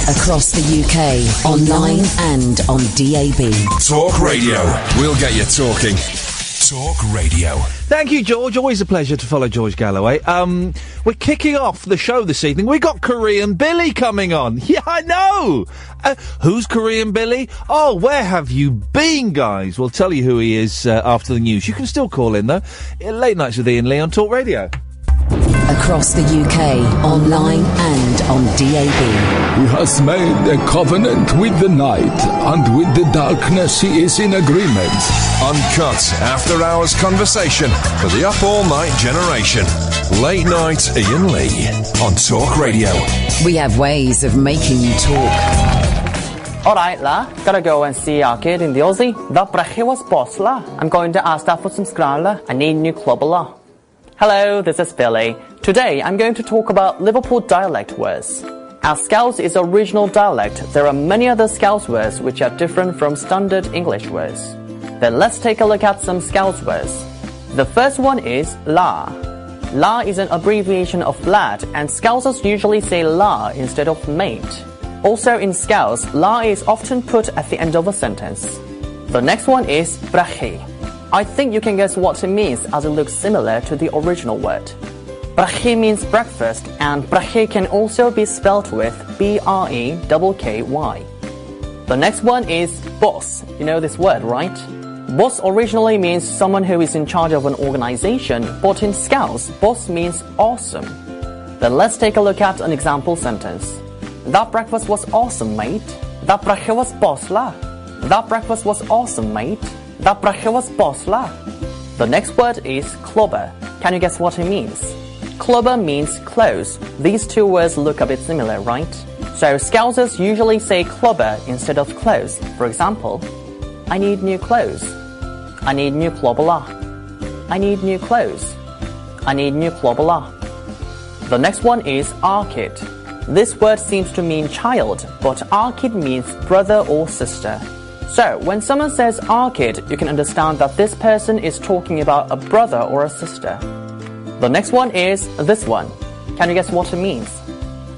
Across the UK, online and on DAB. Talk Radio. We'll get you talking. Talk Radio. Thank you, George. Always a pleasure to follow George Galloway. We're kicking off the show this evening. We got Korean Billy coming on. Yeah, I know. Who's Korean Billy? Oh, where have you been, guys? We'll tell you who he is after the news. You can still call in, though. Late Nights with Iain Lee on Talk Radio. Across the UK, online and on DAB. He has made a covenant with the night, and with the darkness he is in agreement. Uncut, after-hours conversation for the up-all-night generation. Late Night Iain Lee on Talk Radio. We have ways of making you talk. Alright la, gotta go and see our kid in the Aussie. The brache was boss la. I'm going to ask that for some scran la. I need new club la. Hello, this is Billy. Today I'm going to talk about Liverpool dialect words. As Scouse is a regional dialect, there are many other Scouse words which are different from standard English words. Then let's take a look at some Scouse words. The first one is la. La is an abbreviation of lad, and Scousers usually say la instead of mate. Also in Scouse, la is often put at the end of a sentence. The next one is brache. I think you can guess what it means as it looks similar to the original word. Brache means breakfast, and brache can also be spelled with B-R-E-K-K-Y. The next one is boss. You know this word, right? Boss originally means someone who is in charge of an organization, but in Scouse, boss means awesome. Then let's take a look at an example sentence. That breakfast was awesome, mate. That brache was boss la. That breakfast was awesome, mate. That brache was boss la. The next word is clobber. Can you guess what it means? Clobber means close. These two words look a bit similar, right? So Scousers usually say clobber instead of close. For example, I need new clothes. I need new clobber la. I need new clothes. I need new clobber la. The next one is arkid. This word seems to mean child, but arkid means brother or sister. So, when someone says arkid, you can understand that this person is talking about a brother or a sister. The next one is this one. Can you guess what it means?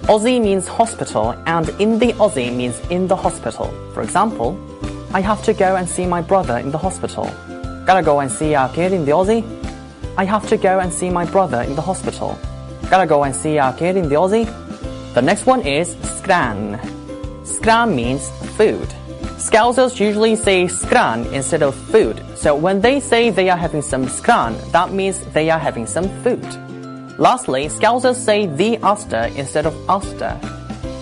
Aussie means hospital, and in the Aussie means in the hospital. For example, I have to go and see my brother in the hospital. Gotta go and see our kid in the Aussie. I have to go and see my brother in the hospital. Gotta go and see our kid in the Aussie. The next one is scran. Scran means food. Scousers usually say scran instead of food, so when they say they are having some scran, that means they are having some food. Lastly, Scousers say the Uster instead of Uster.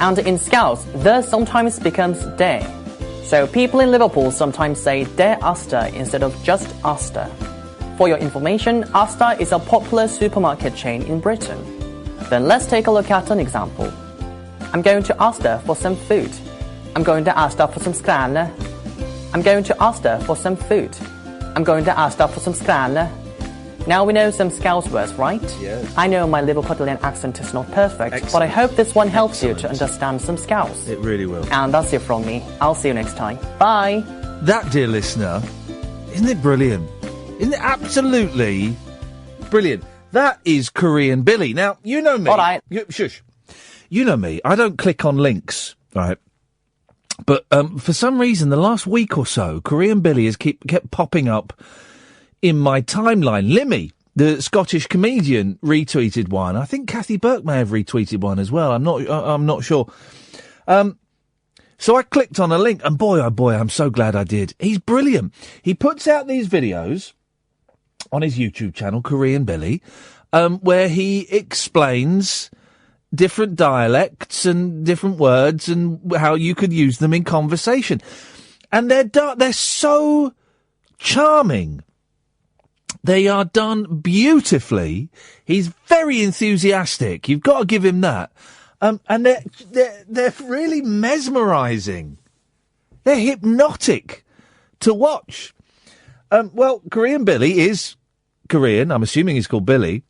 And in Scouse, the sometimes becomes de. So people in Liverpool sometimes say de Uster instead of just Uster. For your information, Uster is a popular supermarket chain in Britain. Then let's take a look at an example. I'm going to Uster for some food. I'm going to ask for some scran. I'm going to ask for some food. I'm going to ask for some scran. Now we know some Scouse words, right? Yes. I know my Liverpudlian accent is not perfect, Excellent. but I hope this one helps you to understand some Scouse. It really will. And that's it from me. I'll see you next time. Bye. That, dear listener, isn't it brilliant? Isn't it absolutely brilliant? That is Korean Billy. Now, you know me. All right. Shush. You know me. I don't click on links, right? But for some reason, the last week or so, Korean Billy has kept popping up in my timeline. Limmy, the Scottish comedian, retweeted one. I think Kathy Burke may have retweeted one as well. I'm not sure. So I clicked on a link, and boy, oh boy, I'm so glad I did. He's brilliant. He puts out these videos on his YouTube channel, Korean Billy, where he explains different dialects and different words and how you could use them in conversation. And they're so charming. They are done beautifully. He's very enthusiastic. You've got to give him that. And they're really mesmerising. They're hypnotic to watch. Well, Korean Billy is Korean. I'm assuming he's called Billy.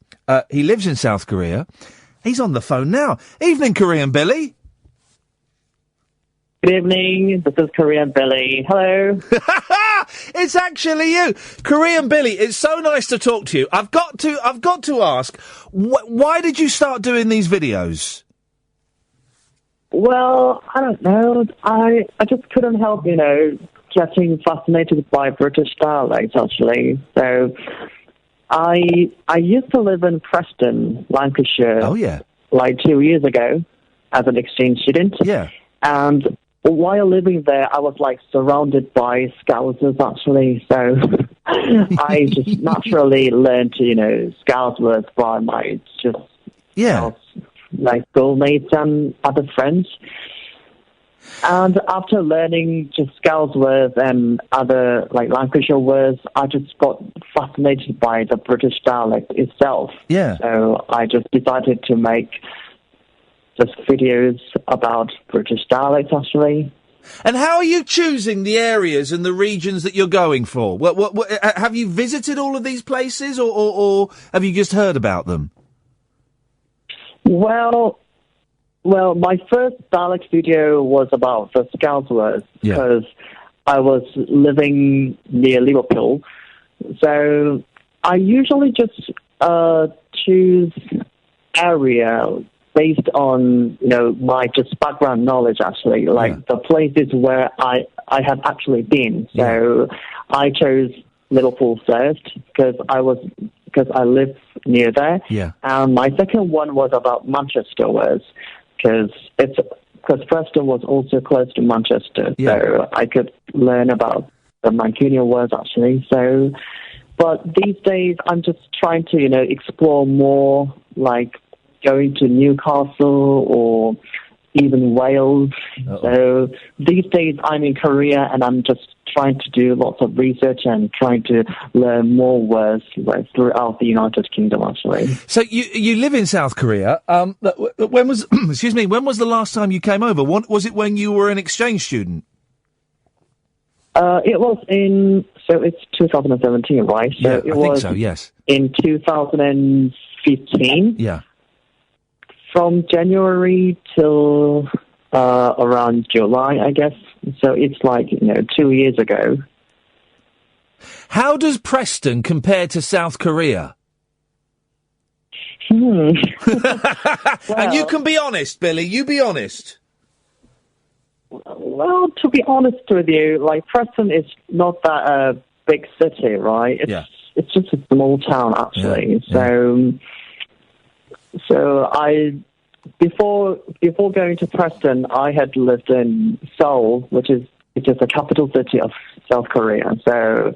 He lives in South Korea. He's on the phone now. Evening, Korean Billy. Good evening. This is Korean Billy. Hello. It's actually you, Korean Billy. It's so nice to talk to you. I've got to ask, why did you start doing these videos? Well, I don't know. I just couldn't help, getting fascinated by British dialects, actually. So I used to live in Preston, Lancashire. Oh, yeah. Like 2 years ago as an exchange student. Yeah. And while living there, I was like surrounded by Scousers, actually. So I just naturally learned to, Scouse words by my like schoolmates and other friends. And after learning just Scouse words and other like Lancashire words, I just got fascinated by the British dialect itself. Yeah. So I just decided to make just videos about British dialects, actually. And how are you choosing the areas and the regions that you're going for? What have you visited all of these places, or have you just heard about them? Well, my first dialect video was about the Scouse words because I was living near Liverpool. So I usually just choose area based on, my just background knowledge, actually, like the places where I have actually been. So I chose Liverpool first because I live near there. Yeah. And my second one was about Manchester words because Preston was also close to Manchester. Yeah. So I could learn about the Mancunian words, actually. So, but these days I'm just trying to, explore more, like going to Newcastle or even Wales. Uh-oh. So these days I'm in Korea and I'm just trying to do lots of research and trying to learn more words throughout the United Kingdom, actually. So you live in South Korea. When was when was the last time you came over? Was it when you were an exchange student? It was it's 2017, right? So Yeah, it I think so, yes. In 2015. Yeah. From January till around July, I guess. So it's like, 2 years ago. How does Preston compare to South Korea? Well, and you can be honest, Billy, you be honest. Well, to be honest with you, like Preston is not that big city, right? It's just a small town, actually. Yeah. So before going to Preston, I had lived in Seoul, which is the capital city of South Korea. So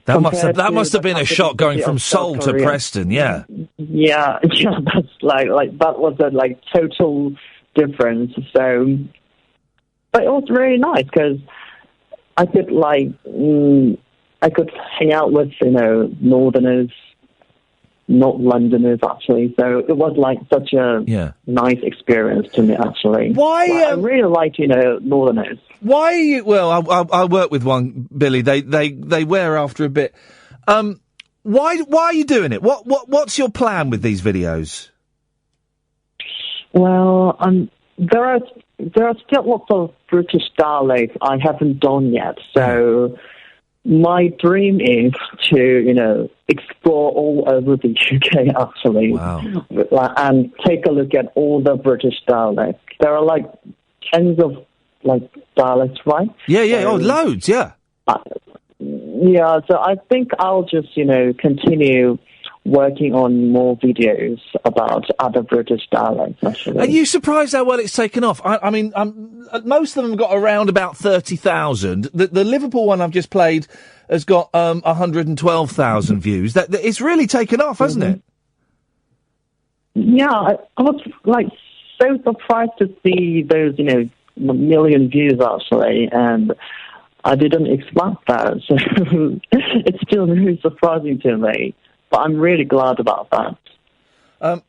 that must have been a shock going from Seoul to Preston. Yeah. Yeah, that's like that was a total difference. So, but it was really nice because I could hang out with Northerners. Not Londoners, actually. So it was such a nice experience to me, actually. Why? I really like, Northerners. Why are you? Well, I work with one, Billy. They wear after a bit. Why are you doing it? What's your plan with these videos? Well, there are still lots of British dialects I haven't done yet. So my dream is to, explore all over the UK, actually. Wow. And take a look at all the British dialects. There are tens of dialects, right? Yeah. Loads, yeah. Yeah, so I think I'll just, continue working on more videos about other British dialects, actually. Are you surprised how well it's taken off? I mean, most of them got around about 30,000. The Liverpool one I've just played has got 112,000 views. It's really taken off, hasn't it? Yeah, I was so surprised to see those, million views, actually, and I didn't expect that. So it's still really surprising to me. But I'm really glad about that.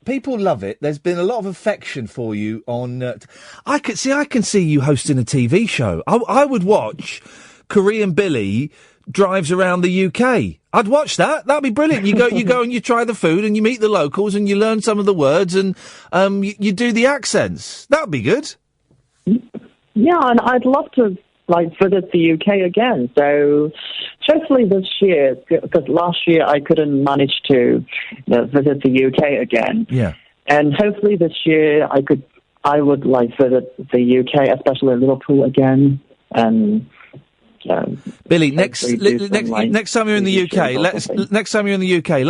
People love it. There's been a lot of affection for you on. I can see you hosting a TV show. I would watch Korean Billy drives around the UK. I'd watch that. That'd be brilliant. You go and you try the food and you meet the locals and you learn some of the words and you do the accents. That'd be good. Yeah, and I'd love to visit the UK again. So hopefully this year, because last year I couldn't manage to visit the UK again. Yeah. And hopefully this year I could I would visit the UK, especially Liverpool again, and Billy, next time you're in the UK, let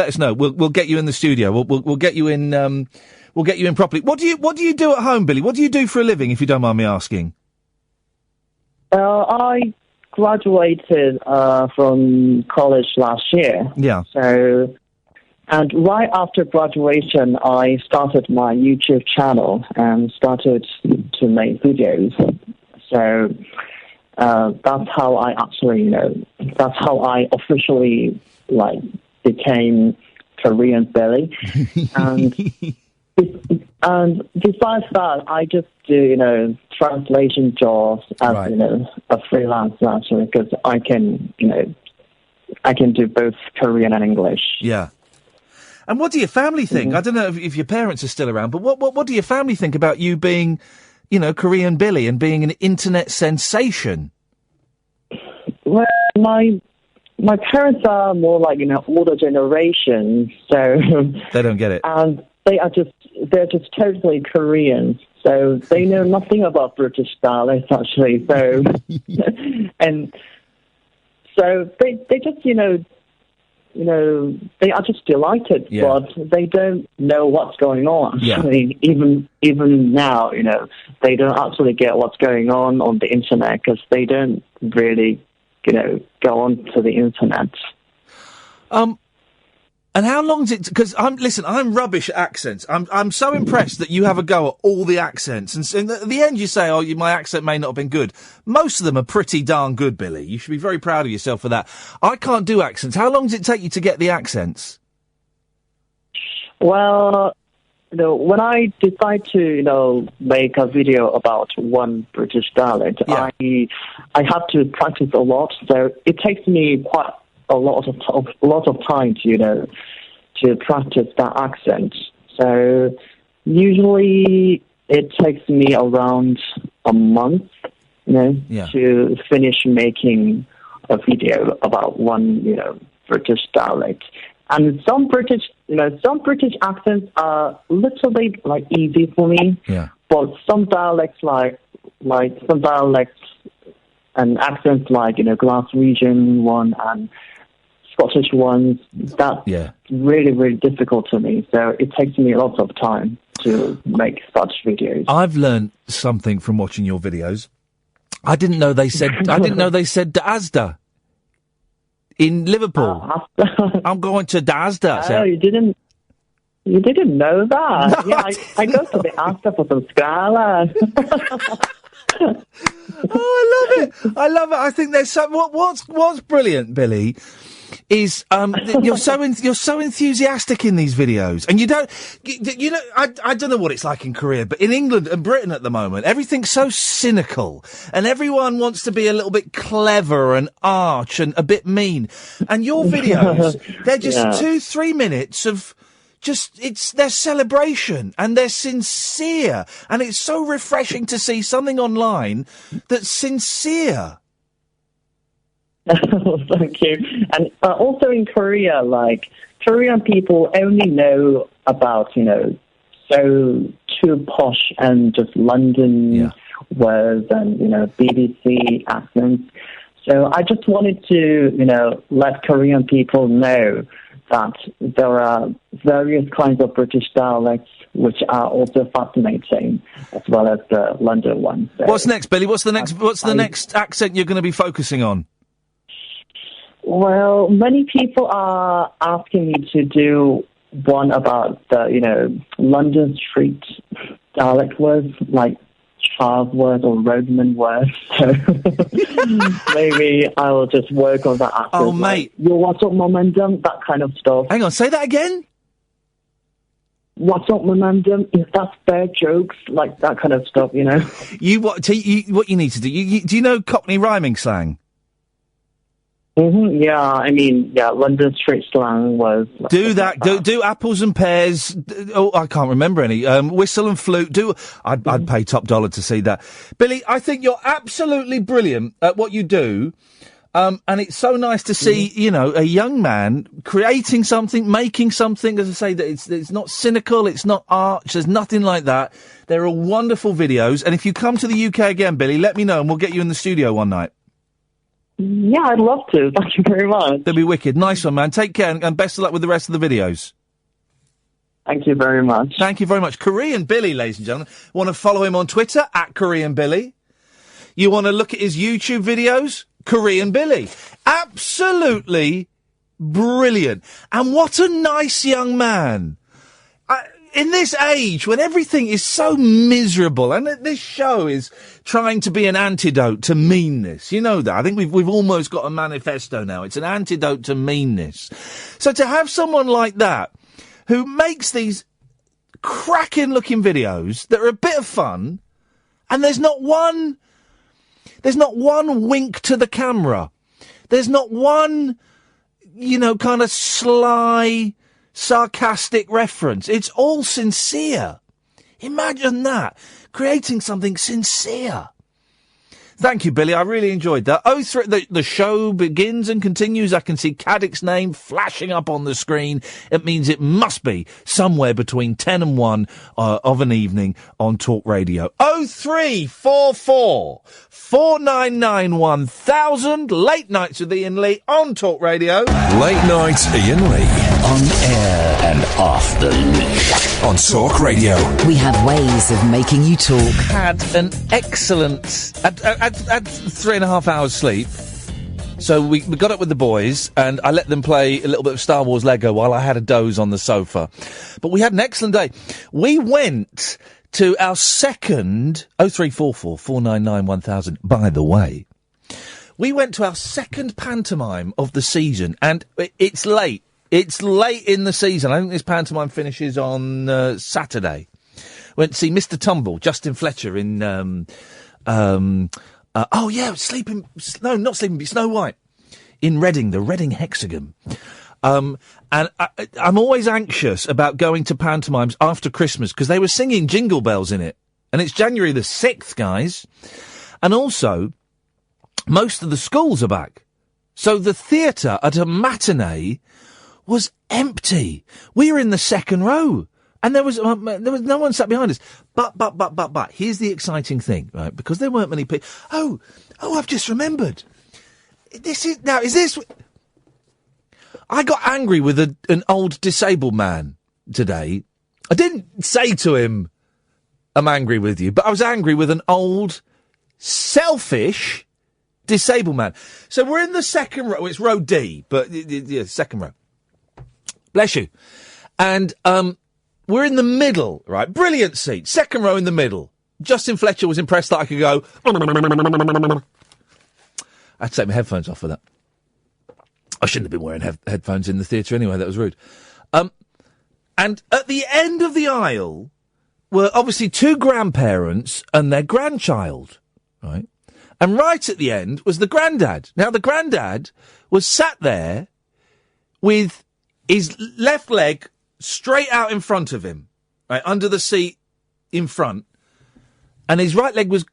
us know. We'll get you in the studio. We'll get you in. We'll get you in properly. What do you do at home, Billy? What do you do for a living, if you don't mind me asking? I graduated from college last year. Yeah. So, and right after graduation, I started my YouTube channel and started to make videos. So that's how I actually, that's how I officially became Korean Billy. And besides that, I just do, translation jobs as, a freelancer, actually, because I can do both Korean and English. Yeah. And what do your family think? I don't know if your parents are still around, but what do your family think about you being, Korean Billy and being an internet sensation? Well, my parents are more older generation, so they don't get it. And they're just totally Korean, so they know nothing about British dialects, actually. So, and so they just, they are just delighted, but they don't know what's going on. Yeah. I mean, even now, they don't actually get what's going on the internet, because they don't really, go on to the internet. And how long is it? Because I'm rubbish at accents. I'm so impressed that you have a go at all the accents, and at the end you say, "Oh, my accent may not have been good." Most of them are pretty darn good, Billy. You should be very proud of yourself for that. I can't do accents. How long does it take you to get the accents? Well, when I decide to, make a video about one British dialect, I have to practice a lot. So it takes me quite a lot of time to practice that accent. So usually it takes me around a month, to finish making a video about one, British dialect. And some British accents are a little bit easy for me. Yeah. But some dialects some dialects and accents Glaswegian one and Scottish ones, that's really, really difficult to me. So it takes me lots of time to make such videos. I've learned something from watching your videos. I didn't know they said Asda in Liverpool. I'm going to Asda. Oh, you didn't know that? No, yeah, I go to the Asda for some scala. Oh, I love it. I think there's some. What's brilliant, Billy, is you're so enthusiastic in these videos, and I don't know what it's like in Korea, but in England and Britain at the moment, everything's so cynical, and everyone wants to be a little bit clever and arch and a bit mean. And your videos, they're just 2-3 minutes of. They're celebration and they're sincere, and it's so refreshing to see something online that's sincere. Thank you. And also in Korea, Korean people only know about, so too posh and just London words and, BBC accents. So I just wanted to, let Korean people know that there are various kinds of British dialects which are also fascinating, as well as the London ones. So what's next, Billy? What's the next accent you're going to be focusing on? Well, many people are asking me to do one about the, London street dialect words, like child words or roadman words. So maybe I will just work on that accent. Oh, mate. Yo, what's up, momentum? That kind of stuff. Hang on, say that again? What's up, momentum? Is that fair jokes? Like that kind of stuff, What you need to do, do you know Cockney rhyming slang? Mm-hmm, London street slang was... Do that. Do apples and pears. I can't remember any. Whistle and flute. I'd pay top dollar to see that. Billy, I think you're absolutely brilliant at what you do. And it's so nice to see, you know, a young man creating something, making something, as I say, that it's not cynical, it's not arch, there's nothing like that. They're all wonderful videos. And if you come to the UK again, Billy, let me know and we'll get you in the studio one night. Yeah, I'd love to. Thank you very much. That'd be wicked. Nice one, man. Take care and best of luck with the rest of the videos. Thank you very much. Thank you very much. Korean Billy, ladies and gentlemen. Want to follow him on Twitter, @Korean Billy. You want to look at his YouTube videos? Korean Billy. Absolutely brilliant. And what a nice young man. In this age, when everything is so miserable, and this show is trying to be an antidote to meanness, you know that. I think we've almost got a manifesto now. It's an antidote to meanness. So to have someone like that, who makes these cracking-looking videos that are a bit of fun, and there's not one wink to the camera. There's not one, you know, kind of sly, sarcastic reference. It's all sincere. Imagine that. Creating something sincere. Thank you, Billy. I really enjoyed that. The show begins and continues. I can see Caddick's name flashing up on the screen. It means it must be somewhere between 10 and 1 of an evening on Talk Radio. 0344 499 1000. Late Nights with Iain Lee on Talk Radio. Late Night Iain Lee. On air and off the leash. On Talk Radio. We have ways of making you talk. Had an excellent... Had 3.5 hours sleep. So we got up with the boys and I let them play a little bit of Star Wars Lego while I had a doze on the sofa. But we had an excellent day. We went to our second... 0344 499 1000. By the way, we went to our second pantomime of the season and it's late. It's late in the season. I think this pantomime finishes on Saturday. Went to see Mr. Tumble, Justin Fletcher in... Snow White. In Reading, the Reading Hexagon. And I'm always anxious about going to pantomimes after Christmas because they were singing Jingle Bells in it. And it's January the 6th, guys. And also, most of the schools are back. So the theatre at a matinee was empty. We were in the second row. And there was no one sat behind us. But, here's the exciting thing, right? Because there weren't many people. Oh, I've just remembered. I got angry with an old disabled man today. I didn't say to him, I'm angry with you, but I was angry with an old, selfish, disabled man. So we're in the second row. It's row D, but yeah, second row. Bless you. And, we're in the middle, right? Brilliant seat. Second row in the middle. Justin Fletcher was impressed that I could go... I had to take my headphones off for that. I shouldn't have been wearing headphones in the theatre anyway. That was rude. And at the end of the aisle were obviously two grandparents and their grandchild, right? And right at the end was the granddad. Now, the granddad was sat there with his left leg... straight out in front of him, right, under the seat in front, and his right leg was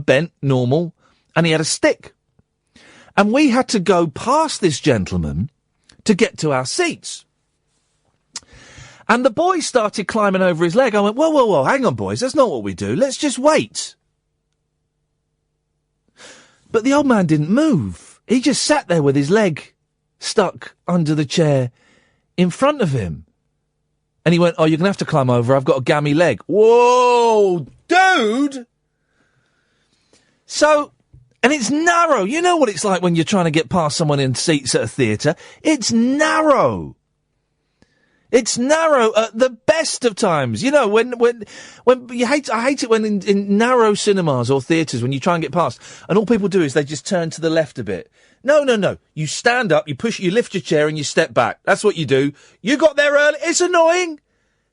bent, normal, and he had a stick. And we had to go past this gentleman to get to our seats. And the boys started climbing over his leg. I went, whoa, hang on, boys, that's not what we do. Let's just wait. But the old man didn't move. He just sat there with his leg stuck under the chair in front of him. And he went, oh, you're going to have to climb over. I've got a gammy leg. Whoa, dude! So, and it's narrow. You know what it's like when you're trying to get past someone in seats at a theatre. It's narrow. It's narrow at the best of times. You know, when I hate it when in narrow cinemas or theatres, when you try and get past, and all people do is they just turn to the left a bit. No. You stand up, you lift your chair and you step back. That's what you do. You got there early. It's annoying.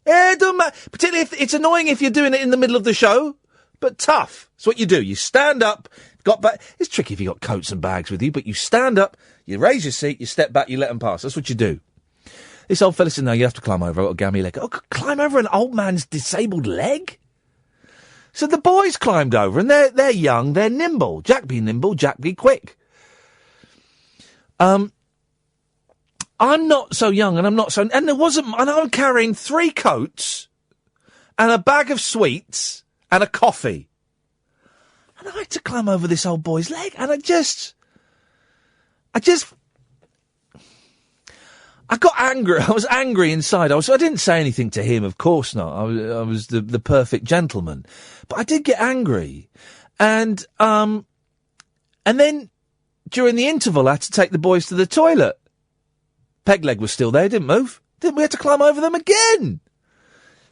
It don't matter. Particularly if it's annoying if you're doing it in the middle of the show, but tough. That's what you do. You stand up, got back. It's tricky if you got coats and bags with you, but you stand up, you raise your seat, you step back, you let them pass. That's what you do. This old fella said, no, you have to climb over. I've got a gammy leg. Oh, climb over an old man's disabled leg? So the boys climbed over, and they're young, they're nimble. Jack be nimble, Jack be quick. I'm not so young, and I'm not so... And there wasn't... And I'm carrying 3 coats and a bag of sweets and a coffee. And I had to climb over this old boy's leg, and I got angry. I was angry inside. I didn't say anything to him, of course not. I was the perfect gentleman. But I did get angry. And then during the interval, I had to take the boys to the toilet. Pegleg was still there, didn't move. We had to climb over them again.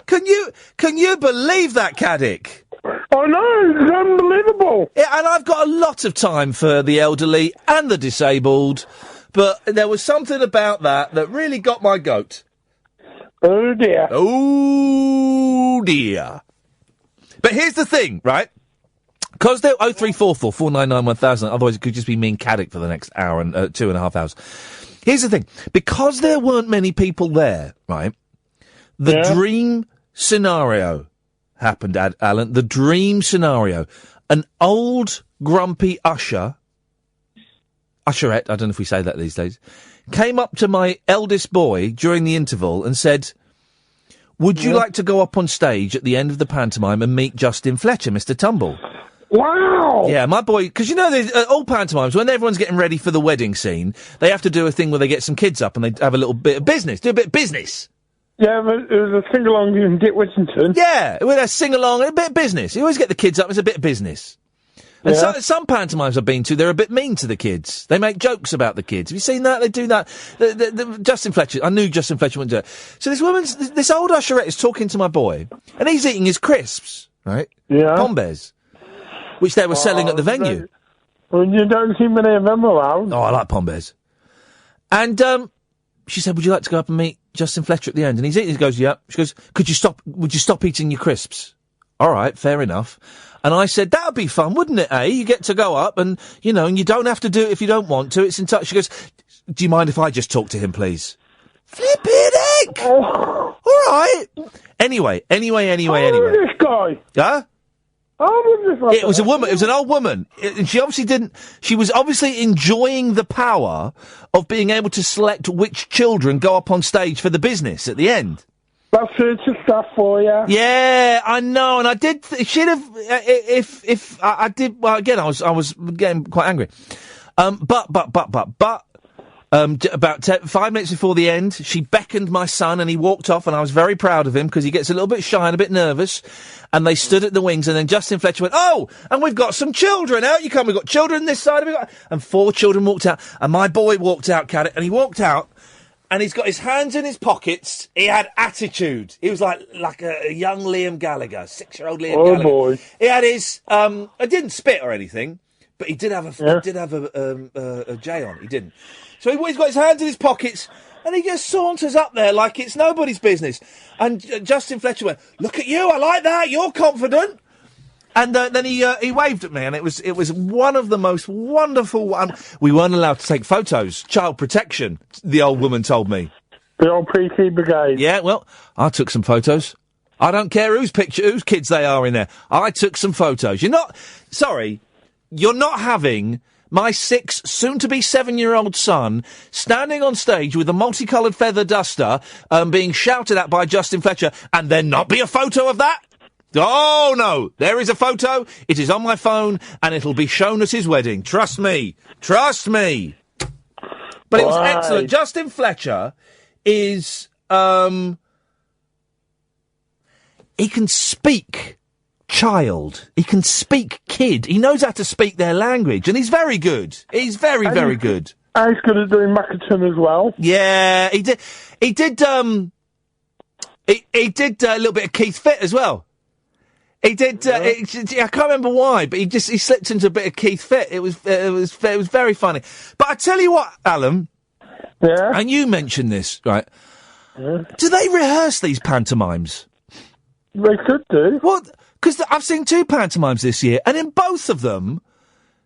Can you believe that, Caddick? Oh no, it's unbelievable. Yeah, and I've got a lot of time for the elderly and the disabled, but there was something about that really got my goat. Oh dear. Oh dear. But here's the thing, right? Because they're 0344 499 1000, otherwise it could just be me and Caddick for the next hour and 2.5 hours. Here's the thing. Because there weren't many people there, right? The dream scenario happened, Alan. The dream scenario. An old, grumpy usherette, I don't know if we say that these days, came up to my eldest boy during the interval and said, would you like to go up on stage at the end of the pantomime and meet Justin Fletcher, Mr. Tumble? Wow! Yeah, my boy, because you know, there's all pantomimes, when everyone's getting ready for the wedding scene, they have to do a thing where they get some kids up and they have a little bit of business, do a bit of business. Yeah, but it was a sing-along in Dick Whittington. Yeah, with a sing-along, a bit of business. You always get the kids up, it's a bit of business. And some pantomimes I've been to, they're a bit mean to the kids. They make jokes about the kids. Have you seen that? They do that. Justin Fletcher, I knew Justin Fletcher wouldn't do it. So this old usherette is talking to my boy, and he's eating his crisps, right? Yeah. Pombes, which they were selling at the venue. Well, you don't see many of them around. Oh, I like Pombes. And, she said, would you like to go up and meet Justin Fletcher at the end? And he's eating, he goes, yeah. She goes, would you stop eating your crisps? All right, fair enough. And I said, that would be fun, wouldn't it, eh? You get to go up and, you know, and you don't have to do it if you don't want to. It's in touch. She goes, do you mind if I just talk to him, please? Flippin' heck! All right. Anyway. Who is this guy? Huh? It was a woman. It was an old woman. And she was obviously enjoying the power of being able to select which children go up on stage for the business at the end. That's future stuff for you. Yeah, I know, and I did. Should have. If I did. Well, again, I was getting quite angry. But. About 5 minutes before the end, she beckoned my son, and he walked off, and I was very proud of him because he gets a little bit shy and a bit nervous. And they stood at the wings, and then Justin Fletcher went, "Oh, and we've got some children. Out you come. We've got children this side. And 4 children walked out, and my boy walked out, Caddick, and he walked out. And he's got his hands in his pockets. He had attitude. He was like a young Liam Gallagher, 6-year-old Liam Gallagher. Oh boy! He had his. I didn't spit or anything, but he did have a J on. He didn't. So he's got his hands in his pockets, and he just saunters up there like it's nobody's business. And Justin Fletcher went, "Look at you! I like that. You're confident." And then he waved at me, and it was one of the most wonderful. We weren't allowed to take photos. Child protection, the old woman told me. The old PT brigade. Yeah, well, I took some photos. I don't care whose kids they are in there. I took some photos. You're not having my 6, soon-to-be 7-year-old son standing on stage with a multicoloured feather duster, being shouted at by Justin Fletcher, and there not be a photo of that. Oh, no, there is a photo. It is on my phone, and it'll be shown at his wedding. Trust me. But it was excellent. Justin Fletcher is, he can speak child. He can speak kid. He knows how to speak their language, and he's very good. He's very, very good. And he's good at doing Mackinton as well. Yeah, he did a little bit of Keith Fit as well. He did. I can't remember why, but he slipped into a bit of Keith Fit. It was very funny. But I tell you what, Alan. Yeah. And you mentioned this, right? Yeah. Do they rehearse these pantomimes? They could do. What? Because I've seen 2 pantomimes this year, and in both of them,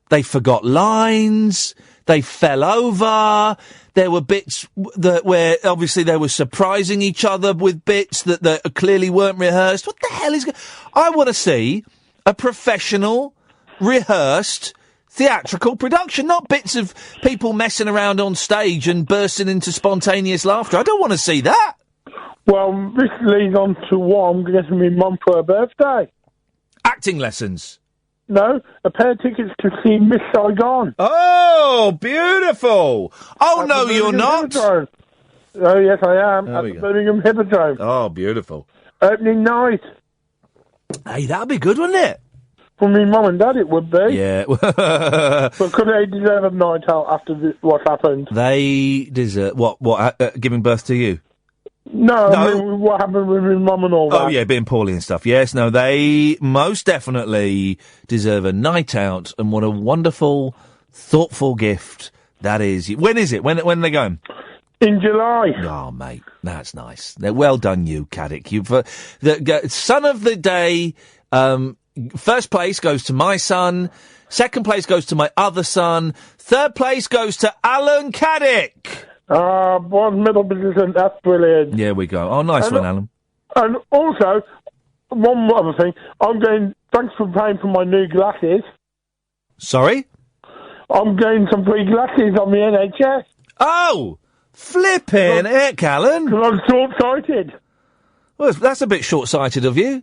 they forgot lines. They fell over. There were bits where obviously they were surprising each other with bits that clearly weren't rehearsed. What the hell is I want to see a professional, rehearsed theatrical production, not bits of people messing around on stage and bursting into spontaneous laughter. I don't want to see that. Well, this leads on to what I'm getting my mum for her birthday. Acting lessons. No, a pair of tickets to see Miss Saigon. Oh, beautiful. Oh, At no, the you're Birmingham not. Hippodrome. Oh, yes, I am. There At we the go. Birmingham Hippodrome. Oh, beautiful. Opening night. Hey, that'd be good, wouldn't it? For me mum and dad, it would be. Yeah. But could they deserve a night out after what happened? They deserve... What, giving birth to you? No, I mean, what happened with my mum and all that? Oh, yeah, being poorly and stuff. Yes, no, they most definitely deserve a night out, and what a wonderful, thoughtful gift that is. When is it? When are they going? In July. Oh, mate, that's nice. Well done, you, Caddick. You've the son of the day. First place goes to my son. Second place goes to my other son. Third place goes to Alan Caddick. One middle position. That's brilliant. There we go. Oh, nice one, Alan. And also, one other thing. Thanks for paying for my new glasses. Sorry? I'm getting some free glasses on the NHS. Oh! Flipping heck, Alan. Because I'm short-sighted. Well, that's a bit short-sighted of you.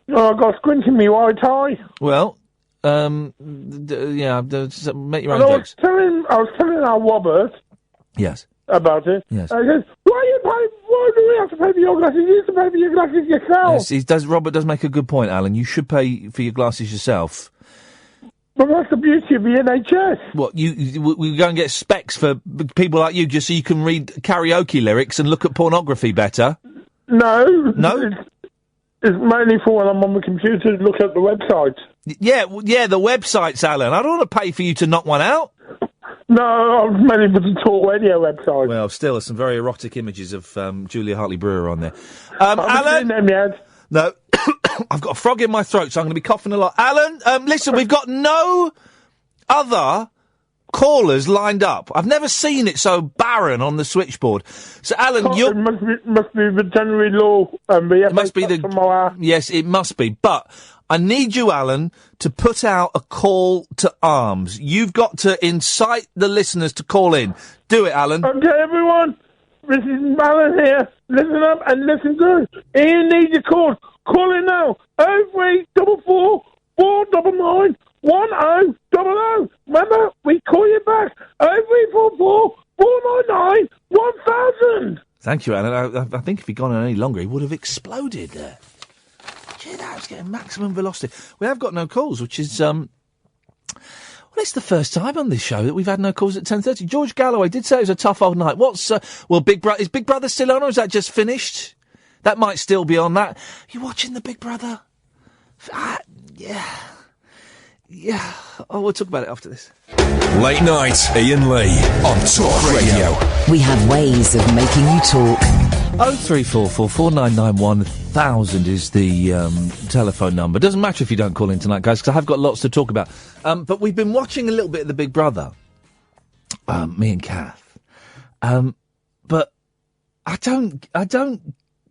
Oh, I've got squint in me white eye. Well, make your own jokes. I was telling our Robert Yes. about it. Yes. I said, why do we have to pay for your glasses? You used to pay for your glasses yourself. Yes, Robert does make a good point, Alan. You should pay for your glasses yourself. But that's the beauty of the NHS. What, we go and get specs for people like you just so you can read karaoke lyrics and look at pornography better? No. No? It's mainly for when I'm on the computer to look at the website. Yeah, the websites, Alan. I don't want to pay for you to knock one out. No, I'm mainly for the Talk Radio website. Well, still, there's some very erotic images of Julia Hartley-Brewer on there. Alan? Them yet. No. I've got a frog in my throat, so I'm going to be coughing a lot. Alan, listen, we've got no other callers lined up. I've never seen it so barren on the switchboard. So, Alan, It must be the January law. It must be Yes, it must be. But I need you, Alan, to put out a call to arms. You've got to incite the listeners to call in. Do it, Alan. Okay, everyone. This is Alan here. Listen up and listen good. Ian needs your call. Call in now. 0344 499 1000. Remember, we call you back. 0344 499 1000. Thank you, Alan. I think if he'd gone on any longer, he would have exploded there. Gee, that was getting maximum velocity. We have got no calls, which is, well, it's the first time on this show that we've had no calls at 10:30. George Galloway did say it was a tough old night. Well, is Big Brother still on, or is that just finished? That might still be on that. You watching the Big Brother? Yeah. Oh, we'll talk about it after this. Late night, Iain Lee on Talk Radio. We have ways of making you talk. 0344 499 1000 is the telephone number. Doesn't matter if you don't call in tonight, guys, because I have got lots to talk about. But we've been watching a little bit of the Big Brother, me and Kath. But I don't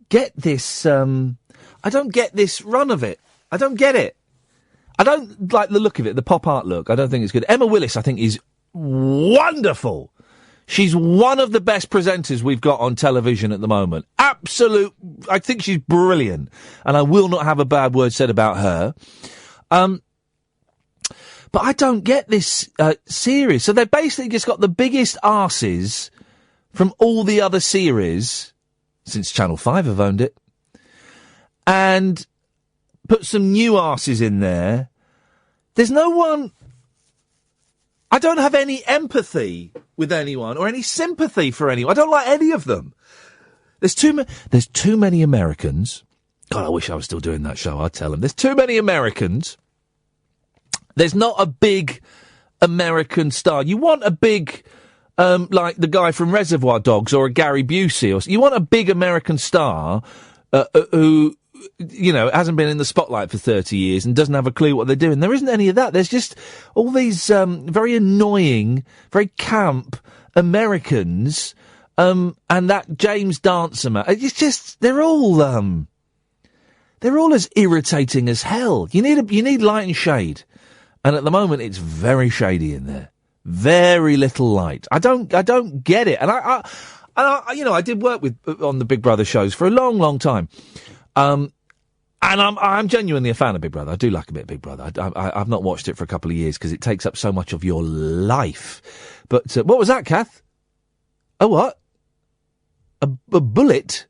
get this. I don't get this run of it. I don't get it. I don't like the look of it, the pop art look. I don't think it's good. Emma Willis, I think, is wonderful. She's one of the best presenters we've got on television at the moment. Absolute. I think she's brilliant. And I will not have a bad word said about her. But I don't get this series. So they've basically just got the biggest arses from all the other series, since Channel 5 have owned it, and put some new arses in there. There's no one... I don't have any empathy with anyone or any sympathy for anyone. I don't like any of them. There's too many Americans. God, I wish I was still doing that show. I'd tell them. There's too many Americans. There's not a big American star. You want a big, like the guy from Reservoir Dogs or a Gary Busey. You want a big American star who, you know, hasn't been in the spotlight for 30 years and doesn't have a clue what they're doing. There isn't any of that. There's just all these very annoying, very camp Americans, and that James Dancer man. It's just they're all as irritating as hell. You need light and shade, And at the moment, it's very shady in there. Very little light. I don't get it. And I did work on the Big Brother shows for a long, long time. And I'm genuinely a fan of Big Brother. I do like a bit of Big Brother. I've not watched it for a couple of years because it takes up so much of your life. But what was that, Kath? A what? A bullet?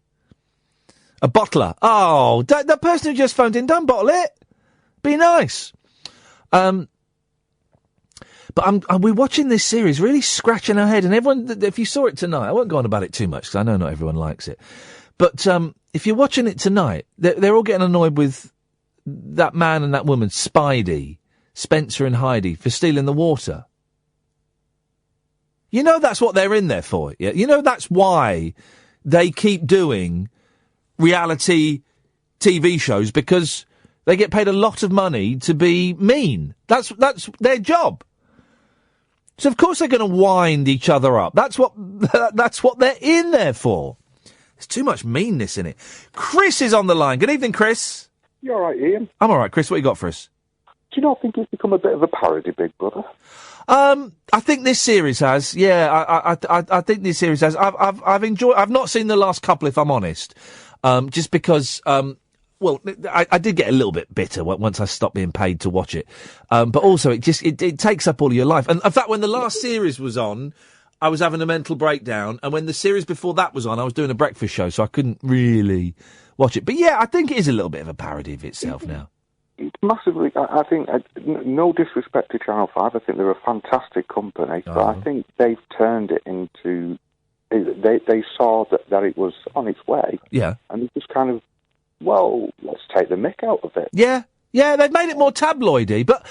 A bottler? Oh, the person who just phoned in, don't bottle it. Be nice. But we're watching this series, really scratching our head. And everyone, if you saw it tonight, I won't go on about it too much because I know not everyone likes it. But if you're watching it tonight, they're all getting annoyed with that man and that woman, Spidey, Spencer and Heidi, for stealing the water. You know that's what they're in there for. Yeah? You know that's why they keep doing reality TV shows, because they get paid a lot of money to be mean. That's their job. So of course they're going to wind each other up. That's what they're in there for. There's too much meanness in it. Chris is on the line. Good evening, Chris. You all right, Ian? I'm all right, Chris. What you got for us? Do you not think it's become a bit of a parody, Big Brother? I think this series has. Yeah, I think this series has. I've enjoyed. I've not seen the last couple, if I'm honest. Just because. Well, I did get a little bit bitter once I stopped being paid to watch it. But also, it takes up all of your life. And in fact, when the last series was on, I was having a mental breakdown. And when the series before that was on, I was doing a breakfast show, so I couldn't really watch it. But yeah, I think it is a little bit of a parody of itself now. It's massively. I think, no disrespect to Channel 5, I think they're a fantastic company. But I think they've turned it into. They saw that it was on its way. Yeah. And they just kind of. Well, let's take the mick out of it. Yeah, they've made it more tabloidy, but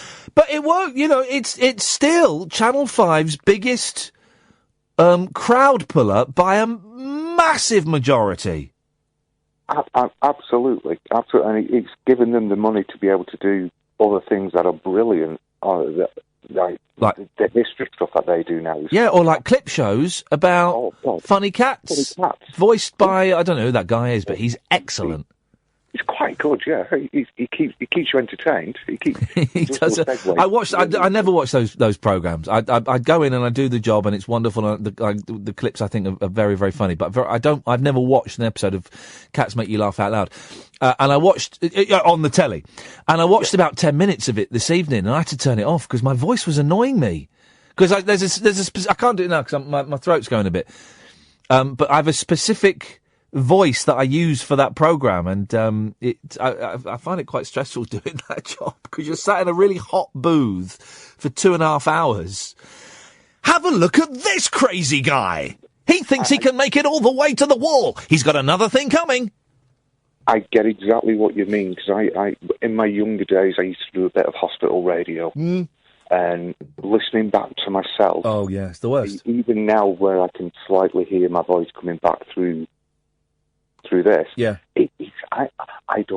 it won't. You know, it's still Channel 5's biggest crowd puller by a massive majority. Absolutely, and it's given them the money to be able to do other things that are brilliant. Like the history stuff that they do now. Yeah, or like clip shows about funny cats, voiced by I don't know who that guy is, but he's excellent. He's quite good, yeah. He keeps you entertained. He does. I never watch those programs. I go in and I do the job, and it's wonderful. And the clips I think are very, very funny. But I've never watched an episode of Cats Make You Laugh Out Loud. And I watched on the telly, and I watched about 10 minutes of it this evening, and I had to turn it off because my voice was annoying me. Because I can't do it now because my throat's going a bit. But I have a specific voice that I use for that programme, and I find it quite stressful doing that job because you're sat in a really hot booth for 2.5 hours. Have a look at this crazy guy. He thinks he can make it all the way to the wall. He's got another thing coming. I get exactly what you mean, because I in my younger days I used to do a bit of hospital radio. And listening back to myself. Oh yeah, it's the worst. Even now, where I can slightly hear my voice coming back through this. Yeah. I hate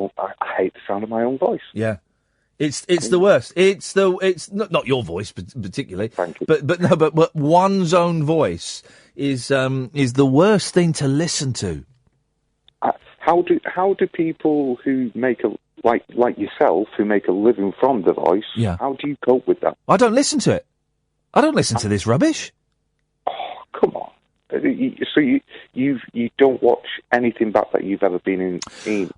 the sound of my own voice. Yeah. It's the worst. It's not your voice particularly. Thank you. But one's own voice is the worst thing to listen to. How do people who make like yourself who make a living from the voice? Yeah. How do you cope with that? I don't listen to it. I don't listen to this rubbish. Oh, come on. So you don't watch anything back that you've ever been in?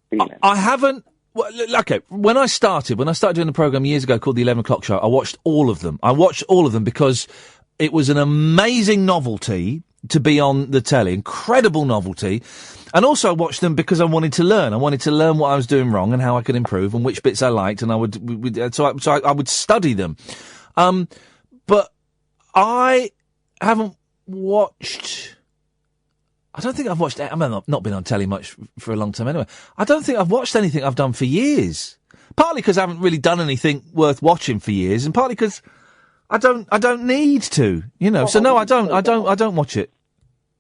I haven't. Well, okay, when I started doing a programme years ago called The 11 O'Clock Show, I watched all of them. I watched all of them because it was an amazing novelty to be on the telly, incredible novelty. And also I watched them because I wanted to learn. I wanted to learn what I was doing wrong and how I could improve and which bits I liked, and I would study them. But I haven't watched. I don't think I've watched. I mean, I've not been on telly much for a long time anyway. I don't think I've watched anything I've done for years. Partly because I haven't really done anything worth watching for years, and partly because I don't need to. You know. So no, I don't watch it.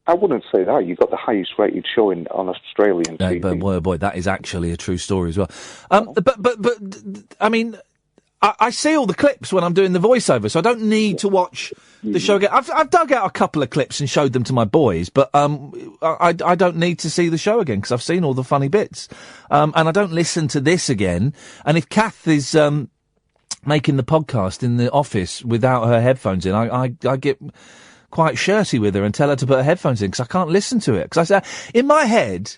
I wouldn't say that. You've got the highest rated show on Australian TV. But boy, that is actually a true story as well. But I mean, I see all the clips when I'm doing the voiceover, so I don't need to watch the show again. I've dug out a couple of clips and showed them to my boys, but I don't need to see the show again because I've seen all the funny bits. And I don't listen to this again. And if Kath is making the podcast in the office without her headphones in, I get quite shirty with her and tell her to put her headphones in because I can't listen to it. Because in my head,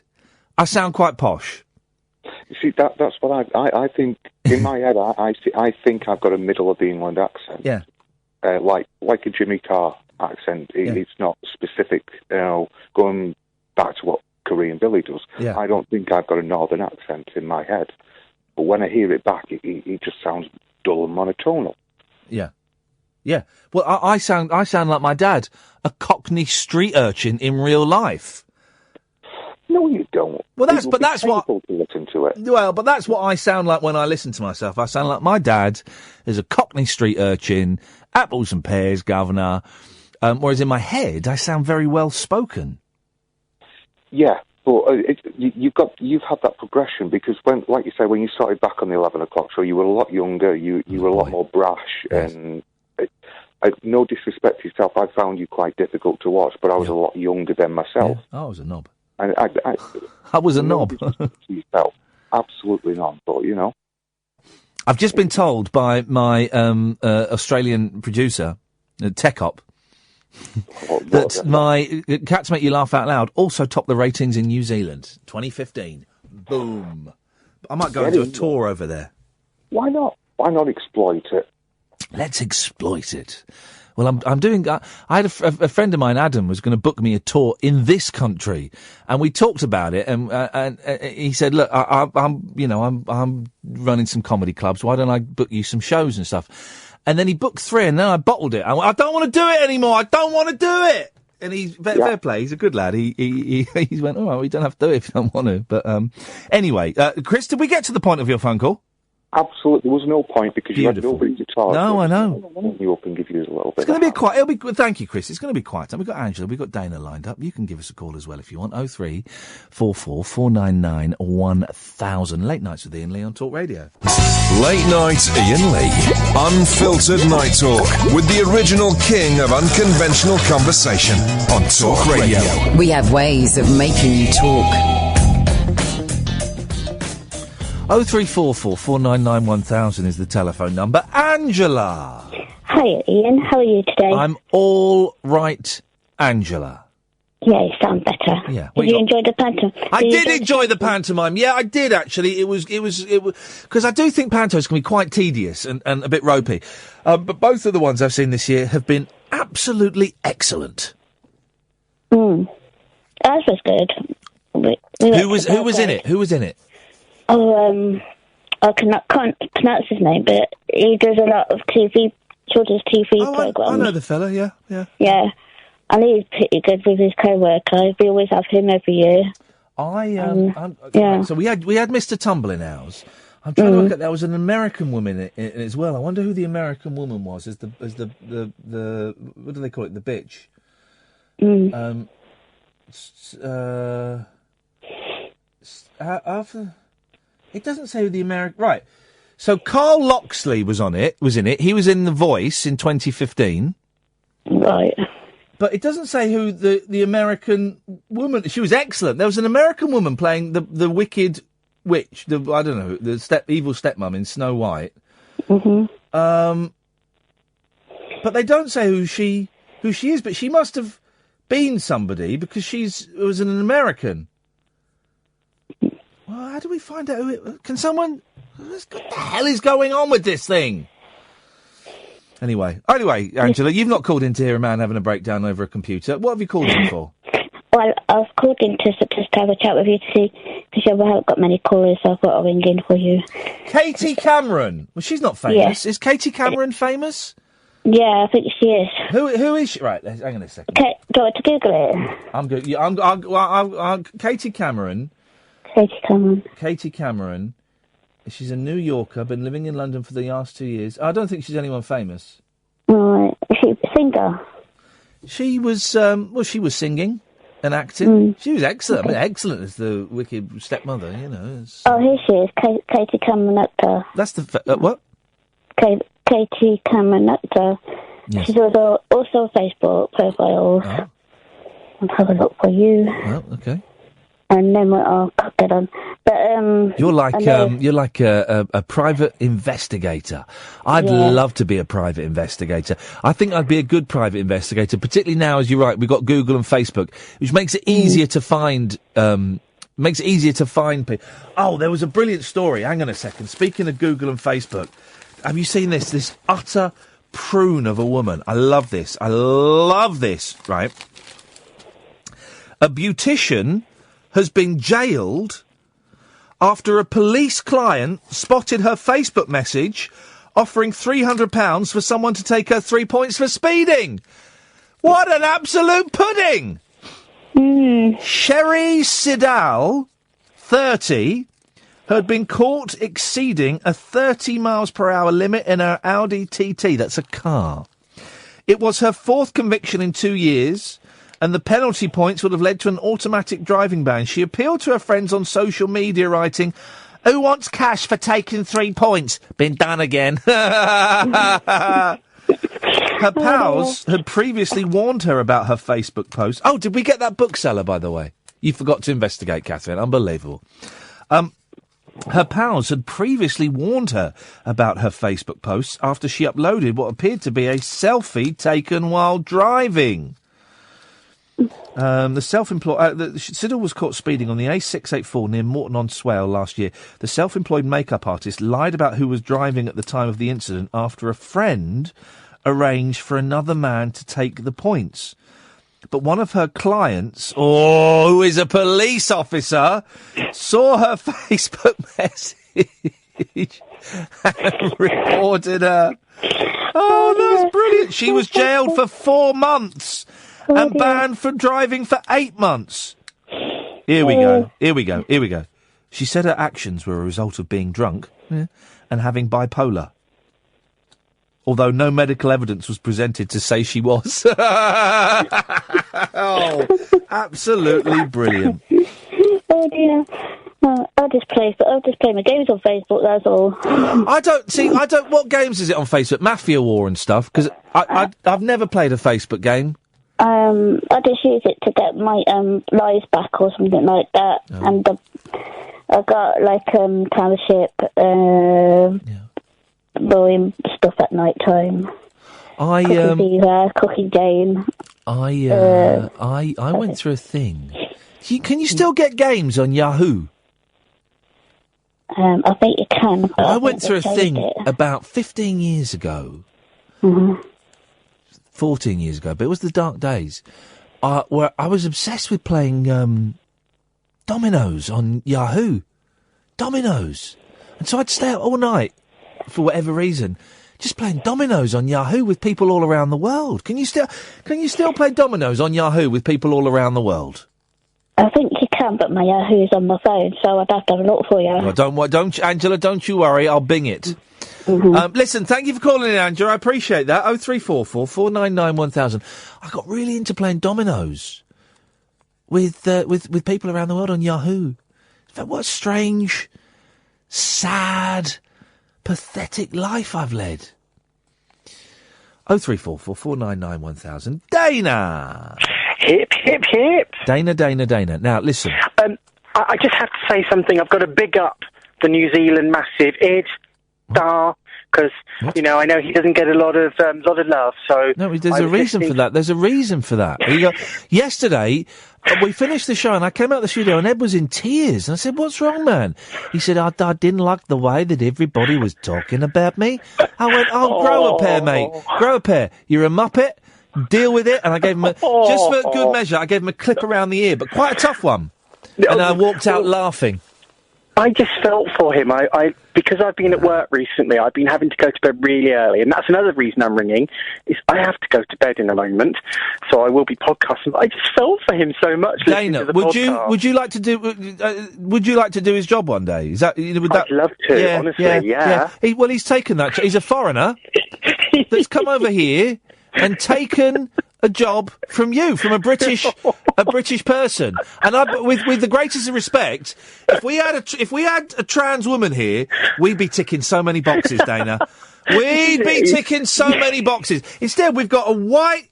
I sound quite posh. You see, that's what I think. In my head, I think I've got a middle of the England accent. Yeah. Like a Jimmy Carr accent. It's not specific, going back to what Korean Billy does. Yeah. I don't think I've got a northern accent in my head. But when I hear it back, it just sounds dull and monotonal. Yeah. Yeah. Well, I sound like my dad, a Cockney street urchin in real life. No, you don't. Well, that's what. To listen to it. Well, but that's what I sound like when I listen to myself. I sound like my dad is a Cockney street urchin, apples and pears governor. Whereas in my head, I sound very well spoken. Yeah, but you've had that progression because when, like you say, when you started back on the 11 o'clock show, you were a lot younger. You were a lot more brash, yes. And no disrespect to yourself, I found you quite difficult to watch. But I was a lot younger than myself. Yeah. I was a knob. I was a knob. Yourself. Absolutely not, but I've just been told by my Australian producer, Tech Op, that my Cats Make You Laugh Out Loud also topped the ratings in New Zealand, 2015. Boom. I might go and do a tour over there. Why not? Why not exploit it? Let's exploit it. Well, I'm doing. I had a friend of mine, Adam, was going to book me a tour in this country, and we talked about it. And he said, "Look, I'm running some comedy clubs. Why don't I book you some shows and stuff?" And then he booked 3, and then I bottled it. I went, I don't want to do it anymore. I don't want to do it. And he's fair play. He's a good lad. He went, all right, we don't have to do it if you don't want to. But anyway, Chris, did we get to the point of your phone call? Absolutely, there was no point because you had nobody to talk. No, I know. You up and give you a little bit. It's going to be quiet. Thank you, Chris. It's going to be quiet. We've got Angela, we've got Dana lined up. You can give us a call as well if you want. 0344 499 1000. Late nights with Iain Lee on Talk Radio. Late night Iain Lee, unfiltered night talk with the original king of unconventional conversation on Talk Radio. We have ways of making you talk. 0344 499 1000 is the telephone number. Angela! Hi, Iain. How are you today? I'm all right, Angela. Yeah, you sound better. Yeah. Did you enjoy the pantomime? I did enjoy the pantomime. Yeah, I did actually. It was because I do think pantos can be quite tedious and a bit ropey. But both of the ones I've seen this year have been absolutely excellent. That was good. Who was in it? Who was in it? Oh, I can't pronounce his name, but he does a lot of children's TV programs. I know the fella, yeah. Yeah, and he's pretty good with his co-worker. We always have him every year. So we had Mr. Tumble in ours. I'm trying to look at. There was an American woman in it as well. I wonder who the American woman was. As the what do they call it? The bitch. After. It doesn't say who the American... Right. So Carl Loxley was in it. He was in The Voice in 2015. Right. But it doesn't say who the American woman... She was excellent. There was an American woman playing the wicked witch. The evil stepmom in Snow White. Mm-hmm. But they don't say who she is. But she must have been somebody because was an American. Well, how do we find out who it... Can someone... What the hell is going on with this thing? Anyway, Angela, you've not called in to hear a man having a breakdown over a computer. What have you called in for? Well, I've called in to just have a chat with you to see, because we haven't got many callers, so I've got to ring in for you. Katie Cameron! Well, she's not famous. Yeah. Is Katie Cameron famous? Yeah, I think she is. Who is she? Right, hang on a second. Okay, do you want to Google it? I'm good. Yeah, Katie Cameron... Katie Cameron. She's a New Yorker, been living in London for the last 2 years. I don't think she's anyone famous. Right. Is she a singer? She was, she was singing and acting. She was excellent. Okay. I mean, excellent as the wicked stepmother, you know. Oh, here she is, Katie Cameron actor. That's the... what? Katie Cameron actor. Yes. She's also a Facebook profile. Oh. I'll have a look for you. Oh, okay. And then I'll get on. But You're like a private investigator. I'd love to be a private investigator. I think I'd be a good private investigator, particularly now, as you're right, we've got Google and Facebook, which makes it easier to find. People. Oh, there was a brilliant story. Hang on a second. Speaking of Google and Facebook, have you seen this? This utter prune of a woman. I love this. Right. A beautician has been jailed after a police client spotted her Facebook message offering £300 for someone to take her 3 points for speeding. What an absolute pudding! Sherry Sidal, 30, had been caught exceeding a 30 miles per hour limit in her Audi TT. That's a car. It was her fourth conviction in 2 years, and the penalty points would have led to an automatic driving ban. She appealed to her friends on social media, writing, "Who wants cash for taking 3 points? Been done again." Her pals had previously warned her about her Facebook post. Oh, did we get that bookseller, by the way? You forgot to investigate, Catherine. Unbelievable. Her pals had previously warned her about her Facebook posts after she uploaded what appeared to be a selfie taken while driving. The Siddle was caught speeding on the A684 near Morton-on-Swale last year. The self-employed makeup artist lied about who was driving at the time of the incident after a friend arranged for another man to take the points. But one of her clients, who is a police officer, saw her Facebook message and reported her. Oh, that's brilliant. She was jailed for 4 months and banned from driving for 8 months. Here we go. She said her actions were a result of being drunk and having bipolar. Although no medical evidence was presented to say she was. Oh, absolutely brilliant. Oh dear. I'll just play my games on Facebook, that's all. What games is it on Facebook? Mafia War and stuff? Because I've never played a Facebook game. I just use it to get my lives back or something like that. Oh. And I got like township blowing stuff at night time. Cooking game. I went through a thing. Can you still get games on Yahoo? I think you can. I went through a thing about 15 years ago. 14 years ago, but it was the dark days, where I was obsessed with playing dominoes on Yahoo. Dominoes. And so I'd stay out all night, for whatever reason, just playing dominoes on Yahoo with people all around the world. Can you still play dominoes on Yahoo with people all around the world? I think you can, but my Yahoo's on my phone, so I'd have to have a look for you. Well, don't, Angela, don't you worry, I'll bing it. Listen, thank you for calling in, Angela. I appreciate that. 0344 499 1000. I got really into playing dominoes with people around the world on Yahoo. What a strange, sad, pathetic life I've led. 0344 499 1000. Dana! Hip, hip, hip. Dana. Now, listen. I just have to say something. I've got to big up the New Zealand massive Ed Star, because, I know he doesn't get a lot of love, so... No, there's a reason for that. There's a reason for that. Yesterday, we finished the show, and I came out of the studio, and Ed was in tears, and I said, "What's wrong, man?" He said, I didn't like the way that everybody was talking about me. I went, grow a pair, mate. Grow a pair. You're a muppet. Deal with it. And I gave him just for good measure, I gave him a clip around the ear, but quite a tough one. And I walked out laughing. I just felt for him. Because I've been at work recently, I've been having to go to bed really early, and that's another reason I'm ringing, is I have to go to bed in a moment, so I will be podcasting. I just felt for him so much. Dana, would you like to do his job one day? Is that I'd love to, honestly, yeah. He's taken that. He's a foreigner that's come over here and taken a job from you, from a British person. And with the greatest of respect, if we had a trans woman here, we'd be ticking so many boxes, Dana. We'd be ticking so many boxes. Instead, we've got a white,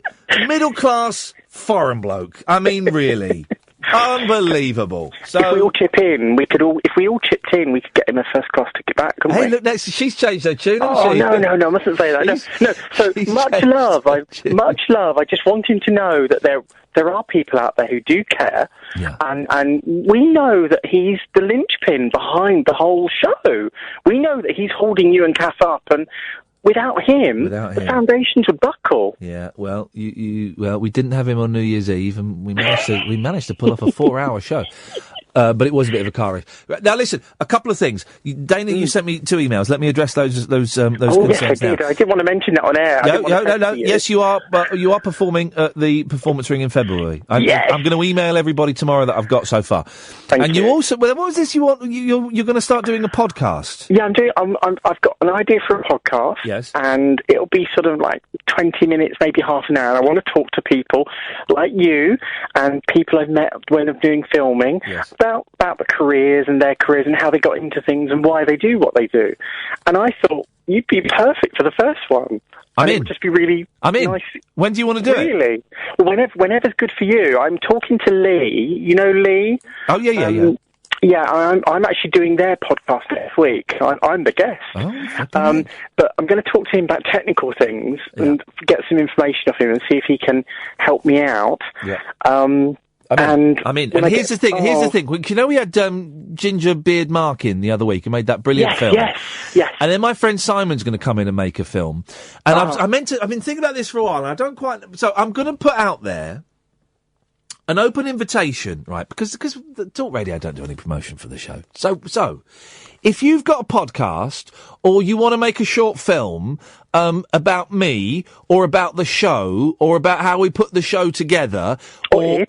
middle-class foreign bloke. I mean, really. Unbelievable. So if we all chip in, if we all chipped in, we could get him a first class ticket back, couldn't we? Hey, look, she's changed her tune, hasn't Oh, she? no, I mustn't say that. No. So much love. Much love. I just want him to know that there are people out there who do care, and we know that he's the linchpin behind the whole show. We know that he's holding you and Kath up, and without him, the foundations would buckle. Yeah, well, we didn't have him on New Year's Eve, and we managed to pull off a 4-hour show. But it was a bit of a car race. Now, listen, a couple of things. Dana, you sent me 2 emails. Let me address those concerns yes, I now. did. I didn't want to mention that on air. No. Yes, you are. But you are performing at the Performance Ring in February. I'm going to email everybody tomorrow that I've got so far. Thank you. You also. Well, what was this? You want? You're going to start doing a podcast? Yeah, I'm doing. I've got an idea for a podcast. Yes. And it'll be sort of like 20 minutes, maybe half an hour. I want to talk to people like you and people I've met when I'm doing filming about the careers and their careers and how they got into things and why they do what they do. And I thought you'd be perfect for the first one. It would just be really nice. When do you want to do it? Really? Well, whenever's good for you. I'm talking to Lee. You know Lee? Oh, yeah. Yeah, I'm actually doing their podcast next week. I'm the guest. Oh, but I'm going to talk to him about technical things and get some information off him and see if he can help me out. Yeah. And here's the thing. You know, we had Ginger Beard Mark in the other week and made that brilliant film. Yes. And then my friend Simon's going to come in and make a film. And I've been thinking about this for a while, and I don't quite. So I'm going to put out there an open invitation, right? Because the Talk Radio don't do any promotion for the show. So if you've got a podcast or you want to make a short film about me or about the show or about how we put the show together, or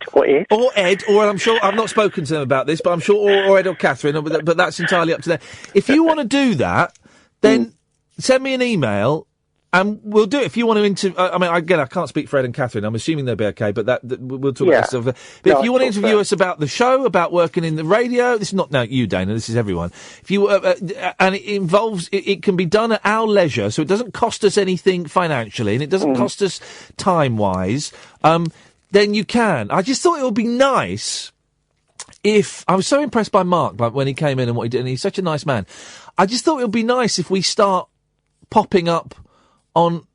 Ed, or I'm sure I've not spoken to them about this, but I'm sure or Ed or Catherine, but that's entirely up to them. If you want to do that, then send me an email. And we'll do it if you want to I can't speak for Ed and Catherine. I'm assuming they'll be okay, but we'll talk about stuff. But if you want to interview us about the show, about working in the radio, this is not now you, Dana. This is everyone. If you and it involves, it can be done at our leisure, so it doesn't cost us anything financially, and it doesn't cost us time wise. Then you can. I just thought it would be nice if I was so impressed by Mark, like when he came in and what he did, and he's such a nice man. I just thought it would be nice if we start popping up on,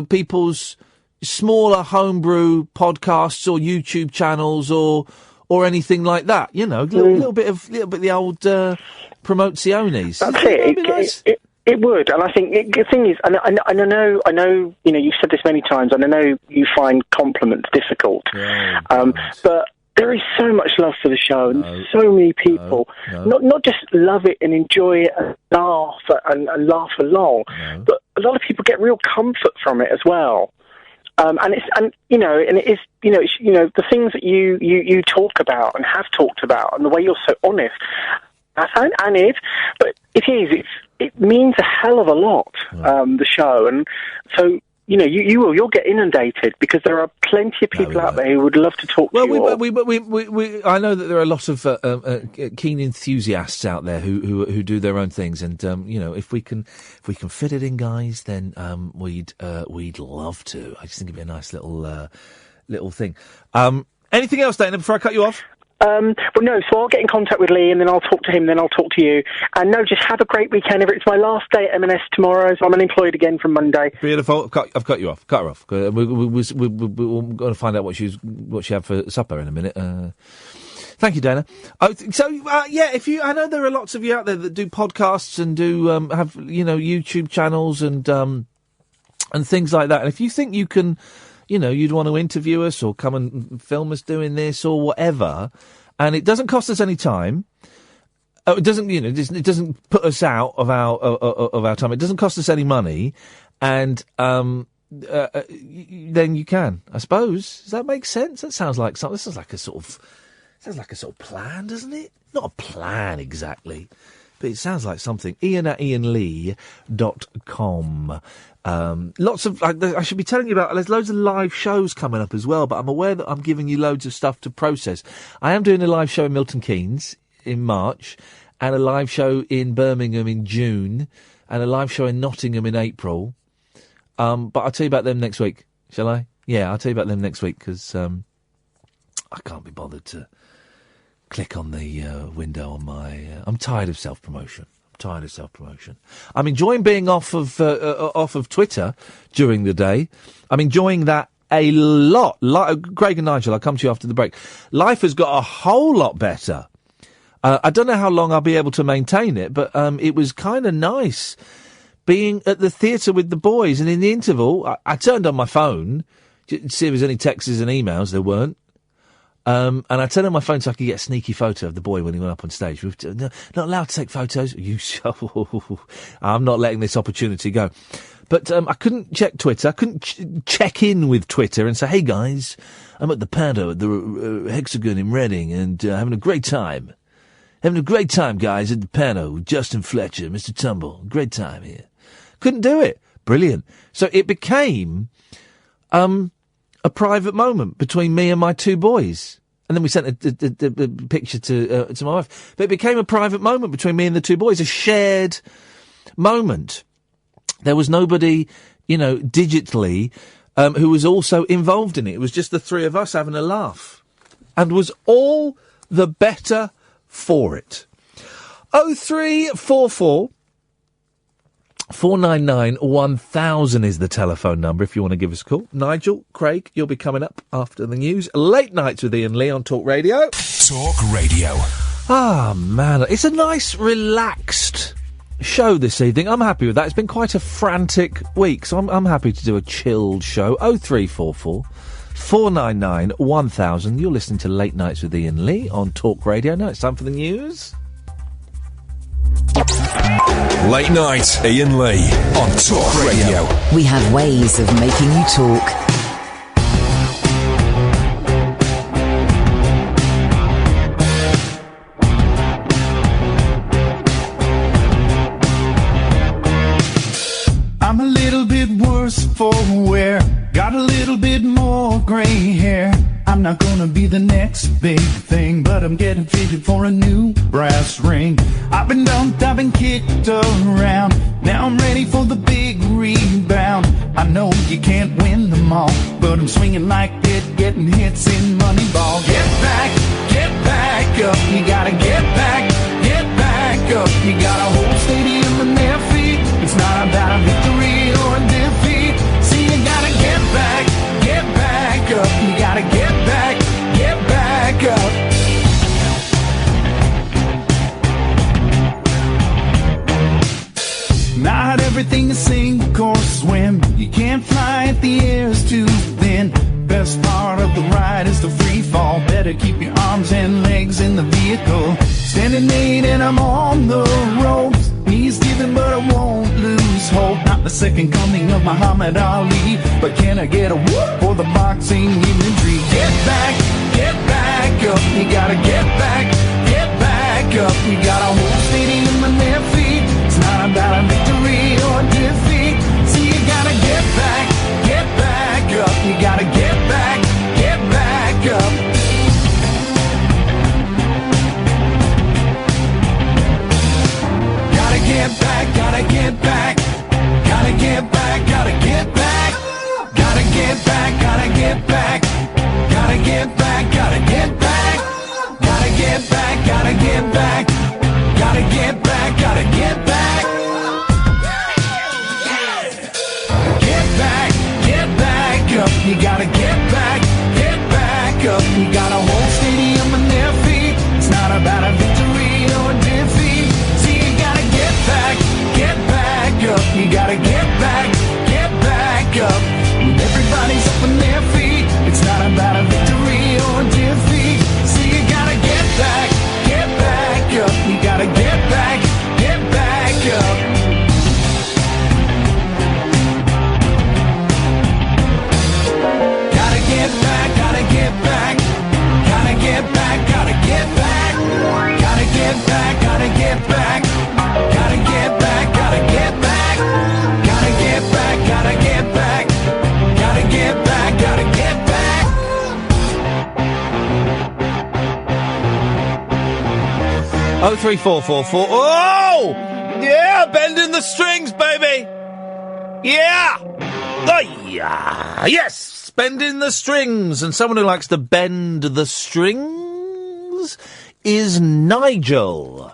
people's smaller homebrew podcasts or YouTube channels or anything like that. Little bit of the old promoziones. That's it. It would, and I think the thing is, and I know, you've said this many times, and I know you find compliments difficult, but there is so much love for the show, and so many people not just love it and enjoy it and laugh along, but a lot of people get real comfort from it as well. The things that you talk about and have talked about, and the way you're so honest, it means a hell of a lot. The show, and so. You'll get inundated because there are plenty of people out there who would love to talk to you. I know that there are a lot of keen enthusiasts out there who do their own things, and if we can fit it in, guys, then we'd love to. I just think it'd be a nice little thing. Anything else, Dana? Before I cut you off. No, so I'll get in contact with Lee and then I'll talk to him, then I'll talk to you. And no, just have a great weekend. It's my last day at M&S tomorrow, so I'm unemployed again from Monday. Beautiful. I've cut you off. Cut her off. We're going to find out what she had for supper in a minute. Thank you, Dana. I know there are lots of you out there that do podcasts and do have YouTube channels and things like that. And if you think you can, you'd want to interview us or come and film us doing this or whatever, and it doesn't cost us any time. It doesn't, it doesn't put us out of our time. It doesn't cost us any money, and then you can, I suppose. Does that make sense? That sounds like something. This is like a sort of plan, doesn't it? Not a plan exactly, but it sounds like something. Iain at iainlee.com. Lots of, I should be telling you about, there's loads of live shows coming up as well, but I'm aware that I'm giving you loads of stuff to process. I am doing a live show in Milton Keynes in March, and a live show in Birmingham in June, and a live show in Nottingham in April. But I'll tell you about them next week, shall I? Yeah, I'll tell you about them next week, because I can't be bothered to click on the window on my... I'm tired of self-promotion. I'm enjoying being off of Twitter during the day. I'm enjoying that a lot. Craig and Nigel, I'll come to you after the break. Life has got a whole lot better. I don't know how long I'll be able to maintain it, but it was kind of nice being at the theatre with the boys. And in the interval, I turned on my phone to see if there's any texts and emails. There weren't. And I turned on my phone so I could get a sneaky photo of the boy when he went up on stage. Not allowed to take photos. I'm not letting this opportunity go. But I couldn't check Twitter. I couldn't check in with Twitter and say, hey, guys, I'm at the Pado at the Hexagon in Reading and having a great time. Having a great time, guys, at the Pado with Justin Fletcher, Mr. Tumble. Great time here. Couldn't do it. Brilliant. So it became a private moment between me and my two boys. And then we sent a picture to my wife. But it became a private moment between me and the two boys, a shared moment. There was nobody, digitally, who was also involved in it. It was just the three of us having a laugh. And was all the better for it. 0344 499 1000 is the telephone number if you want to give us a call. Nigel, Craig, you'll be coming up after the news. Late Nights with Iain Lee on Talk Radio. Talk Radio. Ah, man, it's a nice, relaxed show this evening. I'm happy with that. It's been quite a frantic week, so I'm happy to do a chilled show. 0344 499 1000. You're listening to Late Nights with Iain Lee on Talk Radio. Now it's time for the news. Late Night, Iain Lee on Talk Radio. We have ways of making you talk. I'm a little bit worse for wear. Got a little bit more gray hair. I'm not gonna be the next big thing, but I'm getting fitted for a new brass ring. I've been dumped, I've been kicked around. Now I'm ready for the big rebound. I know you can't win them all, but I'm swinging like it, getting hits in Moneyball. Get back up. You gotta get back up. You got a whole stadium in their feet. It's not about a victory or a defeat. See, you gotta get back up. You gotta get back up. Not everything is sink or swim. You can't fly if the air's too thin. Best part of the ride is the free fall. Better keep your arms and legs in the vehicle. Standing 8 and I'm on the ropes. Knees giving but I won't lose hope. Not the second coming of Muhammad Ali, but can I get a whoop for the boxing imagery? Get back up. You gotta get back up. You got a whole stadium on their feet. It's not about a victory or a defeat. See, you gotta get back up. You gotta get back up. Gotta get back. Gotta get back. Gotta get back. Gotta get back. Gotta get back. Gotta get back. Gotta get back. Gotta get back. Gotta get back. Gotta get back. Gotta get back. Gotta get back. Get back up. You gotta get back up. You got a whole stadium on their feet. It's not about a victory or a defeat. See, you gotta get back up. You gotta get back up. When everybody's up on their feet, it's not about a victory or a defeat. See, you gotta get back up. You gotta get back up. Gotta get back. Gotta get back. Gotta get back. Gotta get back. Gotta get back. Gotta get back. Gotta get back. Gotta get back. Gotta get back. Gotta get back. Gotta get back. Gotta get back. 03444. Oh! Yeah! Bending the strings, baby! Yeah! Oh, yeah! Yes! Bending the strings! And someone who likes to bend the strings is Nigel.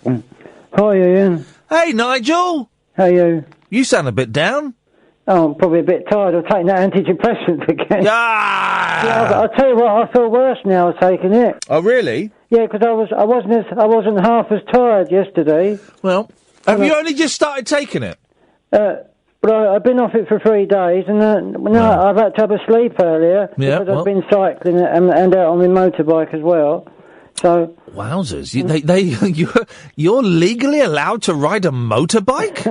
Hi, Ian. Hey, Nigel. How are you? You sound a bit down. Oh, I'm probably a bit tired of taking that antidepressant again. Ah! Yeah, I'll tell you what, I feel worse now taking it. Oh, really? Yeah, because I wasn't half as tired yesterday. Well, have you only just started taking it? But I've been off it for 3 days, and I've had to have a sleep earlier because I've been cycling and out on my motorbike as well. So wowzers! You're legally allowed to ride a motorbike?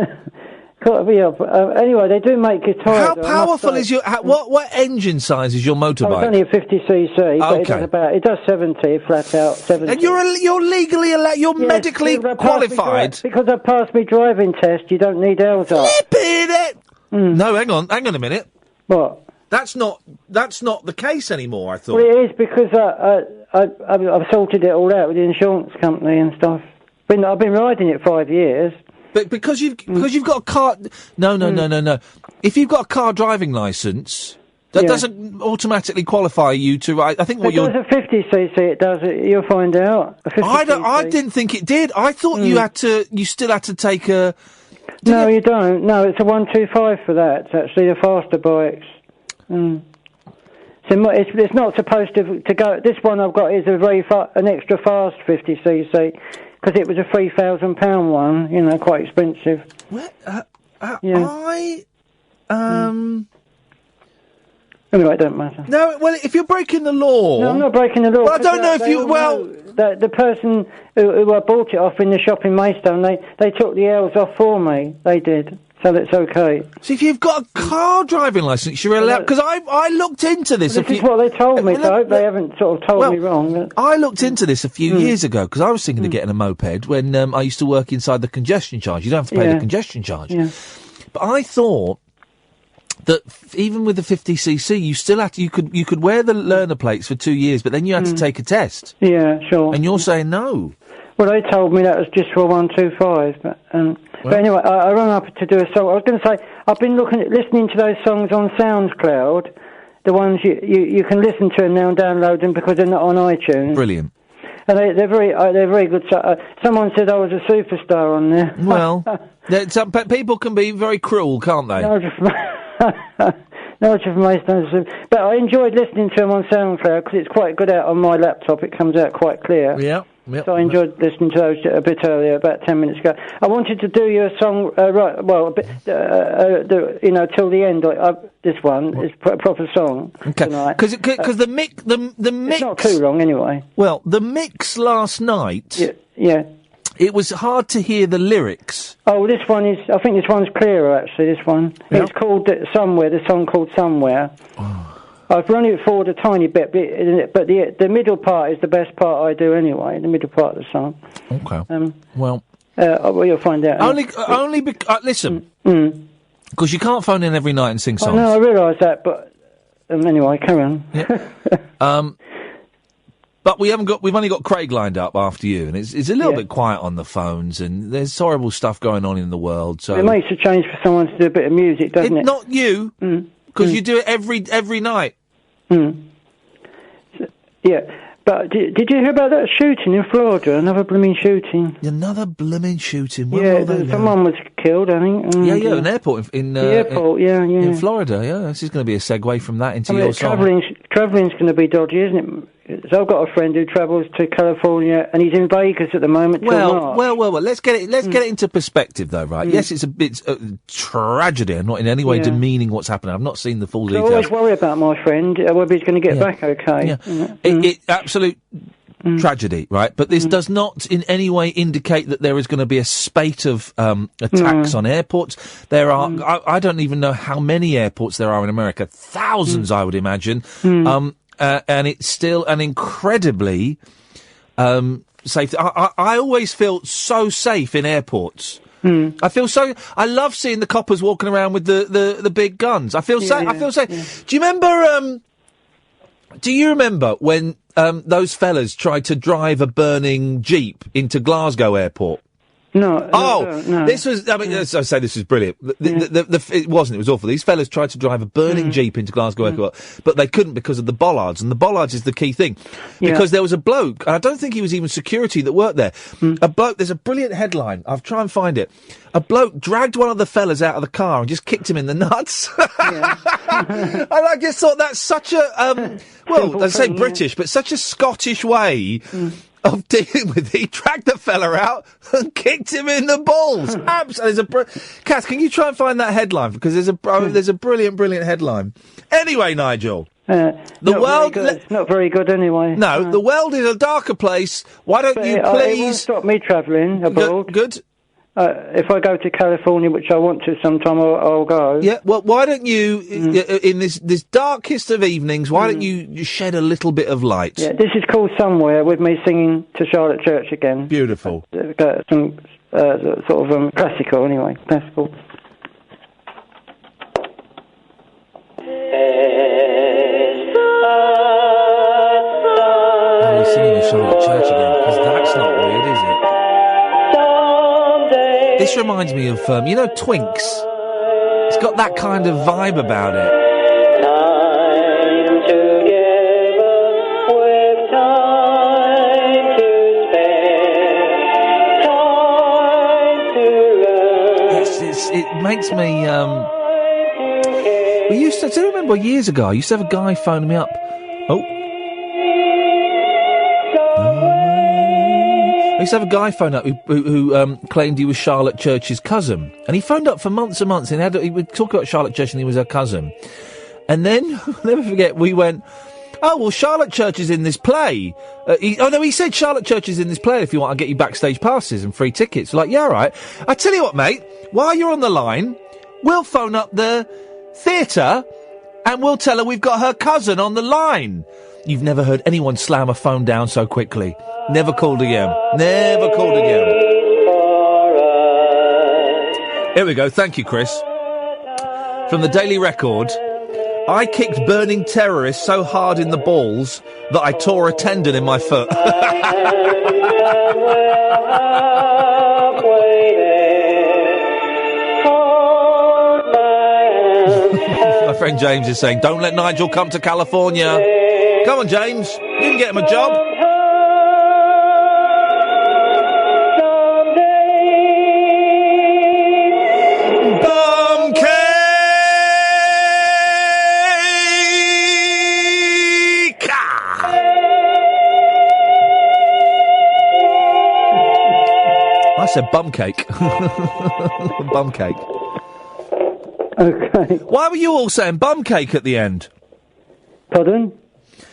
Anyway, they do make you tired. How powerful is your? What engine size is your motorbike? It's only a 50cc, but Okay. it does 70 flat out. 70. And you're legally allowed. You're medically qualified. Because I passed my driving test, you don't need LSAT. Flipping it! No, hang on a minute. What? That's not the case anymore. I thought. Well, it is because I've sorted it all out with the insurance company and stuff. I've been riding it 5 years. But because you've got a car. No. If you've got a car driving licence, that doesn't automatically qualify you to ride. I think what you're. It does a 50cc. It does. You'll find out. I didn't think it did. I thought you still had to take a. No, you don't. No, it's a 125 for that. It's actually the faster bikes. So it's not supposed to go. This one I've got is an extra fast 50cc because it was a £3,000 one. You know, quite expensive. Anyway, it don't matter. No, well, if you're breaking the law... No, I'm not breaking the law. Well, I don't know if you... Well... The person who I bought it off in the shop in Maidstone, they took the L's off for me. They did. So that's okay. So if you've got a car driving licence, you're allowed... Because I looked into this... This is what they told me, so I hope they haven't sort of told me wrong. I looked into this a few years ago, because I was thinking of getting a moped when I used to work inside the congestion charge. You don't have to pay the congestion charge. Yeah. But I thought that even with the 50cc, you still had to... You could wear the learner plates for 2 years, but then you had to take a test. Yeah, sure. And you're saying no. Well, they told me that was just for 125, but anyway, I rang up to do a song. I was going to say, I've been listening to those songs on SoundCloud, the ones you can listen to them now and download them because they're not on iTunes. Brilliant. And they're very good. Someone said I was a superstar on there. Well, but people can be very cruel, can't they? No, just Maidstone. But I enjoyed listening to them on SoundCloud because it's quite good out on my laptop. It comes out quite clear. Yeah. So I enjoyed listening to those a bit earlier, about 10 minutes ago. I wanted to do you a song, till the end. This one is a proper song. Okay. Because the mix. It's not too long anyway. Well, the mix last night. Yeah. It was hard to hear the lyrics. Oh, I think this one's clearer, actually, this one. Yeah. It's called Somewhere, the song called Somewhere. Oh. I've run it forward a tiny bit, but the middle part is the best part I do anyway, the middle part of the song. Okay. Well, you'll find out. Only because... listen, because you can't phone in every night and sing songs. No, I realise that, but... anyway, carry on. Yeah. But we've only got Craig lined up after you, and it's a little bit quiet on the phones, and there's horrible stuff going on in the world. So it makes a change for someone to do a bit of music, doesn't it? Not you, because you do it every night. Yeah, but did you hear about that shooting in Florida? Another blooming shooting. Another blooming shooting. Someone was killed, I think. An airport in the airport. In Florida. Yeah, this is going to be a segue from that into your song. Travelling's going to be dodgy, isn't it? So I've got a friend who travels to California, and he's in Vegas at the moment. Well. Let's get it into perspective, though, right? Yes, it's a tragedy. I'm not in any way demeaning what's happening. I've not seen the full details. I always worry about my friend whether he's going to get back okay. Yeah. It absolute tragedy, right? But this does not in any way indicate that there is going to be a spate of attacks on airports. There are. I don't even know how many airports there are in America. Thousands, I would imagine. And it's still an incredibly safe. I always feel so safe in airports. I love seeing the coppers walking around with the big guns. I feel safe. I feel safe. Yeah. Do you remember when those fellas tried to drive a burning Jeep into Glasgow Airport? No. No. This was. I mean, as I say, this was brilliant. It wasn't. It was awful. These fellas tried to drive a burning Jeep into Glasgow Airport, but they couldn't because of the bollards, and the bollards is the key thing. Because there was a bloke, and I don't think he was even security that worked there. A bloke. There's a brilliant headline. I'll try and find it. A bloke dragged one of the fellas out of the car and just kicked him in the nuts. And I just thought that's such a well, I say British, but such a Scottish way. Of dealing with it. He dragged the fella out and kicked him in the balls. Absolutely. Kath, can you try and find that headline? Because there's a brilliant headline. Anyway, Nigel. The world... It's not very good anyway. No, the world is a darker place. Why don't you please... It won't stop me travelling abroad. Good. If I go to California, which I want to sometime, I'll go. Yeah, well, why don't you, in this darkest of evenings, why don't you shed a little bit of light? Yeah, this is called Somewhere, with me singing to Charlotte Church again. Beautiful. Some sort of classical, anyway. Classical. Oh, he's singing to Charlotte Church again, because that's not weird, is it? This reminds me of, you know, Twinks. It's got that kind of vibe about it. It makes me, we used to, do you remember years ago, I used to have a guy phone me up. I used to have a guy phone up who claimed he was Charlotte Church's cousin. And he phoned up for months and months, and he would talk about Charlotte Church and he was her cousin. And then, I'll never forget, we went, oh, well, Charlotte Church is in this play. He said Charlotte Church is in this play if you want, I'll get you backstage passes and free tickets. Like, yeah, all right. I tell you what, mate, while you're on the line, we'll phone up the theatre and we'll tell her we've got her cousin on the line. You've never heard anyone slam a phone down so quickly. Never called again. Never called again. Here we go. Thank you, Chris. From the Daily Record. I kicked burning terrorists so hard in the balls that I tore a tendon in my foot. My friend James is saying, don't let Nigel come to California. Come on, James. You can get him a job. I said bum cake. Bum cake. Okay. Why were you all saying bum cake at the end? Pardon?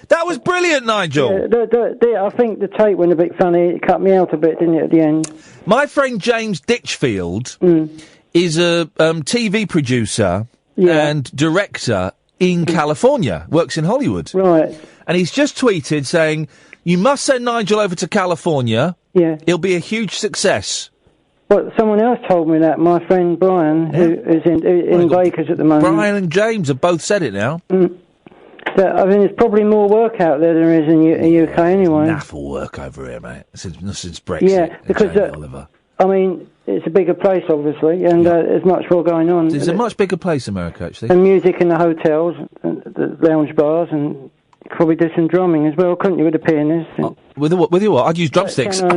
That was brilliant, Nigel. I think the tape went a bit funny. It cut me out a bit, didn't it, at the end? My friend James Ditchfield is a TV producer and director in California. Works in Hollywood. Right. And he's just tweeted saying, you must send Nigel over to California. Yeah. It'll be a huge success. Well, someone else told me that. My friend Brian, who is in Bakers at the moment. Brian and James have both said it now. I mean, there's probably more work out there than there is in the UK anyway. Naff will work over here, mate, since Brexit. Yeah, because, Oliver. I mean, it's a bigger place, obviously, and there's much more going on. It's a much bigger place, America, actually. And music in the hotels, and the lounge bars, and probably do some drumming as well, couldn't you, with a pianist? With your what? I'd use drumsticks. Piano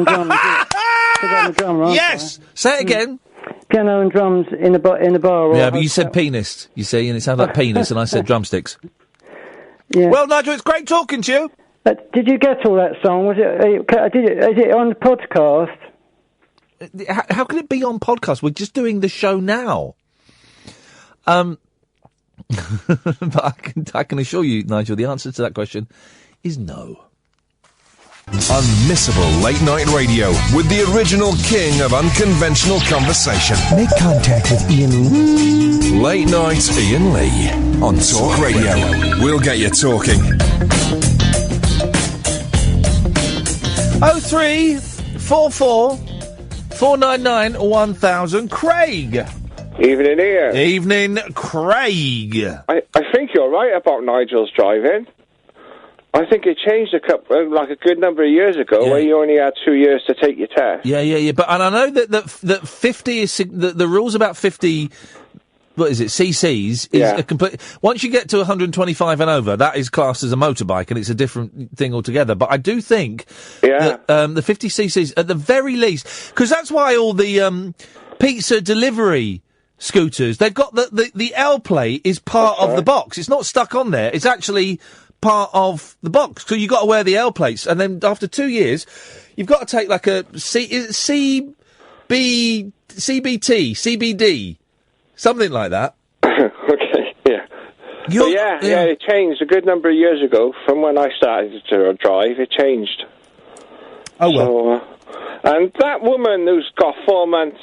and drums. Yes! Say it again. Piano and drums in a bar. Yeah, but you said pianist, you see, and it sounded like penis, and I said drumsticks. Yeah. Well, Nigel, it's great talking to you. Did you get all that song? Was it? Is it on the podcast? How can it be on podcast? We're just doing the show now. But I can assure you, Nigel, the answer to that question is no. Unmissable late night radio with the original king of unconventional conversation. Make contact with Iain. Late night Iain Lee on Talk Radio. We'll get you talking. 0344 499 1000. Craig. Evening, Iain. Evening, Craig. I think you're right about Nigel's driving. I think it changed a good number of years ago, where you only had 2 years to take your test. Yeah. But and I know that 50 is the rules about 50. What is it? CCs is a complete. Once you get to 125 and over, that is classed as a motorbike, and it's a different thing altogether. But I do think that the 50 CCs, at the very least, because that's why all the pizza delivery scooters, they've got the L plate is part of the box. It's not stuck on there. It's actually part of the box. So you've got to wear the L plates, and then after 2 years, you've got to take like a CBT, CBD. Something like that. Okay, yeah. It changed a good number of years ago from when I started to drive. It changed. Oh, well. So, and that woman who's got 4 months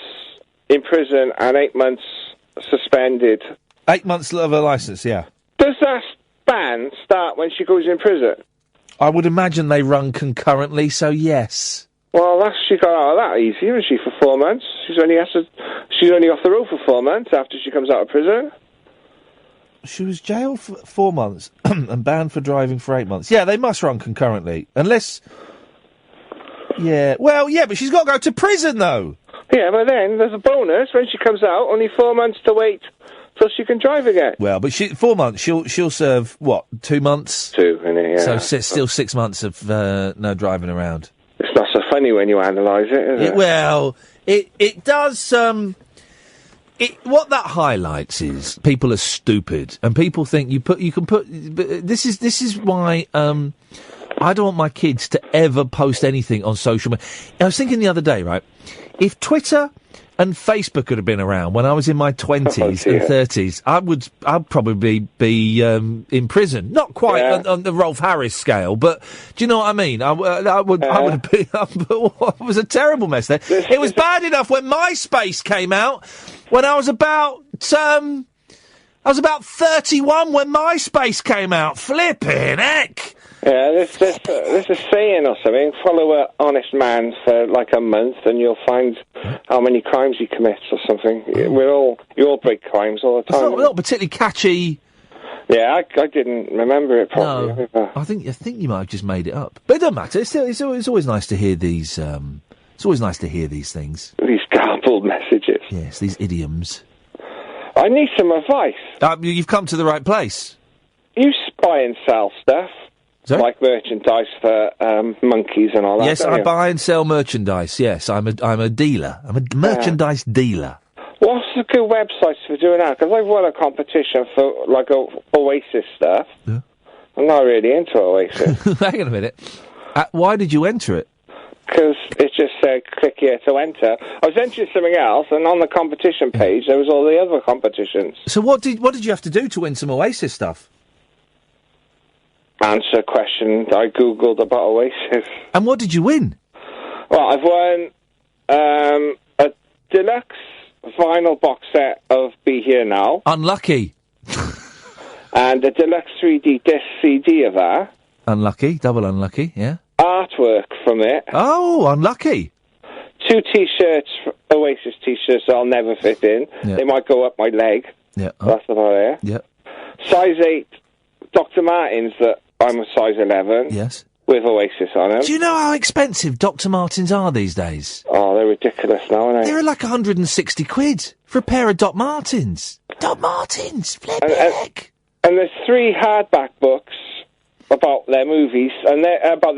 in prison and 8 months suspended. 8 months of a licence, yeah. Does that ban start when she goes in prison? I would imagine they run concurrently, so yes. Well, she got out of that easy, hasn't she, for 4 months? She's only off the road for 4 months after she comes out of prison. She was jailed for 4 months and banned for driving for 8 months. Yeah, they must run concurrently. Unless... Yeah. Well, yeah, but she's got to go to prison, though. Yeah, but then there's a bonus. When she comes out, only 4 months to wait till she can drive again. Well, but 4 months, she'll serve, what, 2 months? 2, innit, yeah. So still 6 months of no driving around. It's not so funny when you analyse it, is it? Well, it does. What that highlights is people are stupid, and people think you can put. This is why I don't want my kids to ever post anything on social media. I was thinking the other day, right? If Twitter and Facebook had been around when I was in my 20s and 30s, I'd probably be in prison. Not quite on the Rolf Harris scale, but do you know what I mean? I would have been. It was a terrible mess there. It was bad enough when MySpace came out. When I was about 31 when MySpace came out. Flipping heck! Yeah, there's a saying or something. Follow an honest man for like a month, and you'll find how many crimes he commits or something. You all break crimes all the time. It's not particularly catchy. Yeah, I didn't remember it properly. No, I think you might have just made it up. But it doesn't matter. It's always nice to hear these. It's always nice to hear these things. These garbled messages. Yes, these idioms. I need some advice. You've come to the right place. You buy and sell stuff. Sorry? Like merchandise for monkeys and all that. Yes, I buy and sell merchandise. Yes, I'm a dealer. I'm a merchandise dealer. What's the good websites for doing that? Because I've won a competition for like Oasis stuff. Yeah. I'm not really into Oasis. Hang on a minute. Why did you enter it? Because it just said click here to enter. I was entering something else, and on the competition page there was all the other competitions. So what did you have to do to win some Oasis stuff? Answer a question I googled about Oasis. And what did you win? Well, I've won a deluxe vinyl box set of Be Here Now. Unlucky. And a deluxe 3D disc CD of that. Unlucky, double unlucky, yeah. Artwork from it. Oh, unlucky. 2 T-shirts, Oasis T-shirts I'll never fit in. Yeah. They might go up my leg. Yeah. That's about it. Yeah. Size 8 Dr. Martens that I'm a size 11. Yes. With Oasis on them. Do you know how expensive Dr. Martens are these days? Oh, they're ridiculous now, aren't they? They're like 160 quid for a pair of Doc Martens. Doc Martens, flip heck. And there's 3 hardback books about their movies, and they're about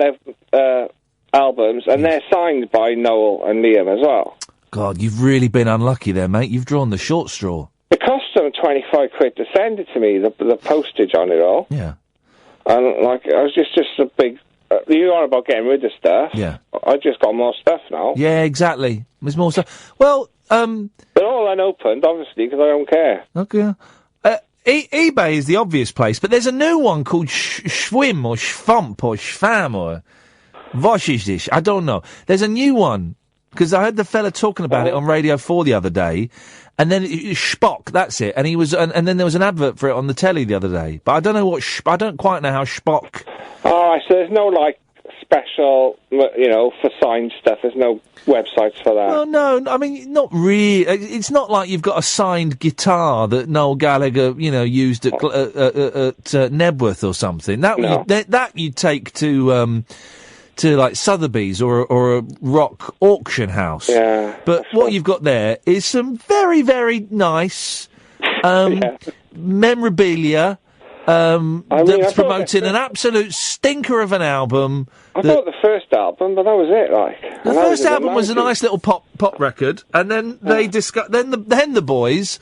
their albums, and they're signed by Noel and Liam as well. God, you've really been unlucky there, mate. You've drawn the short straw. It cost them 25 quid to send it to me, the postage on it all. Yeah. And, like, I was just a big... you're on about getting rid of stuff. Yeah. I just got more stuff now. Yeah, exactly. There's more stuff. Well, they're all unopened, obviously, because I don't care. Okay. eBay is the obvious place, but there's a new one called Schwim or Schfump or Schfam or Voshish. I don't know. There's a new one, because I heard the fella talking about it on Radio 4 the other day, and then Spock, that's it, and he was, and then there was an advert for it on the telly the other day, but I don't know I don't quite know how Spock... Alright, so there's no, like, special, for signed stuff. There's no websites for that. Well, no, I mean, not really. It's not like you've got a signed guitar that Noel Gallagher, used at Nebworth or something. That you take to like Sotheby's or a rock auction house. Yeah. But what you've got there is some very, very nice memorabilia. That's promoting an absolute stinker of an album. I thought the first album, but that was it. Like the first album was a nice little pop record, and then they then the boys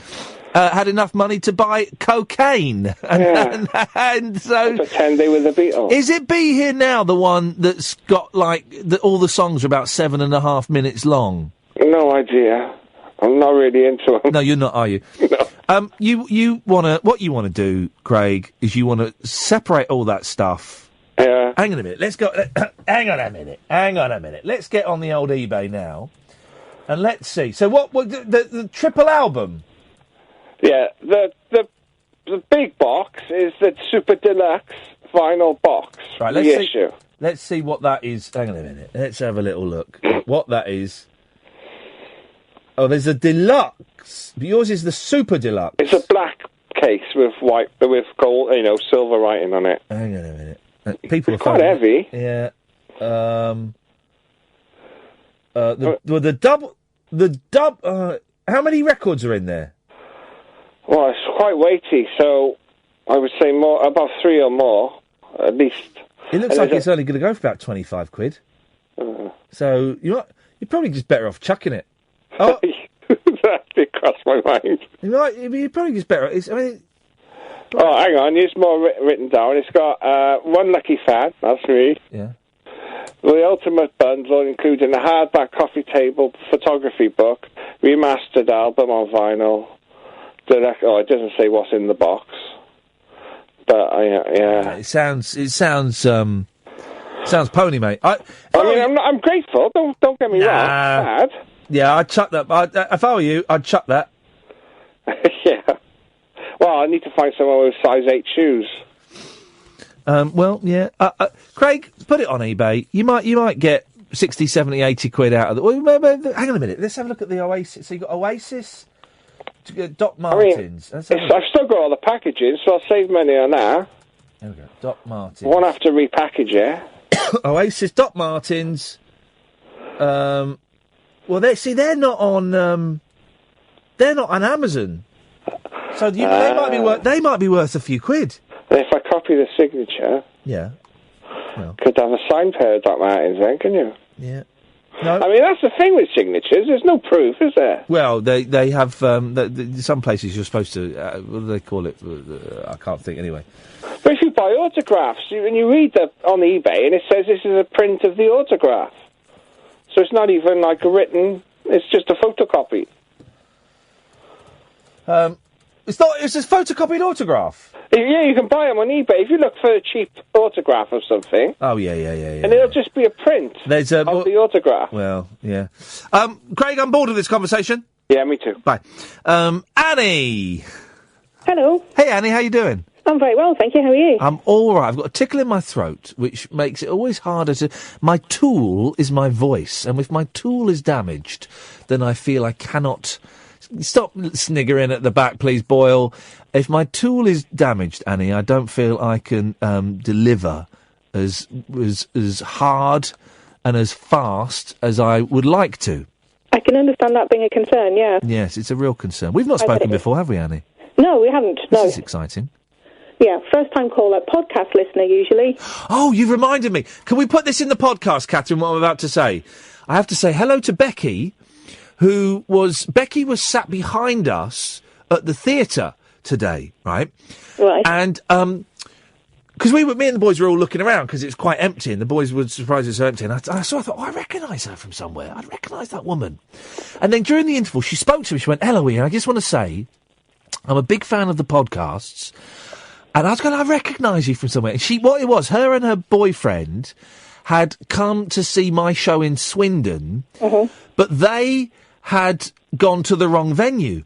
had enough money to buy cocaine, and so pretend they were the Beatles. Is it Be Here Now the one that's got all the songs are about 7.5 minutes long? No idea. I'm not really into them. No, you're not, are you? No. What you wanna do, Craig, is you wanna separate all that stuff. Yeah. Hang on a minute. Let's go. Hang on a minute. Let's get on the old eBay now, and let's see. So what the triple album? Yeah, the big box is the Super Deluxe vinyl box. Right. Let's see what that is. Hang on a minute. Let's have a little look at what that is. Oh, there's a deluxe. But yours is the Super Deluxe. It's a black case with gold, silver writing on it. Hang on a minute. People it's quite heavy. Yeah. The double. How many records are in there? Well, it's quite weighty, so I would say about 3 or more, at least. It looks like it's only going to go for about 25 quid. So you're probably just better off chucking it. Oh, that did cross my mind. You're probably just better. Oh, hang on, there's more written down. It's got one lucky fan, that's me. Yeah. The ultimate bundle, including a hardback coffee table photography book, remastered album on vinyl. It doesn't say what's in the box, but yeah. It sounds pony, mate. I'm grateful. Don't get me wrong. Bad. Yeah, I'd chuck that. If I were you, I'd chuck that. Yeah. Well, I need to find someone with size 8 shoes. Well, yeah. Craig, put it on eBay. You might get 60, 70, 80 quid out of it. Well, hang on a minute. Let's have a look at the Oasis. So you got Oasis, Doc Martens. I've still got all the packaging, so I'll save money on that. There we go. Doc Martens. Won't have to repackage it. Oasis, Doc Martens. Well, they're not on. They're not on Amazon. So they might be worth a few quid. If I copy the signature, yeah, well. Could have a signed pair of Doc Martens then, can you? Yeah. No. I mean, that's the thing with signatures. There's no proof, is there? Well, they have some places you're supposed to. What do they call it? I can't think anyway. But if you buy autographs, and you read on eBay, and it says this is a print of the autograph, so it's not even like a written. It's just a photocopy. It's a photocopied autograph. Yeah, you can buy them on eBay if you look for a cheap autograph of something. Oh yeah. And it'll just be a print of the autograph. Well, yeah. Craig, I'm bored of this conversation. Yeah, me too. Bye. Annie. Hello. Hey, Annie, how you doing? I'm very well, thank you. How are you? I'm all right. I've got a tickle in my throat, which makes it always harder to... My tool is my voice, and if my tool is damaged, then I feel I cannot... Stop sniggering at the back, please, Boyle. If my tool is damaged, Annie, I don't feel I can deliver as hard and as fast as I would like to. I can understand that being a concern, yeah. Yes, it's a real concern. We've not spoken before, have we, Annie? No, we haven't, no. This is exciting. Yeah, first-time caller, podcast listener, usually. Oh, you've reminded me. Can we put this in the podcast, Catherine, what I'm about to say? I have to say hello to Becky, Becky was sat behind us at the theatre today, right? Right. And, because me and the boys were all looking around because it was quite empty and the boys were surprised it was so empty. And I thought, I recognise her from somewhere. I recognise that woman. And then during the interval, she spoke to me. She went, "Hello, Iain, I just want to say, I'm a big fan of the podcasts. And I was going, I recognise you from somewhere." And what it was, her and her boyfriend had come to see my show in Swindon, but they had gone to the wrong venue.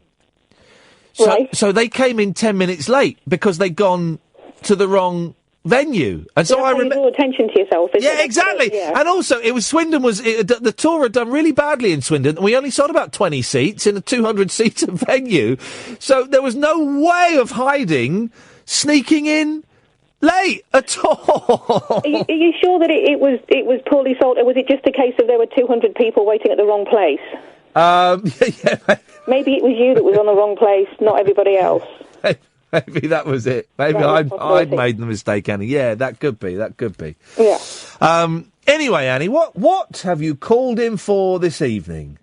So they came in 10 minutes late because they'd gone to the wrong venue, and so I remember. Draw attention to yourself. Yeah, exactly. Yeah. And also, it was Swindon the tour had done really badly in Swindon, and we only sold about 20 seats in a 200-seater venue, so there was no way of hiding, sneaking in late at all. Are you sure that it was poorly sold, or was it just a case of there were 200 people waiting at the wrong place? Yeah. Maybe it was you that was on the wrong place, not everybody else. Maybe that was it. Maybe I'd made the mistake, Annie. Yeah, that could be. Yeah. Anyway, Annie, what have you called in for this evening?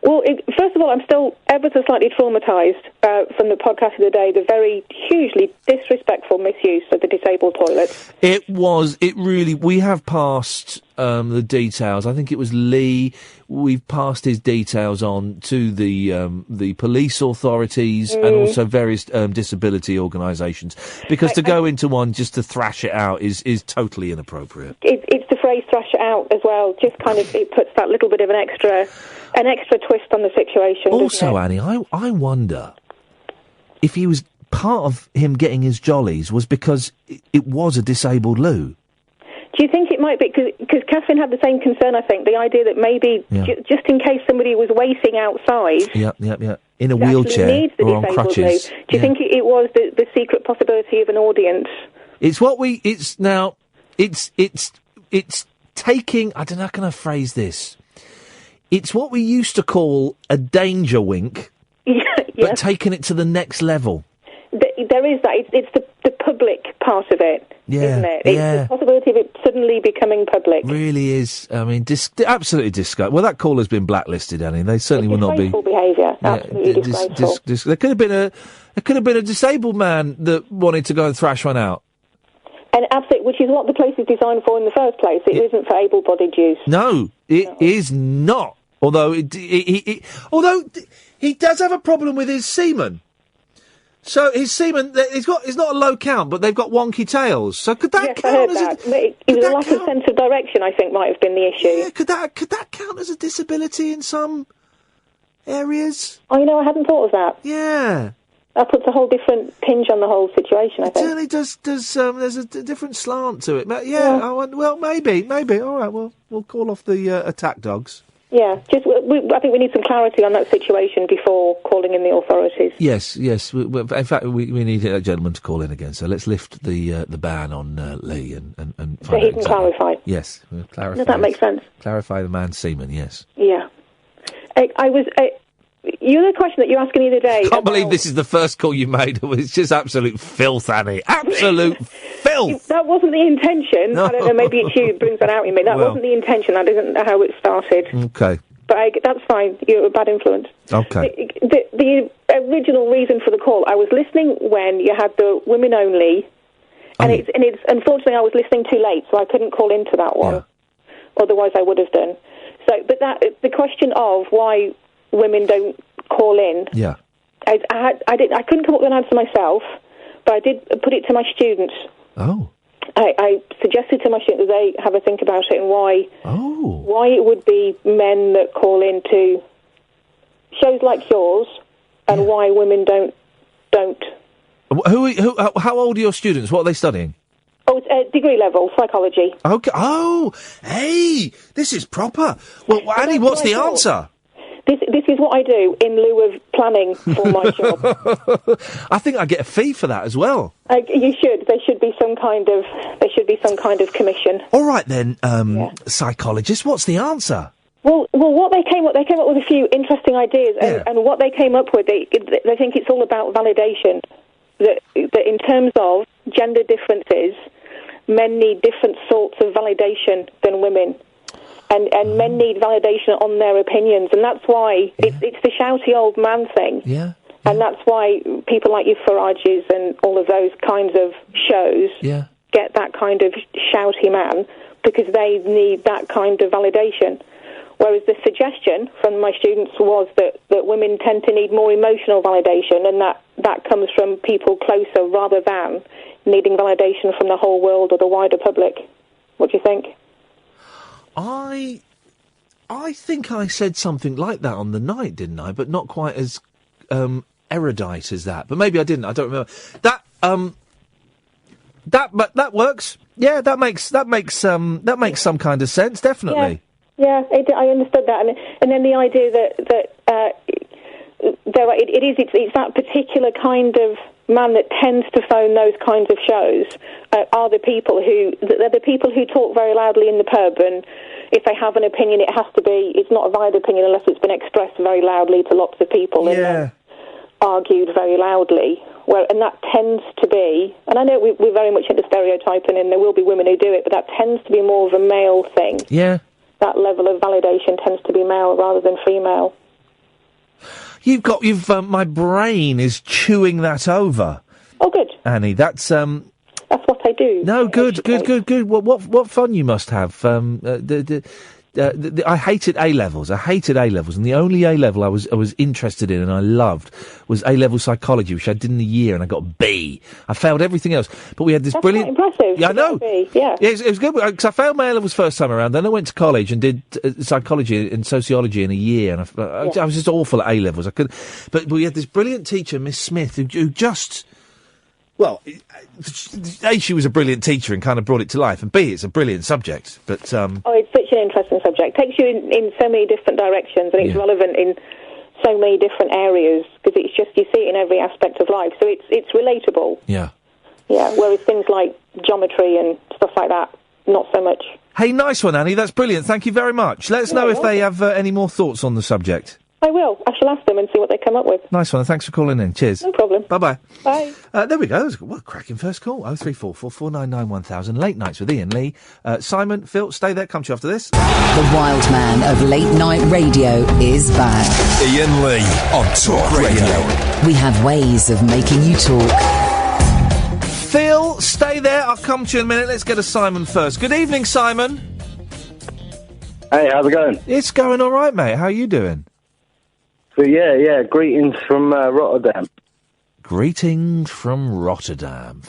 Well, first of all, I'm still ever so slightly traumatised from the podcast of the day, the very hugely disrespectful misuse of the disabled toilet. We have passed the details. I think it was Lee. We've passed his details on to the police authorities and also various disability organisations, because to go into one just to thrash it out is totally inappropriate. It's the phrase "thrash it out" as well. Just kind of, it puts that little bit of an extra twist on the situation. Also, Annie, I wonder if he was part of him getting his jollies was because it was a disabled loo. Do you think it might be because Catherine had the same concern? I think the idea that maybe just in case somebody was waiting outside, in a wheelchair or on crutches. Do you think it was the secret possibility of an audience? It's taking. I don't know how can I phrase this. It's what we used to call a danger wink, but taking it to the next level. There is that. It's the public part of it, isn't it? It's the possibility of it suddenly becoming public. Really is. I mean, absolutely disgusting. Well, that caller's been blacklisted, Annie. They certainly will not be. Disgraceful behaviour. Absolutely disgraceful. There could have been a disabled man that wanted to go and thrash one out. And absolutely, which is what the place is designed for in the first place. It isn't for able-bodied use. No, it is not. Although he does have a problem with his semen. So his semen, it's not a low count, but they've got wonky tails. So could that count as it was a lack of sense of direction, I think, might have been the issue. Yeah, could that count as a disability in some areas? Oh, I hadn't thought of that. Yeah. That puts a whole different tinge on the whole situation, I think. It certainly does. There's a different slant to it. But maybe. All right, we'll call off the attack dogs. Yeah, I think we need some clarity on that situation before calling in the authorities. Yes. In fact, we need a gentleman to call in again. So let's lift the ban on Lee and find so he can clarify. Yes, we'll clarify. Does that make sense? Clarify the man's semen. Yes. Yeah. You know the question that you asked me the other day. I can't believe this is the first call you made. It's just absolute filth, Annie. Absolute filth. That wasn't the intention. No. I don't know, maybe it's you that brings that out in me. That wasn't the intention. That isn't how it started. Okay. But that's fine. You're a bad influence. Okay. The original reason for the call, I was listening when you had the women only, and it's unfortunately I was listening too late, so I couldn't call into that one. Yeah. Otherwise I would have done. So, but the question of why women don't call in. Yeah. I couldn't come up with an answer myself, but I did put it to my students. Oh. I suggested to my students that they have a think about it and why it would be men that call into shows like yours and why women don't. How old are your students? What are they studying? Oh, it's degree level, psychology. Okay. Oh, hey, this is proper. Well, Annie, what's the answer? This is what I do in lieu of planning for my job. I think I get a fee for that as well. You should. There should be some kind of commission. All right then, psychologist. What's the answer? Well, what they came up with a few interesting ideas, and what they came up with, they think it's all about validation. That in terms of gender differences, men need different sorts of validation than women. And men need validation on their opinions, and that's why it's the shouty old man thing. Yeah. And that's why people like your Farages and all of those kinds of shows get that kind of shouty man, because they need that kind of validation. Whereas the suggestion from my students was that women tend to need more emotional validation, and that comes from people closer rather than needing validation from the whole world or the wider public. What do you think? I think I said something like that on the night, didn't I? But not quite as erudite as that. But maybe I didn't. I don't remember. But that works. Yeah, that makes some kind of sense. Definitely. Yeah, I understood that, and then the idea that it's that particular kind of man that tends to phone those kinds of shows are the people who talk very loudly in the pub, and if they have an opinion, it's not a valid opinion unless it's been expressed very loudly to lots of people and argued very loudly. And that tends to be, and I know we're very much into stereotyping, and there will be women who do it, but that tends to be more of a male thing. Yeah. That level of validation tends to be male rather than female. My brain is chewing that over. Oh, good. Annie, that's what I do. No, good. What fun you must have. I hated A-levels. And the only A-level I was interested in and I loved was A-level psychology, which I did in a year, and I got a B. I failed everything else. But we had this brilliant... Quite impressive. Yeah, I know. Yeah, it was good, because I failed my A-levels first time around, then I went to college and did psychology and sociology in a year, and I was just awful at A-levels. But we had this brilliant teacher, Miss Smith, who just... Well, A, she was a brilliant teacher and kind of brought it to life, and B, it's a brilliant subject, but... it's such an interesting subject. Takes you in so many different directions, and it's relevant in so many different areas, because it's just, you see it in every aspect of life, so it's relatable. Yeah. Yeah, whereas things like geometry and stuff like that, not so much. Hey, nice one, Annie, that's brilliant, thank you very much. Let us know if they have any more thoughts on the subject. I will. I shall ask them and see what they come up with. Nice one, thanks for calling in. Cheers. No problem. Bye-bye. Bye. There we go. What a cracking first call. 03444991000. Late nights with Iain Lee. Simon, Phil, stay there. Come to you after this. The wild man of late night radio is back. Iain Lee on Talk Radio. We have ways of making you talk. Phil, stay there. I'll come to you in a minute. Let's get to Simon first. Good evening, Simon. Hey, how's it going? It's going all right, mate. How are you doing? Yeah. Greetings from Rotterdam. Greetings from Rotterdam.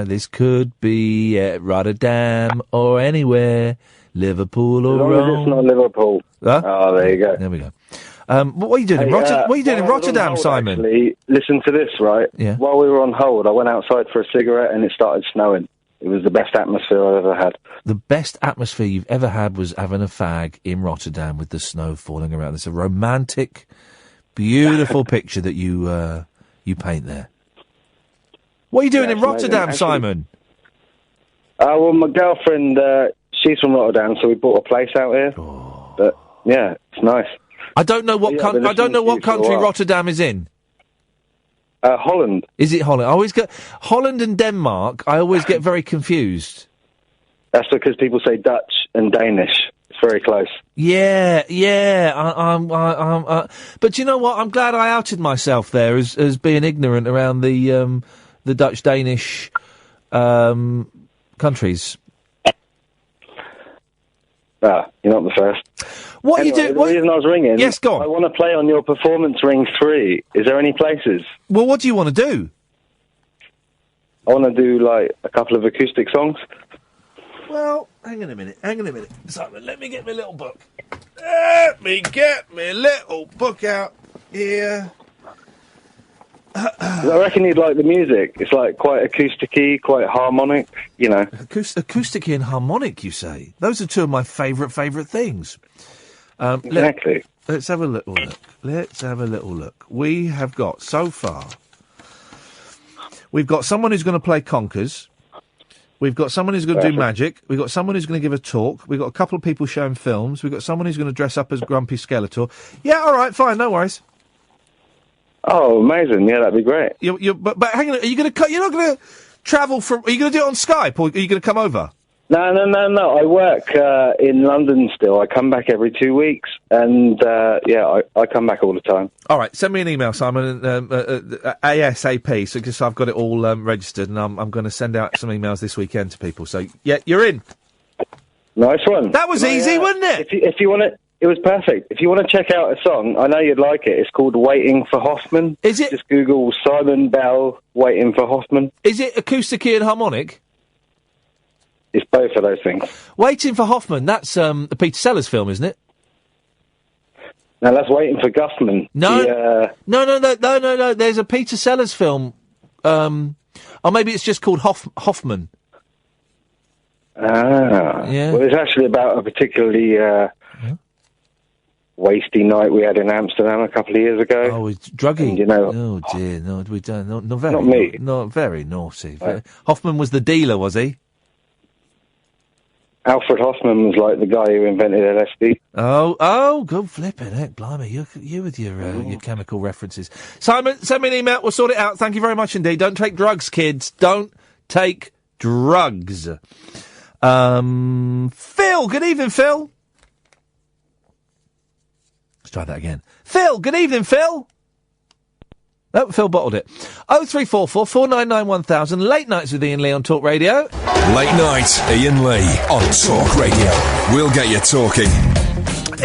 This could be at Rotterdam or anywhere, Liverpool or Rome. As long as it's not Liverpool. Huh? Oh, there you go. There we go. What are you doing? What are you doing in Rotterdam, Simon? Actually, listen to this, right? Yeah. While we were on hold, I went outside for a cigarette and it started snowing. It was the best atmosphere I've ever had. The best atmosphere you've ever had was having a fag in Rotterdam with the snow falling around. It's a romantic, beautiful picture that you paint there. What are you doing in Rotterdam, Simon? Well, my girlfriend, she's from Rotterdam, so we bought a place out here. Oh. But yeah, it's nice. I don't know what country Rotterdam is in. Holland. Is it Holland? I always get Holland and Denmark. I always get very confused. That's because people say Dutch and Danish. It's very close. Yeah. But you know what? I'm glad I outed myself there as being ignorant around the Dutch-Danish countries. You're not the first. What anyway, you do? The reason I was ringing. Yes, go on. I want to play on your Performance Ring 3. Is there any places? Well, what do you want to do? I want to do like a couple of acoustic songs. Well, hang on a minute, Simon. Let me get my little book. Let me get my little book out here. I reckon you'd like the music. It's like quite acousticy, quite harmonic, you know. Acousticy and harmonic, you say? Those are two of my favourite things. Exactly. Let's have a little look. We have got, so far, we've got someone who's going to play conkers. We've got someone who's going to do magic. We've got someone who's going to give a talk. We've got a couple of people showing films. We've got someone who's going to dress up as Grumpy Skeletor. Yeah, all right, fine, no worries. Oh, amazing! Yeah, that'd be great. But hang on, are you going to? You're not going to travel from? Are you going to do it on Skype, or are you going to come over? No. I work in London still. I come back every 2 weeks, and I come back all the time. All right, send me an email, Simon, ASAP, so just so I've got it all registered, and I'm going to send out some emails this weekend to people. So yeah, you're in. Nice one. That was easy, wasn't it? If you want to. It was perfect. If you want to check out a song, I know you'd like it. It's called Waiting for Hoffman. Is it? Just Google Simon Bell, Waiting for Hoffman. Is it acousticy and harmonic? It's both of those things. Waiting for Hoffman, that's a Peter Sellers film, isn't it? No, that's Waiting for Guffman. No. There's a Peter Sellers film. Or maybe it's just called Hoffman. Yeah. Well, it's actually about a particularly wasty night we had in Amsterdam a couple of years ago. Oh, it's druggy. And, oh dear, no, we don't. Not very. Not me. Not very naughty. Hoffman was the dealer, was he? Alfred Hoffman was like the guy who invented LSD. Oh, go flipping heck, blimey! You with your chemical references. Simon, send me an email. We'll sort it out. Thank you very much indeed. Don't take drugs, kids. Don't take drugs. Phil, good evening, Phil. Let's try that again. Phil, good evening, Phil. No, Phil bottled it. 0344 499 1000. Late nights with Iain Lee on Talk Radio. Late night, Iain Lee on Talk Radio. We'll get you talking.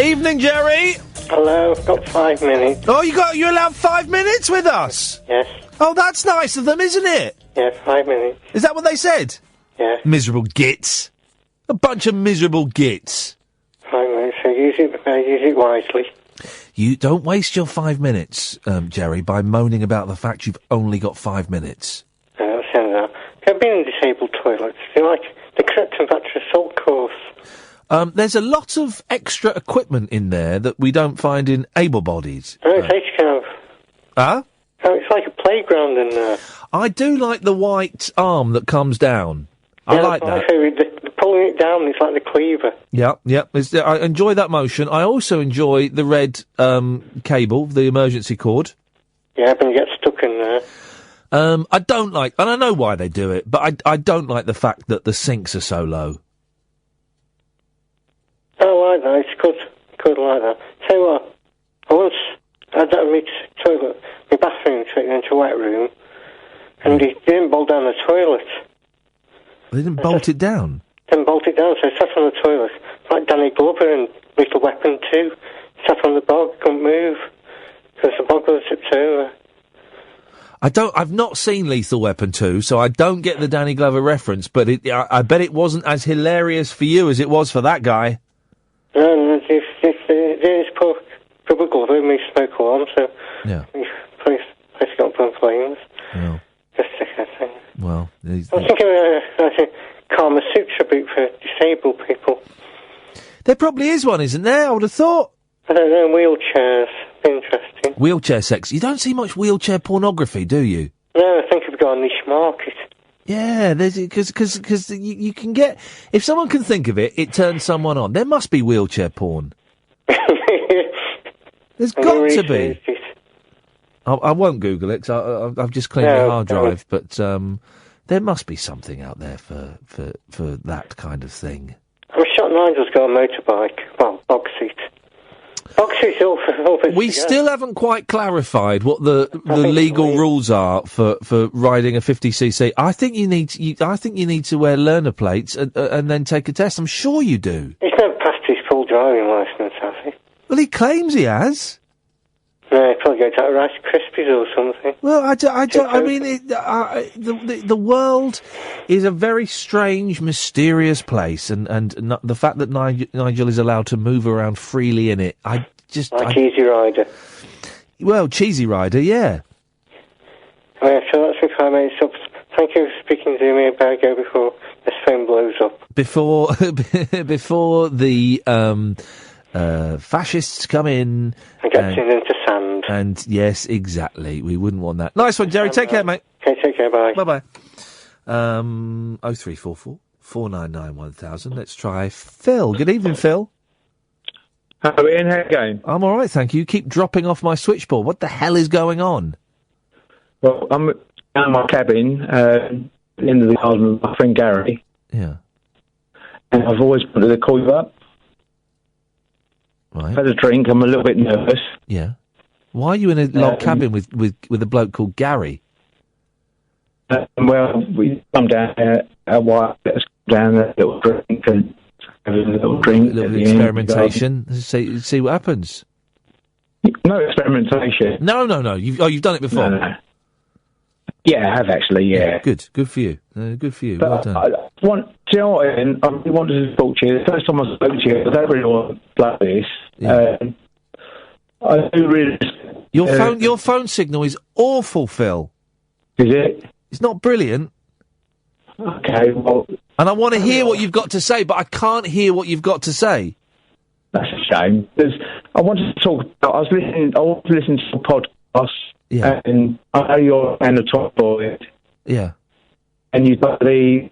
Evening, Gerry. Hello, got 5 minutes. Oh, you're allowed 5 minutes with us? Yes. Oh, that's nice of them, isn't it? Yes, 5 minutes. Is that what they said? Yes. Miserable gits. A bunch of miserable gits. 5 minutes, so use it wisely. You don't waste your 5 minutes, Gerry, by moaning about the fact you've only got 5 minutes. I've been in disabled toilets. The correct and battery assault course. There's a lot of extra equipment in there that we don't find in able-bodies. Oh, it's kind of... Huh? Oh, it's like a playground in there. I do like the white arm that comes down. I like that. Pulling it down, it's like the cleaver. Yeah. I enjoy that motion. I also enjoy the red cable, the emergency cord. Yeah, but you get stuck in there. I don't like, and I know why they do it, but I don't like the fact that the sinks are so low. I like that. It's good like that. Tell you what, I once had that toilet, my bathroom taken into a wet room, and he didn't bolt down the toilet. They didn't bolt it down? Didn't bolt it down, so I sat on the toilet, like Danny Glover and Lethal Weapon 2. Sat on the bog, couldn't move, because the bog was tipped over. I've not seen Lethal Weapon 2, so I don't get the Danny Glover reference, but I bet it wasn't as hilarious for you as it was for that guy. No, it's poor Glover and me smoke alarm, so... Yeah. Police got up on flames. No. Just a second thing. Well... I was thinking of a Kama Sutra boot for disabled people. There probably is one, isn't there? I would have thought. I don't know, wheelchairs. Interesting. Wheelchair sex. You don't see much wheelchair pornography, do you? No, I think we've got a niche market. Yeah, because you can get... If someone can think of it, it turns someone on. There must be wheelchair porn. There's got to be. I won't Google it, 'cause I've just cleaned my hard drive, but there must be something out there for that kind of thing. I'm sure Nigel's got a motorbike. Well, box seat. Box seat's all We still haven't quite clarified what the legal rules are for riding a 50cc. I think you need to wear learner plates and then take a test. I'm sure you do. He's never passed his full driving licence, has he? Well, he claims he has. No, he probably goes out of Rice Krispies or something. Well, I mean, the world is a very strange, mysterious place, and the fact that Nigel is allowed to move around freely in it, Cheesy Rider. Well, Cheesy Rider, yeah. Yeah, so that's me 5 minutes up. Thank you for speaking to me about go before this phone blows up. Before the fascists come in and get into sand. And yes, exactly. We wouldn't want that. Nice one, Gerry. Take care, mate. Okay, take care. Bye. Bye. 0344 499 1000. Let's try Phil. Good evening, Phil. Hello, Ian. How are you going? I'm all right, thank you. You keep dropping off my switchboard. What the hell is going on? Well, I'm down in my cabin, at the end of the garden with my friend Gerry. Yeah. And I've always wanted to call you up. Right. I've had a drink. I'm a little bit nervous. Yeah. Why are you in a log cabin with a bloke called Gerry? Well, we come down there, let's go down there, a little drink and have a little drink. A little experimentation. See what happens. No experimentation. No. You've done it before. No. Yeah, I have actually. Yeah. Good for you. Good for you. But Well done. Do you know what, Ian? I really wanted to talk to you. The first time I spoke to you, I don't really want to like this. Yeah. I do really. Your phone signal is awful, Phil. Is it? It's not brilliant. Okay, well... And I want to hear what you've got to say, but I can't hear what you've got to say. That's a shame, because I wanted to talk... I was listening to a podcast, and I know you're a fan of Top Boy. Yeah. And you've got the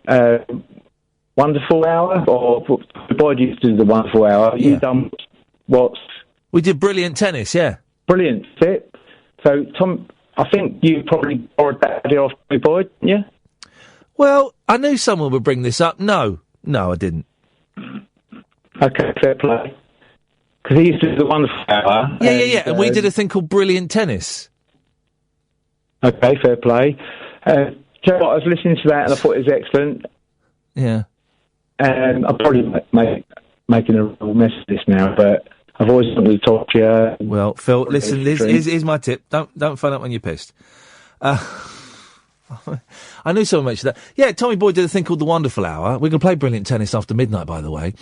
Wonderful Hour, or the boy used to do the Wonderful Hour. Yeah. You've done what? We did Brilliant Tennis, yeah. Brilliant, fit. So, Tom, I think you probably borrowed that idea off my boy, didn't you? Well, I knew someone would bring this up. No, I didn't. Okay, fair play. Because he used to do the Wonderful Hour. Yeah. And we did a thing called Brilliant Tennis. Okay, fair play. Do you know what? I was listening to that and I thought it was excellent. Yeah. And I'm probably making a real mess of this now, but I've always wanted to talk to you. Well, Phil, listen, here's my tip. Don't phone up when you're pissed. I knew someone mentioned that. Yeah, Tommy Boy did a thing called The Wonderful Hour. We're going to play Brilliant Tennis after midnight, by the way,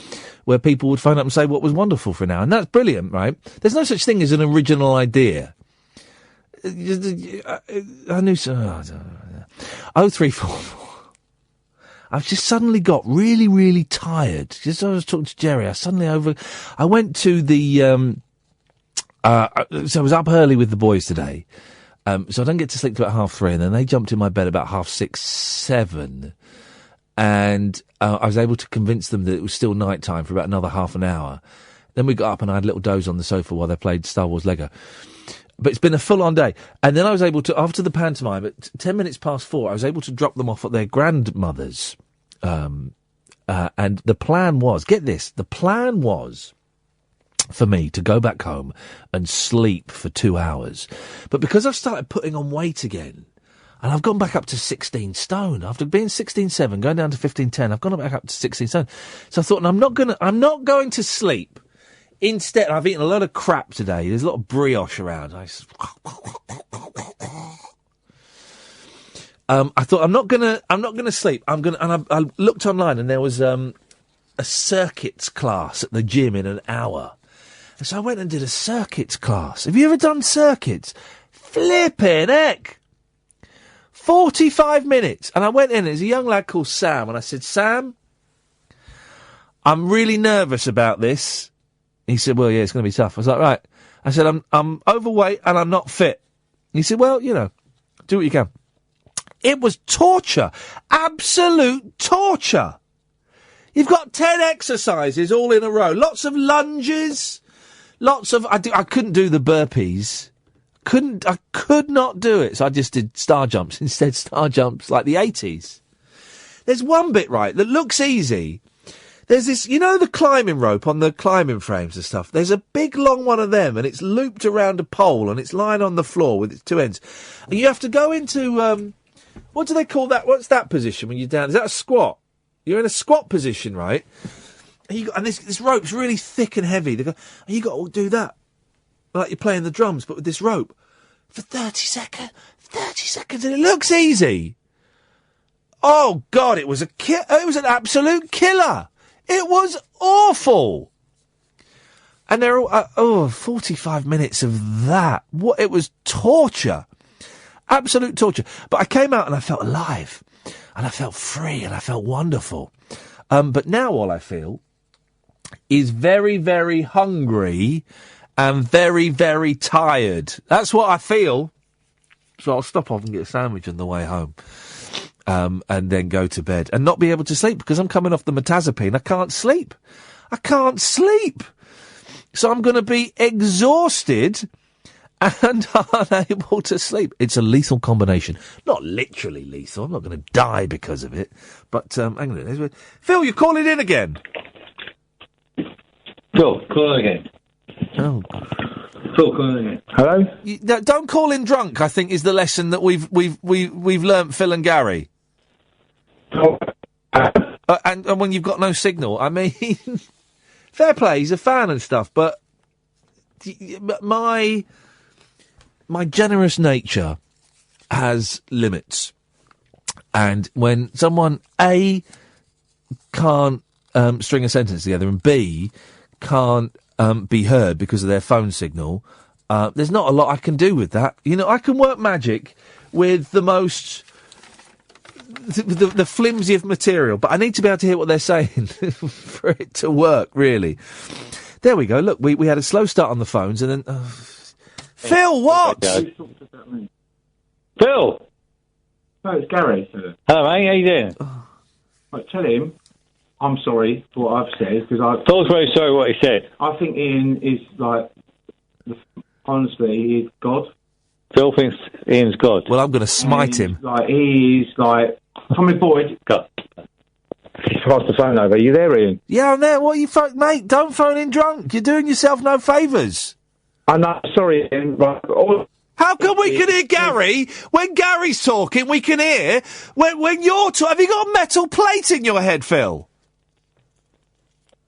where people would phone up and say what was wonderful for an hour. And that's brilliant, right? There's no such thing as an original idea. I knew so. 0344. I've just suddenly got really, really tired. Just as I was talking to Gerry, I went to the, so I was up early with the boys today. So I don't get to sleep till about 3:30, and then they jumped in my bed about 6:30, 7:00. And I was able to convince them that it was still night time for about another half an hour. Then we got up and I had a little doze on the sofa while they played Star Wars Lego. But it's been a full-on day. And then I was able to, after the pantomime, at 4:10, I was able to drop them off at their grandmother's. And the plan was, get this, the plan was for me to go back home and sleep for 2 hours. But because I've started putting on weight again, and I've gone back up to 16 stone, after being 16.7, going down to 15.10, I've gone back up to 16 stone. So I thought, I'm not going to sleep. Instead, I've eaten a lot of crap today. There's a lot of brioche around. I thought I'm not gonna sleep. And I looked online and there was a circuits class at the gym in an hour. And so I went and did a circuits class. Have you ever done circuits? Flipping heck! 45 minutes. And I went in, there's a young lad called Sam, and I said, Sam, I'm really nervous about this. He said, well, yeah, it's going to be tough. I was like, right. I said, I'm overweight and I'm not fit. He said, well, do what you can. It was torture. Absolute torture. You've got 10 exercises all in a row. Lots of lunges. I couldn't do the burpees. I could not do it. So I just did star jumps instead. Star jumps like the 80s. There's one bit, right, that looks easy. There's this, the climbing rope on the climbing frames and stuff. There's a big long one of them and it's looped around a pole and it's lying on the floor with its two ends. And you have to go into, what do they call that? What's that position when you're down? Is that a squat? You're in a squat position, right? And this rope's really thick and heavy. They go, and you got to do that. Like you're playing the drums, but with this rope. For 30 seconds. 30 seconds, and it looks easy. Oh, God, it was an absolute killer. It was awful. And they're all, 45 minutes of that. It was torture. Absolute torture. But I came out and I felt alive. And I felt free and I felt wonderful. But now all I feel is very, very hungry and very, very tired. That's what I feel. So I'll stop off and get a sandwich on the way home. And then go to bed and not be able to sleep because I'm coming off the mirtazapine. I can't sleep. So I'm going to be exhausted and unable to sleep. It's a lethal combination. Not literally lethal. I'm not going to die because of it. But, hang on a minute. Phil, you're calling in again. Phil, call again. Oh. Phil, call again. Hello? Don't call in drunk, I think, is the lesson that we've learnt, Phil and Gary. Oh. And when you've got no signal, I mean, fair play, he's a fan and stuff, but my generous nature has limits. And when someone, A, can't string a sentence together, and B, can't be heard because of their phone signal, there's not a lot I can do with that. I can work magic with the most the flimsy of material, but I need to be able to hear what they're saying for it to work, really. There we go. Look, we had a slow start on the phones, and then... Phil, what? Phil! No, it's Gerry. Hello, mate. How you doing? Right, tell him I'm sorry for what I've said, because Phil's very sorry what he said. I think Iain is, like, honestly, he is God. Phil thinks Ian's God. Well, I'm going to smite him. Like, he is, like... Tommy Boyd... God. He passed the phone over. Are you there, Iain? Yeah, I'm there. What are you... Mate, don't phone in drunk. You're doing yourself no favours. I know. Sorry, Iain. Right, how come we can hear Gerry? When Gary's talking, we can hear. When you're talking... Have you got a metal plate in your head, Phil?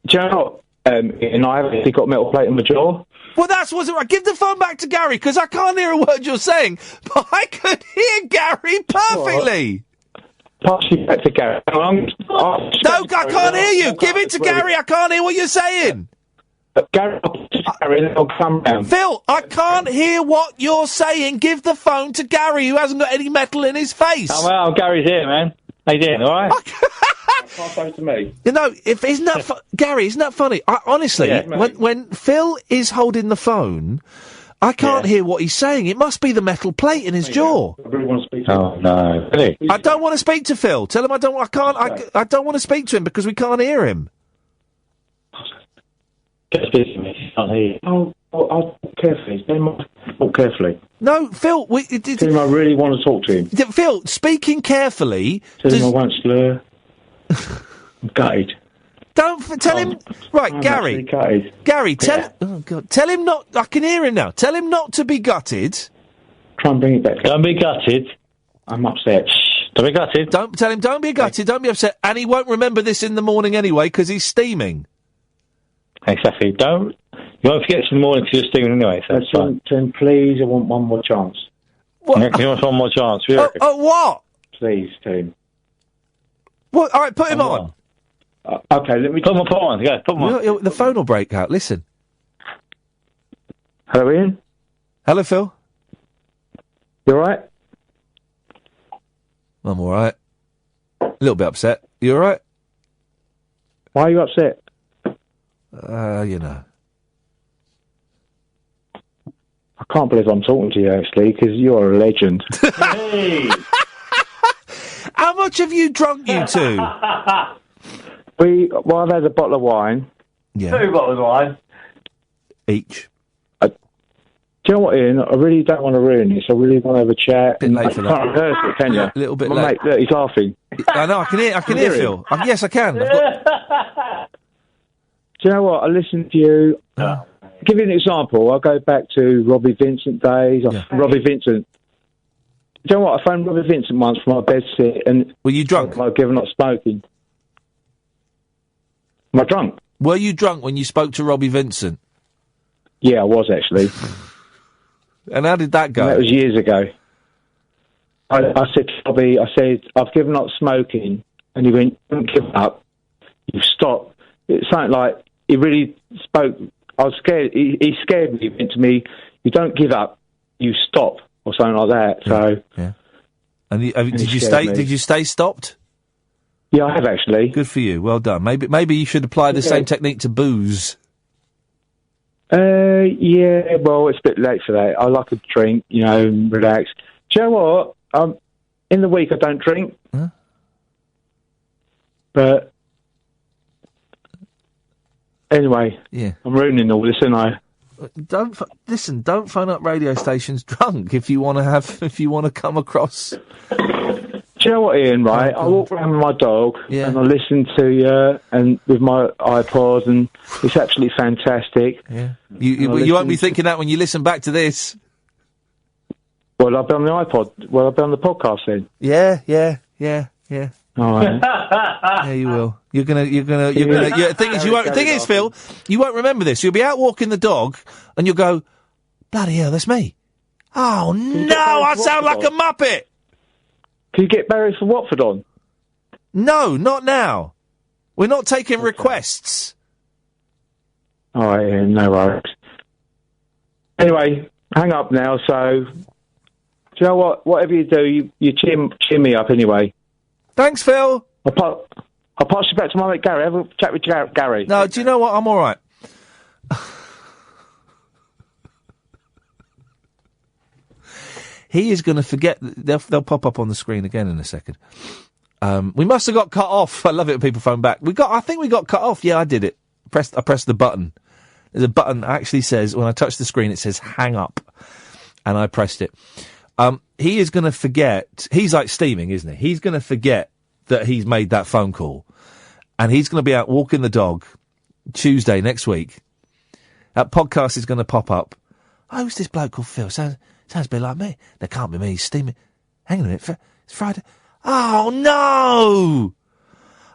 Do you know what, Iain, I haven't got a metal plate in my jaw. Well, wasn't right. Give the phone back to Gerry, because I can't hear a word you're saying, but I could hear Gerry perfectly. Pass you back to Gerry. No, I can't hear you. Give it to Gerry. I can't hear what you're saying. Gerry, I'll come round. Phil, I can't hear what you're saying. Give the phone to Gerry, who hasn't got any metal in his face. Oh, well, Gary's here, man. How you doing, all right? Pass over to me. You know, isn't that Gary? Isn't that funny? Honestly, when Phil is holding the phone, I can't hear what he's saying. It must be the metal plate in his jaw. I really want to speak to him. Oh no! Really? I don't want to speak to Phil. Tell him I don't. I can't. I don't want to speak to him because we can't hear him. Get speak to me. I can't hear you. Oh, I'll carefully. Talk carefully. No, Phil. Tell him I really want to talk to him. Phil, speaking carefully. Tell him I won't slur. I'm gutted. Don't tell him. Right, Gerry. Gerry, tell. Oh God, tell him not. I can hear him now. Tell him not to be gutted. Try and bring it back. Don't be gutted. I'm upset. Don't be gutted. Don't tell him. Don't be gutted. Don't be upset. And he won't remember this in the morning anyway because he's steaming. Exactly. Don't. You won't forget this in the morning because you're steaming anyway. So that's fine. Then please, I want one more chance. What? You want one more chance? What? Please, Tim. What? All right, put him on. Okay, let me... Put him on. Yeah, put him on. The phone will break out. Listen. Hello, Iain? Hello, Phil? You all right? I'm all right. A little bit upset. You all right? Why are you upset? You know. I can't believe I'm talking to you, actually, because you're a legend. Hey! How much have you drunk, you two? I've had a bottle of wine. Yeah. 2 bottles of wine. Each. Do you know what, Iain? I really don't want to ruin this. I really want to have a chat. Bit late for that. Can't rehearse it, can you? A little bit My late. mate, look, he's laughing. I know. I can hear Phil. Yes, I can. Do you know what? I listen to you. To give you an example, I go back to Robbie Vincent days. Robbie Vincent. Do you know what? I phoned Robbie Vincent once from my bed sit, and were you drunk? I've given up smoking. Am I drunk? Were you drunk when you spoke to Robbie Vincent? Yeah, I was actually. And how did that go? And that was years ago. I said to Robbie, I've given up smoking, and he went, "Don't give up. You've stopped." It's something like he really spoke. I was scared. He scared me. He went to me, "You don't give up. You stop," or something like that. So. Yeah. And did you stay? Did you stay stopped? Yeah, I have actually. Good for you. Well done. Maybe you should apply the same technique to booze. Yeah. Well, it's a bit late for that. I like a drink, and relax. Do you know what? In the week I don't drink, but anyway, I'm ruining all this, aren't I? Don't phone up radio stations drunk if you want to come across. Do you know what, Iain, right? I walk around with my dog and I listen to you and with my iPod, and it's absolutely fantastic. Yeah. You won't be thinking that when you listen back to this. Well, I'll be on the iPod. Well, I'll be on the podcast then. Yeah. All right. Yeah, you will. You're gonna. The thing is, Phil, you won't remember this. You'll be out walking the dog, and you'll go, "Bloody hell, that's me." Oh no, I sound like a muppet. Can you get Barry from Watford on? No, not now. We're not taking requests. All right, Iain, no worries. Anyway, hang up now. So, do you know what? Whatever you do, you cheer me up anyway. Thanks, Phil. I'll pass you back to my mate Gary. Have a chat with Gary. No, do you know what? I'm all right. He is going to forget. They'll pop up on the screen again in a second. We must have got cut off. I love it when people phone back. I think we got cut off. Yeah, I did it. I pressed the button. There's a button that actually says, when I touch the screen, it says hang up. And I pressed it. He is going to forget. He's like steaming, isn't he? He's going to forget that he's made that phone call. And he's going to be out walking the dog Tuesday next week. That podcast is going to pop up. Oh, who's this bloke called Phil? Sounds a bit like me. That can't be me. He's steaming. Hang on a minute. It's Friday. Oh, no!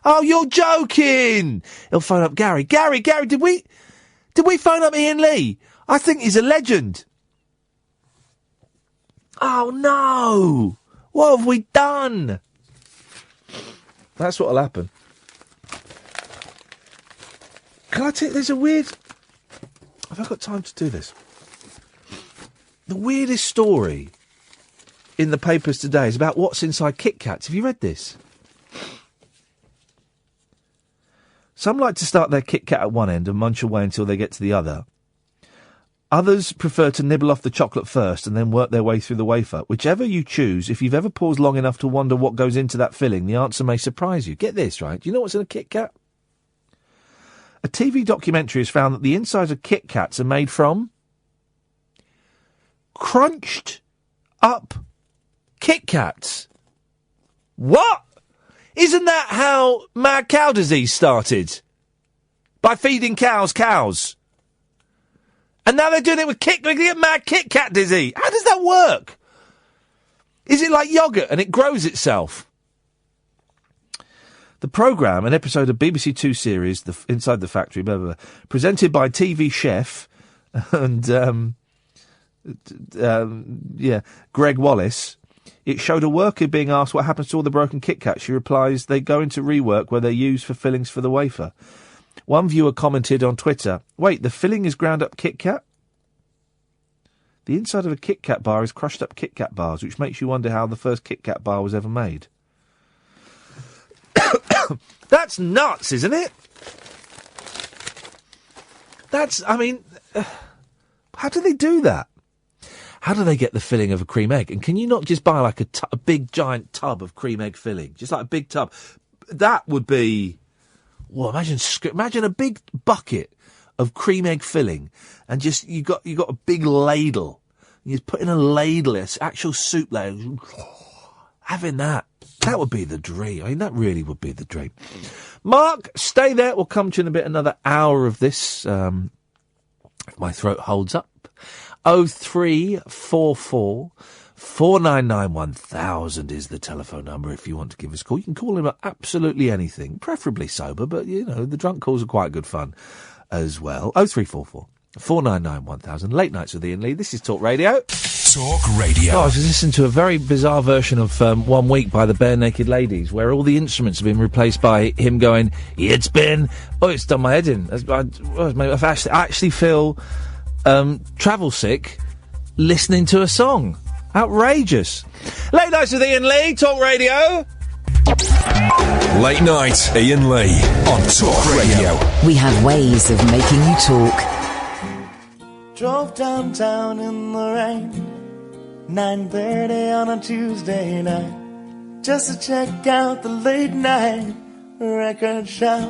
Oh, you're joking! He'll phone up Gary. Gary, did we phone up Iain Lee? I think he's a legend. Oh, no! What have we done? That's what'll happen. Can I tell you, there's a weird... Have I got time to do this? The weirdest story in the papers today is about what's inside Kit Kats. Have you read this? Some like to start their Kit Kat at one end and munch away until they get to the other. Others prefer to nibble off the chocolate first and then work their way through the wafer. Whichever you choose, if you've ever paused long enough to wonder what goes into that filling, the answer may surprise you. Get this, right? Do you know what's in a Kit Kat? A TV documentary has found that the insides of Kit Kats are made from crunched up Kit Kats. What? Isn't that how mad cow disease started? By feeding cows. And now they're doing it with mad Kit Kat disease. How does that work? Is it like yoghurt and it grows itself? The programme, an episode of BBC Two series, Inside the Factory, blah, blah, blah, presented by TV chef and, Greg Wallace. It showed a worker being asked what happens to all the broken Kit Kats. She replies, they go into rework where they're used for fillings for the wafer. One viewer commented on Twitter, wait, the filling is ground up Kit Kat? The inside of a Kit Kat bar is crushed up Kit Kat bars, which makes you wonder how the first Kit Kat bar was ever made. That's nuts, isn't it? How do they do that? How do they get the filling of a cream egg? And can you not just buy like a big giant tub of cream egg filling? Just like a big tub. That would be... Well, imagine a big bucket of cream egg filling and just, you got a big ladle. You just put in a ladle, it's actual soup ladle. Having that would be the dream. I mean, that really would be the dream. Mark, stay there. We'll come to you in a bit. Another hour of this. If my throat holds up. 0344 499 1000 is the telephone number if you want to give us a call. You can call him about absolutely anything, preferably sober, but, you know, the drunk calls are quite good fun as well. 0344 499 1000. Late Nights with Iain Lee. This is Talk Radio. Talk Radio. Oh, I was listening to a very bizarre version of 1 Week by the Bare Naked Ladies, where all the instruments have been replaced by him going, it's been... Oh, it's done my head in. I actually feel travel sick listening to a song. Outrageous. Late Nights with Iain Lee, Talk Radio. Late Night, Iain Lee on Talk Radio. We have ways of making you talk. Drove downtown in the rain, 9:30 on a Tuesday night, just to check out the late night record shop.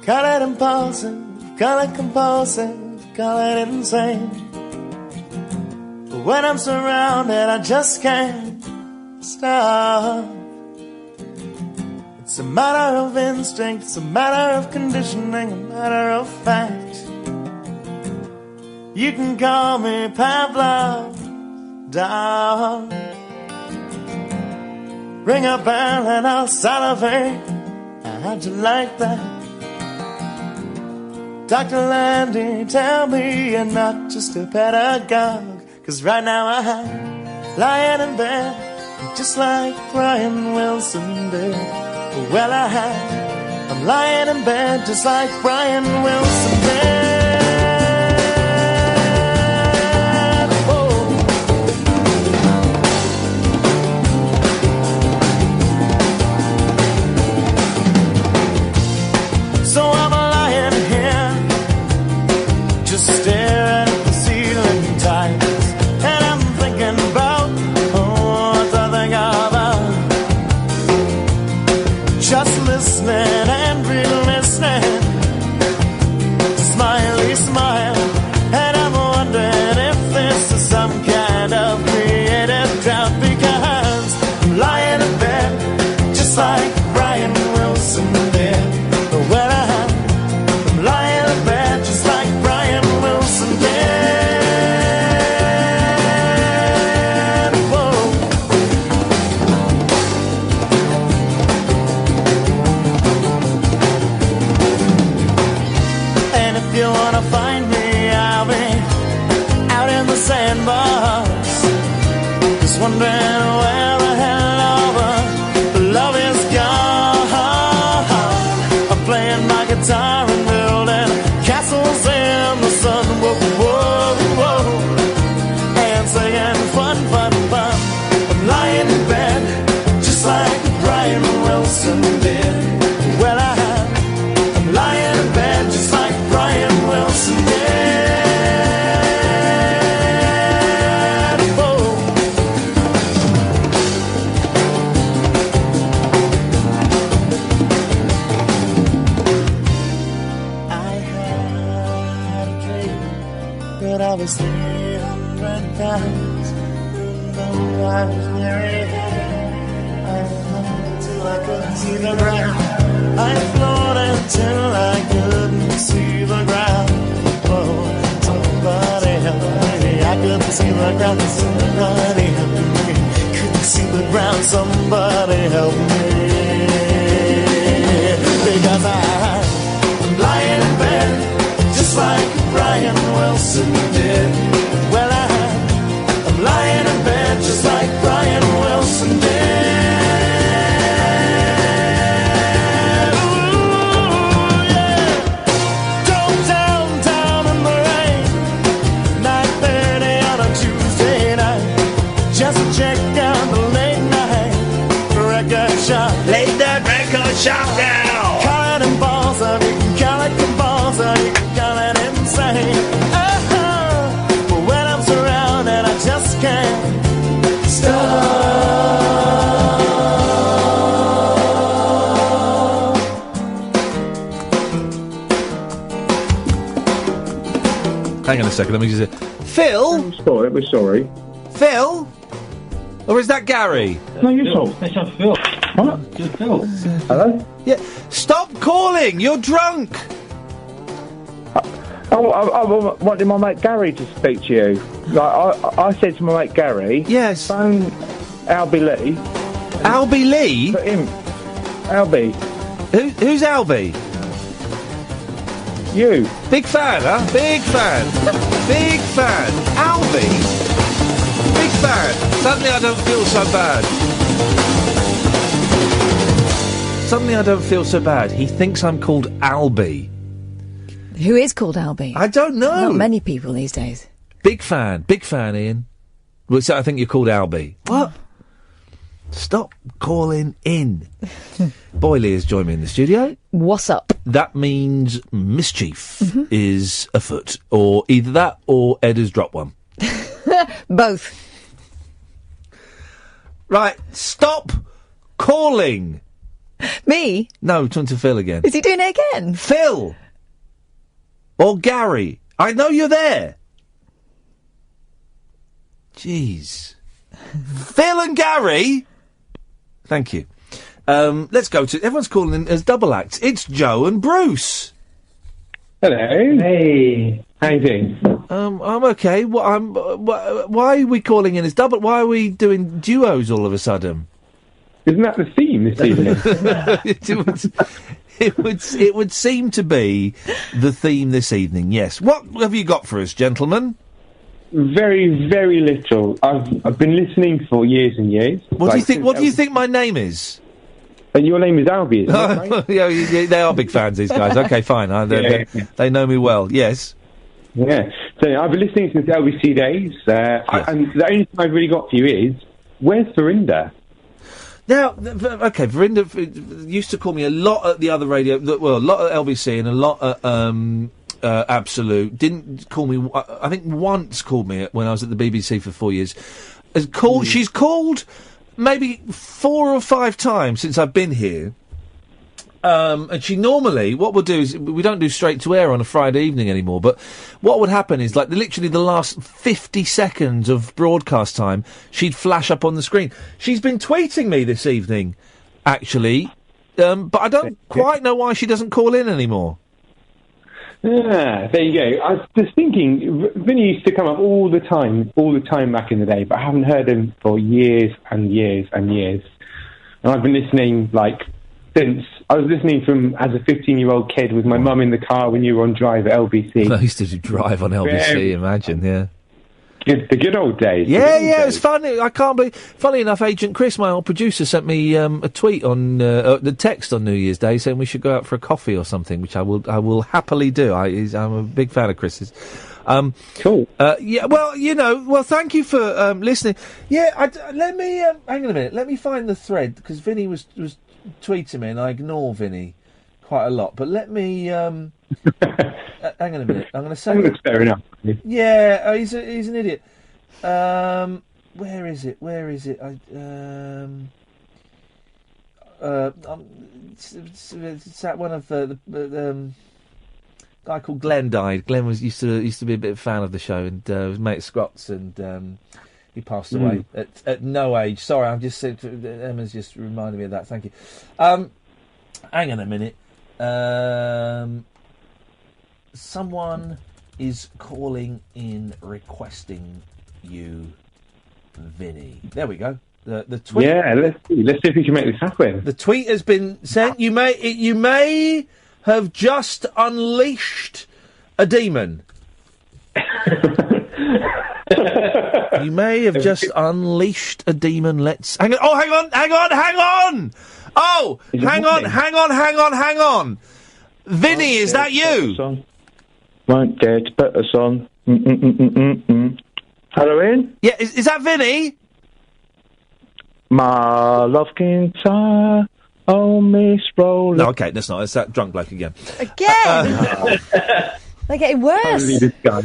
Call it impulsive, call it compulsive, call it insane. But when I'm surrounded, I just can't stop. It's a matter of instinct, it's a matter of conditioning, a matter of fact. You can call me Pavlov's dog. Ring a bell and I'll salivate. How'd you like that? Dr. Landy, tell me you're not just a pedagogue. 'Cause right now I'm lying in bed, just like Brian Wilson did. Well, I'm lying in bed just like Brian Wilson did. just listening and re-listening to Smiley Smile. And I'm wondering if this is some kind of creative drought, because I'm lying in bed just like Brian Wilson did. Well, I'm lying in bed just like Brian Wilson did. Whoa. And if you wanna find me, I'll be out in the sandbox, just wondering where the hell all the love is gone. I'm playing my guitar and building castles in the sun. Whoa, whoa, whoa, and singing fun, fun, fun. I'm lying in bed just like Brian Wilson did. Well, I'm lying in bed just like Brian Wilson did. Whoa. I had a dream that I was 300 pounds. Though I was very heavy, I floated till I couldn't see the ground. I floated till I couldn't see the ground. Oh, somebody help me. I couldn't see the ground. Somebody help me. Couldn't see the ground. Somebody help me. Because I'm lying in bed just like Brian Wilson did. Well, I'm lying in bed just like Brian Wilson did. Ooh, yeah. Drove downtown in the rain, 9:30 on a Tuesday night, just to check out the late night record shop. Late night record shop now. Call it balls, or you can call it the balls, or you can call it insane. But when I'm surrounded, I just can't stop. Hang on a second, let me just say... Phil? I'm sorry, we're sorry. Phil? Or is that Gary? No, you're sorry. That's not Phil. What? Just Phil. Hello? Yeah. Stop calling! You're drunk! I wanted my mate Gary to speak to you. Like, I said to my mate Gary... Yes. Phone Albie Lee. Albie Lee? Put him... Albie. Who's Albie? You. Big fan, huh? Big fan. Big fan. Albie? Big fan. Suddenly I don't feel so bad. Suddenly I don't feel so bad. He thinks I'm called Albie. Who is called Albie? I don't know. Not many people these days. Big fan, Ian. Well, so I think you're called Albie. What? Stop calling in. Boyley has joined me in the studio. What's up? That means mischief is afoot. Or either that or Ed has dropped one. Both. Right, stop calling. Me? No, turn to Phil again. Is he doing it again? Phil! Or Gary. I know you're there. Jeez. Phil and Gary? Thank you. Let's go to... Everyone's calling in as double acts. It's Joe and Bruce. Hello. Hey. How you doing? I'm okay. Why are we calling in as double... Why are we doing duos all of a sudden? Isn't that the theme this evening? It would seem to be the theme this evening, yes. What have you got for us, gentlemen? Very, very little. I've been listening for years and years. What do you think? What do you think my name is? And your name is Albie, isn't it, mate? Yeah, they are big fans, these guys. Okay, fine. They know me well. Yes. Yeah. So I've been listening since LBC days, and the only thing I've really got for you is, where's Verinda? Now, okay, Verinda used to call me a lot at the other radio, well, a lot at LBC and a lot at Absolute. Didn't call me, I think once called me when I was at the BBC for 4 years. She's called maybe 4 or 5 times since I've been here, And she normally, what we'll do is, we don't do straight to air on a Friday evening anymore, but what would happen is, like, literally the last 50 seconds of broadcast time, she'd flash up on the screen. She's been tweeting me this evening, actually, but I don't quite know why she doesn't call in anymore. Yeah, there you go. I was just thinking, Vinny used to come up all the time back in the day, but I haven't heard him for years and years and years. And I've been listening, since I was listening as a 15-year-old kid with my mum in the car when you were on drive at LBC. I used to drive on LBC, imagine, yeah. The good old days. Yeah, it was funny. I can't believe. Funny enough, Agent Chris, my old producer, sent me a tweet on the text on New Year's Day saying we should go out for a coffee or something, which I will happily do. I'm a big fan of Chris's. Cool. Yeah. Well, thank you for listening. Yeah. Let me hang on a minute. Let me find the thread because Vinny was tweeting me, and I ignore Vinny quite a lot. But let me. Hang on a minute. I'm going to say. That's fair enough. Yeah, he's an idiot. Where is it? It's that one of the guy called Glenn died. Glenn used to be a bit of a fan of the show and was mate of Scott's, and he passed away at no age. Sorry, I'm just Emma's just reminded me of that. Thank you. Hang on a minute. Someone is calling in requesting you, Vinny. There we go. The tweet. Yeah, let's see if we can make this happen. The tweet has been sent. You may have just unleashed a demon. You may have just unleashed a demon. Let's hang on. Oh, hang on. Oh, hang on. Vinny, is that you? Won't get better song. Hello, Ian? Yeah, is that Vinny? My love guitar, oh Miss Roller. No, okay, that's not. It's that drunk bloke again. Again? They're getting worse. Only this guy.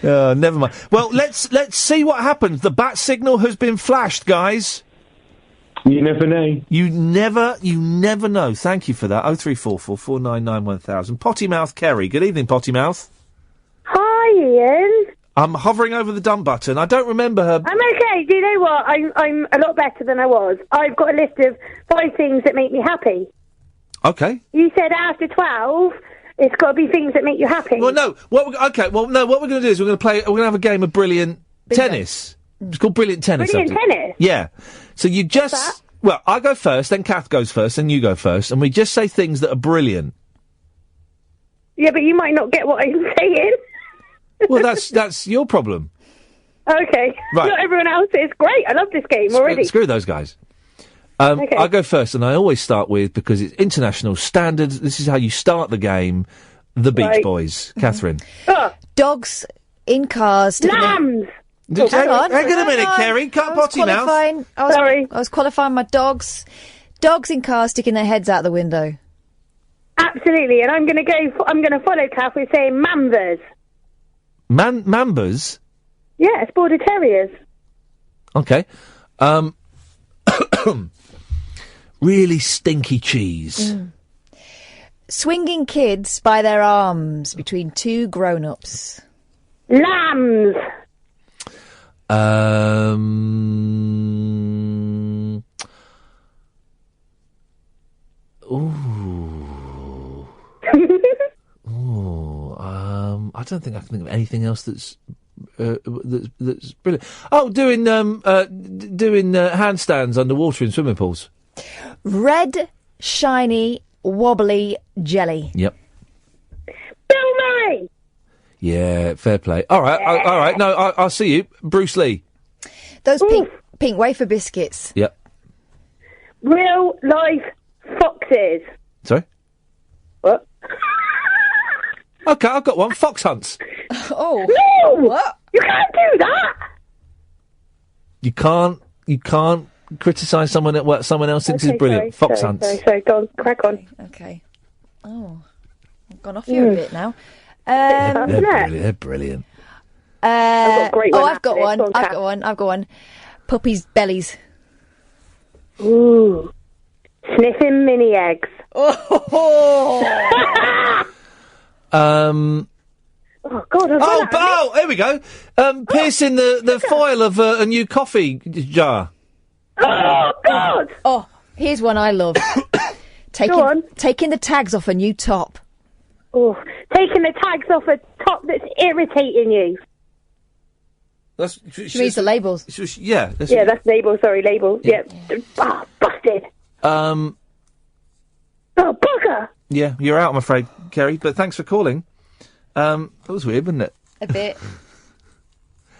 Never mind. Well, let's see what happens. The bat signal has been flashed, guys. You never know. You never know. Thank you for that. 0344 499 1000. Potty Mouth Kerry. Good evening, Potty Mouth. Hi, Ian. I'm hovering over the dumb button. I don't remember her. I'm okay. Do you know what? I'm a lot better than I was. I've got a list of 5 things that make me happy. Okay. You said after 12, it's got to be things that make you happy. Well, no. What we're going to do is we're going to have a game of brilliant tennis. It's called Brilliant Tennis. Brilliant Tennis? Yeah. So you just... Well, I go first, then Kath goes first, then you go first, and we just say things that are brilliant. Yeah, but you might not get what I'm saying. Well, that's your problem. Okay. Right. Not everyone else is. Great. I love this game already. Screw those guys. Okay. I go first, and I always start with, because it's international standard, this is how you start the game, the Beach Boys. Catherine. Dogs in cars. Lambs! Hang on a minute, Kerry. Can't potty mouth. Sorry. I was qualifying my dogs. Dogs in cars sticking their heads out the window. Absolutely, and I'm going to follow Kath with saying mambas. Mambas? Yeah, it's border terriers. Okay. Really stinky cheese. Swinging kids by their arms between 2 grown-ups. Lambs. I don't think I can think of anything else that's brilliant. Oh, doing handstands underwater in swimming pools. Red, shiny, wobbly jelly. Yep. Bill Murray. Yeah, fair play. All right, all right. No, I'll see you, Bruce Lee. Those pink wafer biscuits. Yep. Real life foxes. Sorry? What? Okay, I've got one. Fox hunts. Oh. No! What? You can't do that! You can't criticise someone at what someone else thinks is brilliant. Fox hunts. Sorry, go on, crack on. Okay. Oh. I've gone off you a bit now. They're brilliant. I've got a great one. I've got one. Puppies' bellies. Ooh. Sniffing mini eggs. Oh, Oh, God. Here we go. Piercing the foil of a new coffee jar. Oh, God. Oh, here's one I love. Taking the tags off a new top. Oh, taking the tags off a top that's irritating you. She means the labels. Yeah. That's label. Sorry, label. Yeah. Busted. Oh, bugger. Yeah, you're out, I'm afraid, Kerry, but thanks for calling. That was weird, wasn't it? A bit.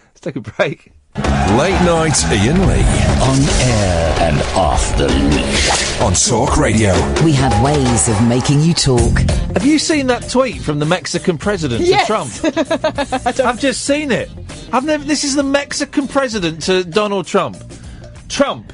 Let's take a break. Late night Iain Lee. On air and off the leash. On Talk Radio. We have ways of making you talk. Have you seen that tweet from the Mexican president to Trump? I've just seen it. This is the Mexican president to Donald Trump. Trump,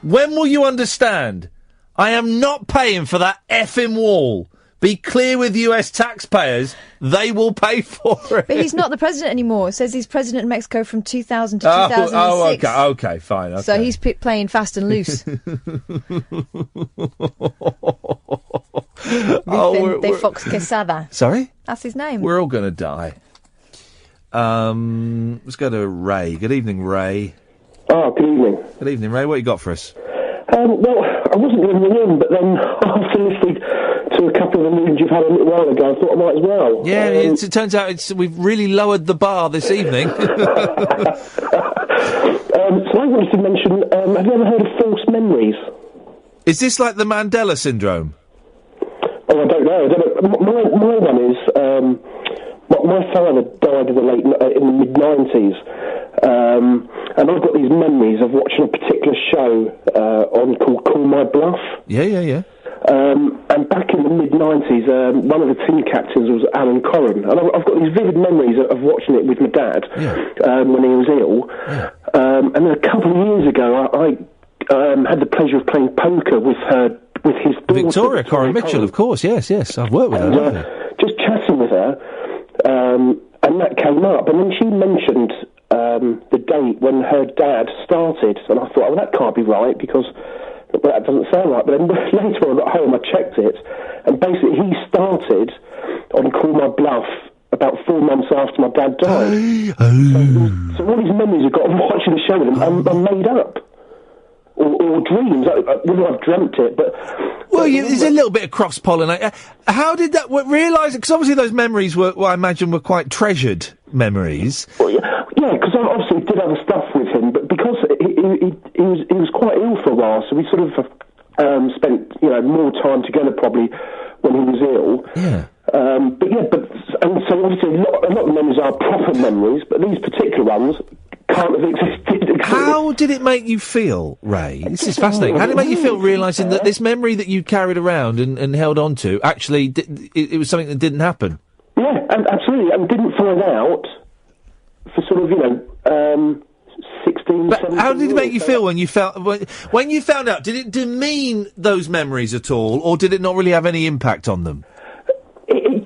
when will you understand? I am not paying for that effing wall. Be clear with US taxpayers, they will pay for it. But he's not the president anymore. It says he's president of Mexico from 2000 to 2006. Okay, fine. Okay. So he's playing fast and loose. De Fox Quesada. Sorry? That's his name. We're all going to die. Let's go to Ray. Good evening, Ray. Oh, good evening. Good evening, Ray. What you got for us? Well, I wasn't going to ring in, but then after listening to a couple of the news you've had a little while ago, I thought I might as well. Yeah, it turns out we've really lowered the bar this evening. So I wanted to mention, have you ever heard of false memories? Is this like the Mandela syndrome? Oh, I don't know. My one is, my father died in the mid-90s, and I've got these memories of watching a particular show called Call My Bluff. Yeah. And back in the mid-90s, one of the team captains was Alan Corran, and I've got these vivid memories of watching it with my dad when he was ill. And then a couple of years ago, I had the pleasure of playing poker with his daughter. Victoria Corran Mitchell, of course, yes. I've worked with her. Just chatting with her, and that came up, and then she mentioned the date when her dad started, and I thought, well, that can't be right, because that doesn't sound right. But then later on I got home, I checked it, and basically he started on Call My Bluff about 4 months after my dad died. So all these memories I've got of watching the show with him are made up. Or dreams. Whether I've dreamt it, but... Well, there's a little bit of cross-pollination. How did that... realise... Because obviously those memories I imagine, were quite treasured memories. Well, yeah, because I obviously did other stuff with him, but because he was quite ill for a while, so we sort of spent, more time together probably when he was ill. Yeah. And so obviously a lot of memories are proper memories, but these particular ones can't have existed. How did it make you feel, Ray? This is fascinating. How did it make you feel realising that this memory that you carried around and held on to, actually, it was something that didn't happen? Yeah, absolutely, and didn't find out for sort of, 16, but 17 how did it make you years. feel when you found out? Did it demean those memories at all, or did it not really have any impact on them? It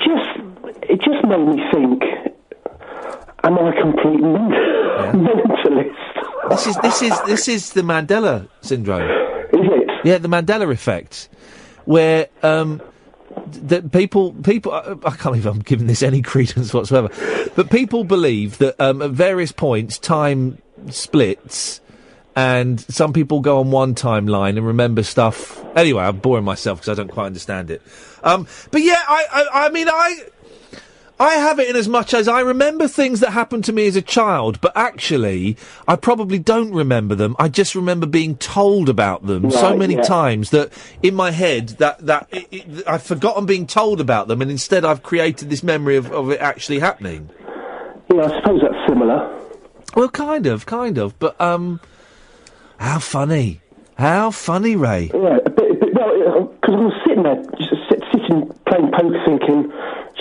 just made me think, am I a complete mentalist? This is the Mandela syndrome. Is it? Yeah, the Mandela effect, where that people I can't believe I'm giving this any credence whatsoever, but people believe that at various points time splits, and some people go on one timeline and remember stuff. Anyway, I'm boring myself because I don't quite understand it. But yeah, I mean, I have it in as much as I remember things that happened to me as a child, but actually, I probably don't remember them. I just remember being told about them so many times that in my head that I've forgotten being told about them, and instead I've created this memory of it actually happening. Yeah, I suppose that's similar. Well, kind of, but how funny, Ray. Yeah, but because I was sitting there, sitting playing poker, thinking.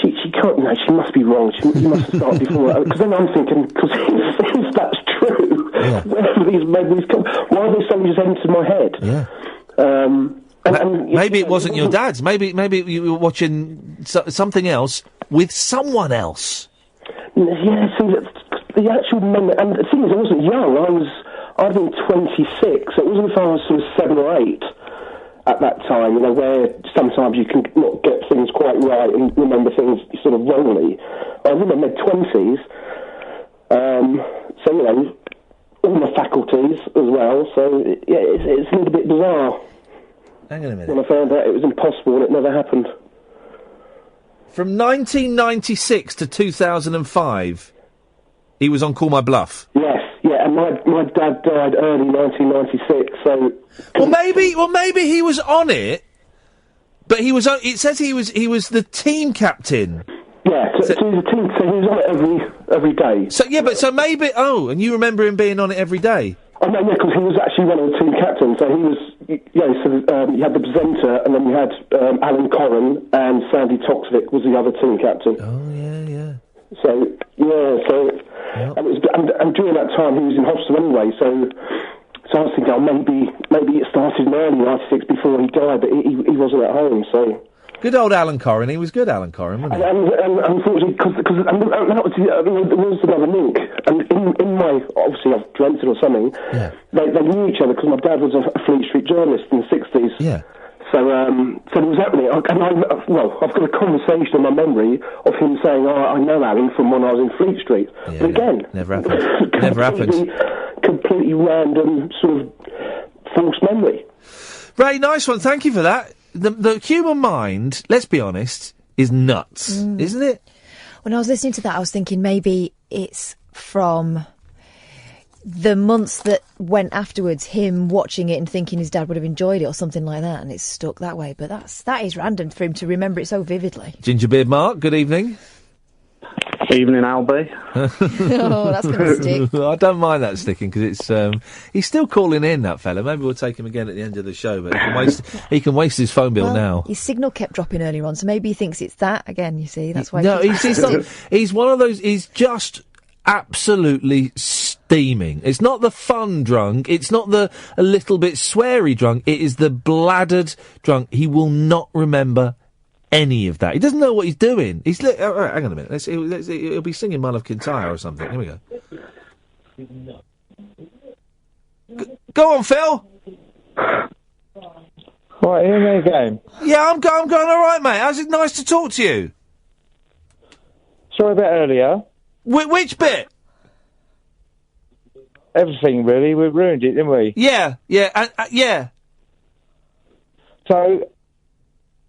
She can't, she must be wrong. She must have started before. Because then I'm thinking, because if that's true, where have these memories come? Why have they suddenly just entered my head? Yeah. Maybe it wasn't your dad's. Maybe you were watching something else with someone else. Yeah, see, the actual memory, and the thing is, I wasn't young. I'd been 26. It wasn't until I was sort of 7 or 8. at that time, you know, where sometimes you can not get things quite right and remember things sort of wrongly. I was in my mid-20s, so, you know, all my faculties as well, so, yeah, it's a little bit bizarre. Hang on a minute. When I found out it was impossible and it never happened. From 1996 to 2005, he was on Call My Bluff. Yes, yeah, and my dad died early 1996, so... Well, maybe he was on it, but he was on... It says he was the team captain. Yeah, so he was on it every day. So maybe... Oh, and you remember him being on it every day? Oh, no, yeah, because he was actually one of the team captains, so he was... you had the presenter, and then you had Alan Corran, and Sandy Toksvik was the other team captain. Oh, yeah. So, and during that time he was in hospital anyway, so I was thinking, maybe it started in early 96 before he died, but he wasn't at home, so... Good old Alan Corran. He was good, Alan Corran, wasn't he? And unfortunately, because there was another link, and in my, obviously I've dreamt it or something, they knew each other, because my dad was a Fleet Street journalist in the 60s. Yeah. So there was happening, and I've got a conversation in my memory of him saying, I know Alan from when I was in Fleet Street. Yeah, but again... Never happened. Never happened. Completely random, sort of, false memory. Ray, nice one. Thank you for that. The human mind, let's be honest, is nuts, isn't it? When I was listening to that, I was thinking maybe it's from the months that went afterwards, him watching it and thinking his dad would have enjoyed it or something like that, and it's stuck that way. But that is random for him to remember it so vividly. Gingerbeard Mark, good evening. Evening, Albie. Oh, that's going to stick. I don't mind that sticking, because it's he's still calling in, that fella. Maybe we'll take him again at the end of the show, but he can waste his phone bill now. His signal kept dropping earlier on, so maybe he thinks it's that again, you see. That's why. No, he's one of those, he's just absolutely steaming. It's not the fun drunk, it's not the a little bit sweary drunk, it is the bladdered drunk. He will not remember any of that. He doesn't know what he's doing. He's hang on a minute. He'll be singing "My Love Kintyre" or something. Here we go. Go on, Phil. Right, Ian, there you go. Yeah, I'm going all right, mate. How's it nice to talk to you? Sorry about earlier. Which bit? Everything, really. We ruined it, didn't we? Yeah. Yeah. So,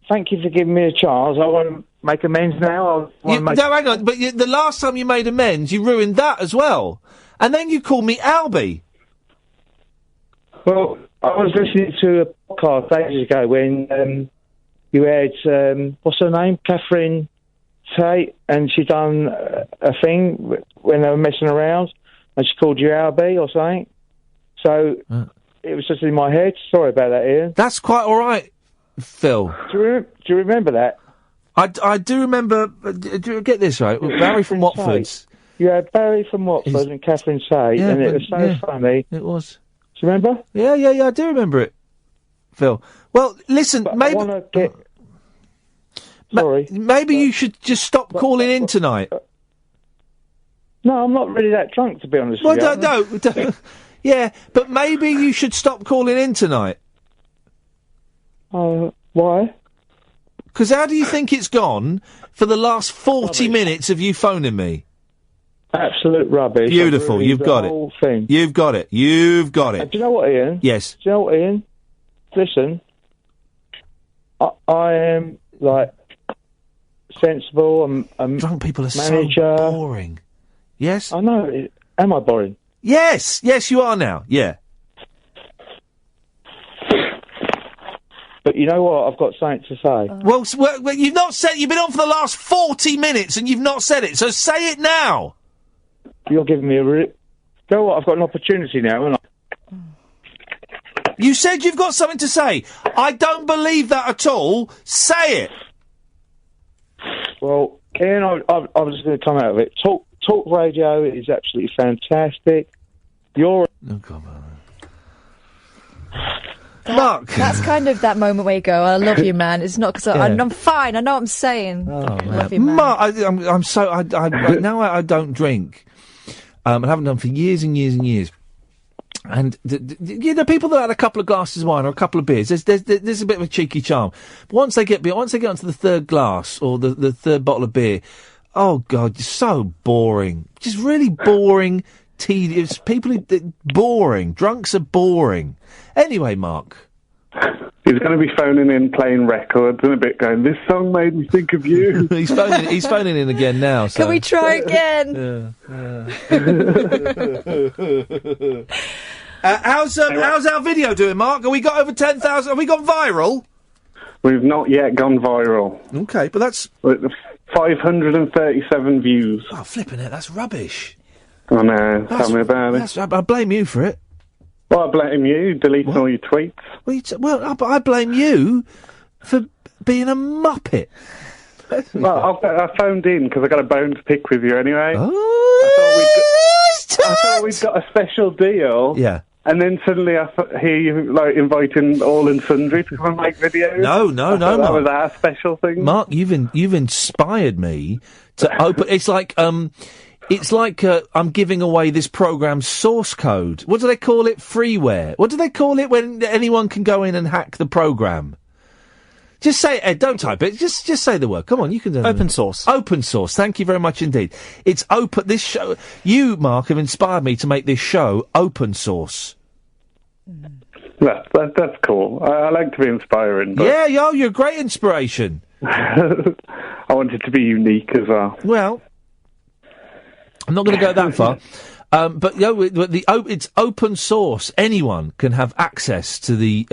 thank you for giving me a chance. I want to make amends now. No, hang on. But the last time you made amends, you ruined that as well. And then you called me Albie. Well, I was listening to a podcast ages ago when you had, what's her name? Catherine Tate, and she done a thing when they were messing around, and she called you Albie or something. So, it was just in my head. Sorry about that, Ian. That's quite all right, Phil. Do you remember that? I do remember. Do you get this right? Barry from Watford. You had Barry from Watford and Catherine Tate, and it was so funny. It was. Do you remember? Yeah, I do remember it, Phil. Well, listen, but maybe... I want to get... Sorry. Maybe you should just stop calling in tonight. No, I'm not really that drunk, to be honest with you. Don't. Yeah, but maybe you should stop calling in tonight. Why? Because how do you think it's gone for the last 40 minutes of you phoning me? Absolute rubbish. Beautiful, you've got it. Whole thing. You've got it. Do you know what, Ian? Yes. Do you know what, Ian? Listen, I am, like, sensible. I'm drunk people are manager. So boring. Yes? I know. Am I boring? Yes, you are now. Yeah. But you know what? I've got something to say. Well, you've not said. You've been on for the last 40 minutes and you've not said it. So say it now. You're giving me a... You know what? I've got an opportunity now, haven't I? You said you've got something to say. I don't believe that at all. Say it. Well, Ian, I'm just going to come out of it. Talk radio is absolutely fantastic. You're... Oh, come on. Mark. That's kind of that moment where you go, I love you, man. It's not because I'm fine. I know what I'm saying. Oh, I love you, man. Mark, I'm so... now I don't drink. I haven't done for years and years and years. And people that had a couple of glasses of wine or a couple of beers, there's a bit of a cheeky charm. But once they get onto the third glass or the third bottle of beer, oh God, so boring. Just really boring, tedious. Boring. Drunks are boring. Anyway, Mark. He's going to be phoning in, playing records in a bit, going, "This song made me think of you." He's phoning in again now. So. Can we try again? How's our video doing, Mark? Have we got over 10,000? Have we gone viral? We've not yet gone viral. Okay, but that's 537 views. Oh, flipping it! That's rubbish. I know. Tell me about it. I blame you for it. Well, I blame you, deleting all your tweets. I blame you for being a muppet. Well, I phoned in because I got a bone to pick with you anyway. I thought we'd got a special deal. Yeah. And then suddenly I hear you inviting all and sundry to come and make videos. No, Mark. That was our special thing. Mark, you've inspired me to open. It's like I'm giving away this program's source code. What do they call it? Freeware. What do they call it when anyone can go in and hack the program? Just say it, Ed, don't type it. Just say the word. Come on, you can do it. Open source. Open source. Thank you very much indeed. It's open. This show, you, Mark, have inspired me to make this show open source. That's cool. I like to be inspiring. But Yeah, you're a great inspiration. I want it to be unique as well. Well, I'm not going to go that far. But it's open source. Anyone can have access to the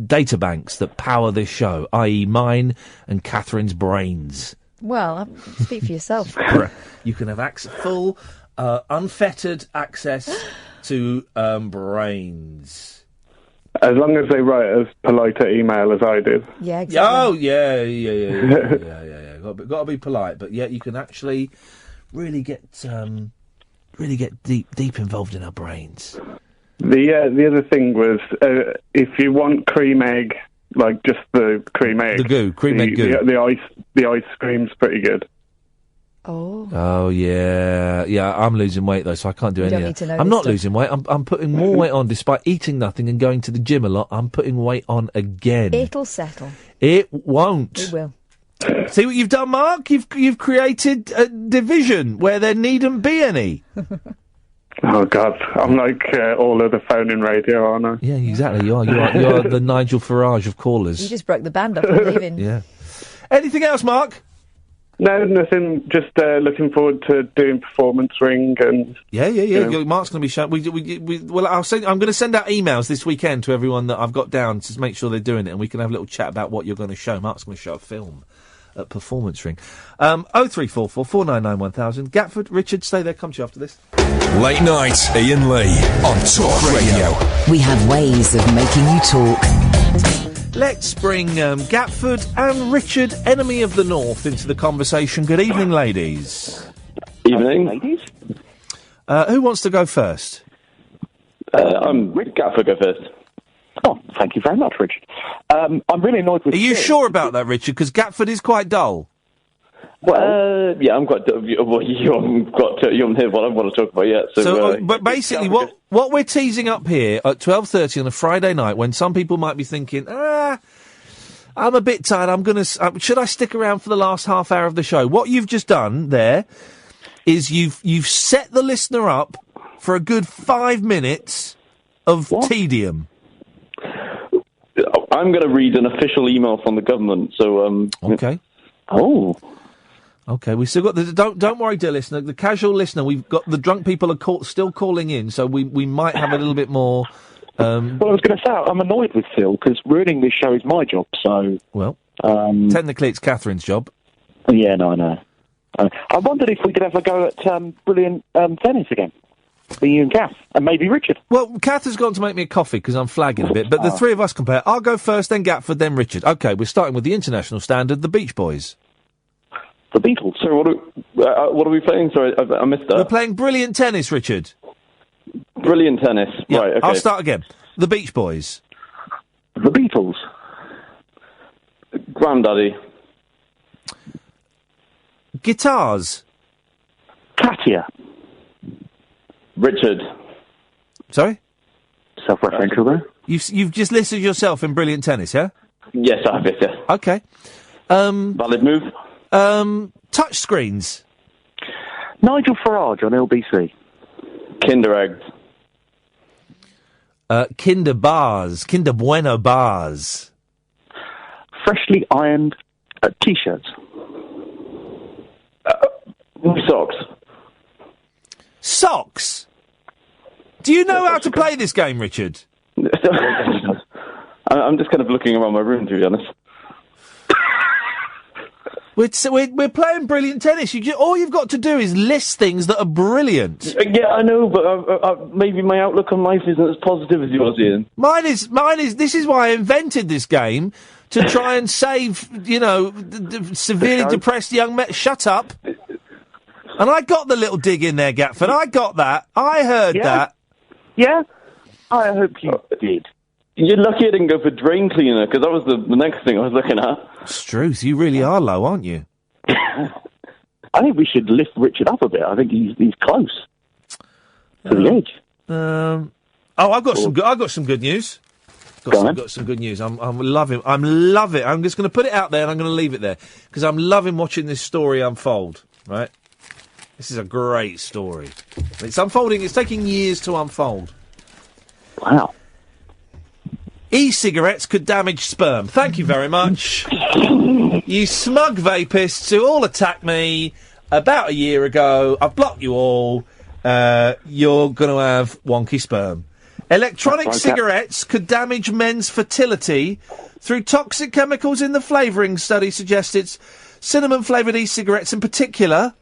data banks that power this show, i.e. mine and Catherine's brains. Well, speak for yourself. You can have full, unfettered access to brains. As long as they write as polite an email as I did. Yeah, exactly. Oh, yeah. Got to be polite, but yeah, you can actually really get deep involved in our brains. The other thing was, if you want cream egg, like just the cream egg, the goo, cream egg goo, the ice cream's pretty good. Oh yeah. I'm losing weight though, so I can't do any of that. I'm not losing weight. I'm putting more weight on despite eating nothing and going to the gym a lot. I'm putting weight on again. It'll settle. It won't. It will. See what you've done, Mark? You've created a division where there needn't be any. Oh God, I'm like all of the phone-in radio, aren't I? Yeah, exactly. You are the Nigel Farage of callers. You just broke the band up and leaving. Yeah. Anything else, Mark? No, nothing. Just looking forward to doing Performance Ring and. Yeah. Mark's going to be showing. Well, I'm going to send out emails this weekend to everyone that I've got down to make sure they're doing it, and we can have a little chat about what you're going to show. Mark's going to show a film at Performance Ring. 0344 499 1000. Gatford, Richard, stay there. Come to you after this. Late night, Iain Lee on Talk Radio. We have ways of making you talk. Let's bring Gatford and Richard, enemy of the North, into the conversation. Good evening, ladies. Evening. Ladies. Who wants to go first? I'm Gatford, go first. Oh, thank you very much, Richard. I'm really annoyed with... Are you sure about that, Richard? Because Gatford is quite dull. Well, yeah, I'm quite dull. You haven't heard what I want to talk about yet. But basically, what we're teasing up here at 12:30 on a Friday night, when some people might be thinking, I'm a bit tired, should I stick around for the last half hour of the show? What you've just done there is you've set the listener up for a good 5 minutes of tedium. I'm going to read an official email from the government, so... Okay. Oh. Okay, we still got the... Don't worry, dear listener, the casual listener, we've got... The drunk people are still calling in, so we might have a little bit more... Well, I was going to say, I'm annoyed with Phil, because ruining this show is my job, so... Well, technically it's Catherine's job. Yeah, no, I know. I wondered if we could ever go at brilliant tennis again. For you and Kath, and maybe Richard. Well, Kath has gone to make me a coffee because I'm flagging a bit, but the three of us compare. I'll go first, then Gatford, then Richard. OK, we're starting with the international standard, the Beach Boys. The Beatles? Sorry, what are we playing? Sorry, I missed that. We're playing brilliant tennis, Richard. Brilliant tennis, yeah, right, OK. I'll start again. The Beach Boys. The Beatles. Grandaddy. Guitars. Katia. Richard. Sorry? self-referential there. You've just listed yourself in Brilliant Tennis, yeah? Yes, I have, yes. Okay. Valid move. Touch screens. Nigel Farage on LBC. Kinder eggs. Kinder bars. Kinder Bueno bars. Freshly ironed T-shirts. Socks. Socks? Do you know how to play this game, Richard? I'm just kind of looking around my room, to be honest. We're playing Brilliant Tennis. All you've got to do is list things that are brilliant. Yeah, I know, but maybe my outlook on life isn't as positive as yours, Ian. Mine is. This is why I invented this game, to try and save, severely depressed young men. Shut up. And I got the little dig in there, Gatford. I got that. I heard that. Yeah? I hope you did. You're lucky I didn't go for drain cleaner, because that was the next thing I was looking at. Struth, you really are low, aren't you? I think we should lift Richard up a bit. I think he's close to the edge. I've got some good news. Got some good news. I'm loving. I'm just going to put it out there, and I'm going to leave it there because I'm loving watching this story unfold. Right, this is a great story. It's unfolding. It's taking years to unfold. Wow. E-cigarettes could damage sperm. Thank you very much. You smug vapists who all attacked me about a year ago. I've blocked you all. You're going to have wonky sperm. Electronic cigarettes could damage men's fertility through toxic chemicals in the flavouring, study suggested. Cinnamon-flavoured e-cigarettes in particular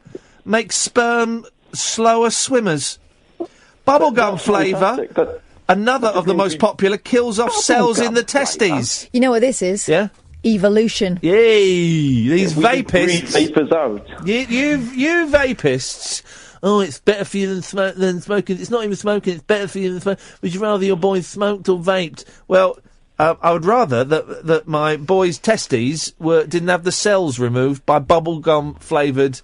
make sperm slower swimmers. Bubblegum flavour, another of the most popular, kills off cells in the testes. You know what this is? Yeah? Evolution. Yay! These vapists. Vapors out. You vapists. Oh, it's better for you than smoking. It's not even smoking. It's better for you than smoking. Would you rather your boys smoked or vaped? Well, I would rather that my boys' testes didn't have the cells removed by bubblegum flavoured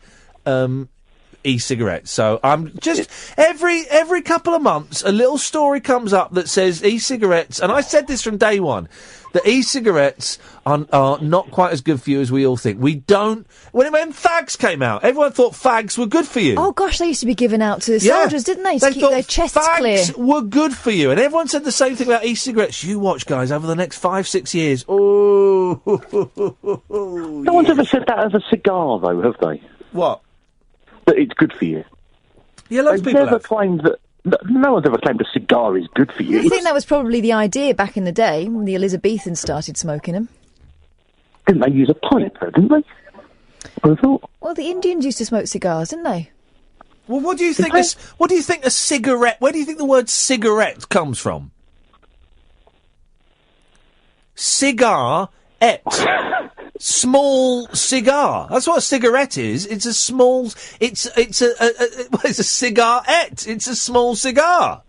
e-cigarettes. So I'm just every couple of months a little story comes up that says e-cigarettes, and I said this from day one, that e-cigarettes are not quite as good for you as we all think. We don't. When fags came out, everyone thought fags were good for you. Oh gosh, they used to be given out to soldiers, didn't they? To keep their chests clear. Fags were good for you, and everyone said the same thing about e-cigarettes. You watch, guys, over the next 5-6 years. Oh, no one's ever said that of a cigar, though, have they? What? That it's good for you. Yeah, lots of people never claimed that. No one's ever claimed a cigar is good for you. I think that was probably the idea back in the day when the Elizabethans started smoking them. Didn't they use a pipe, though, didn't they? I thought. Well, the Indians used to smoke cigars, didn't they? Well, what do you think? What do you think a cigarette? Where do you think the word cigarette comes from? Cigar-ette. Small cigar. That's what a cigarette is. It's a small. It's a cigarette. It's a small cigar.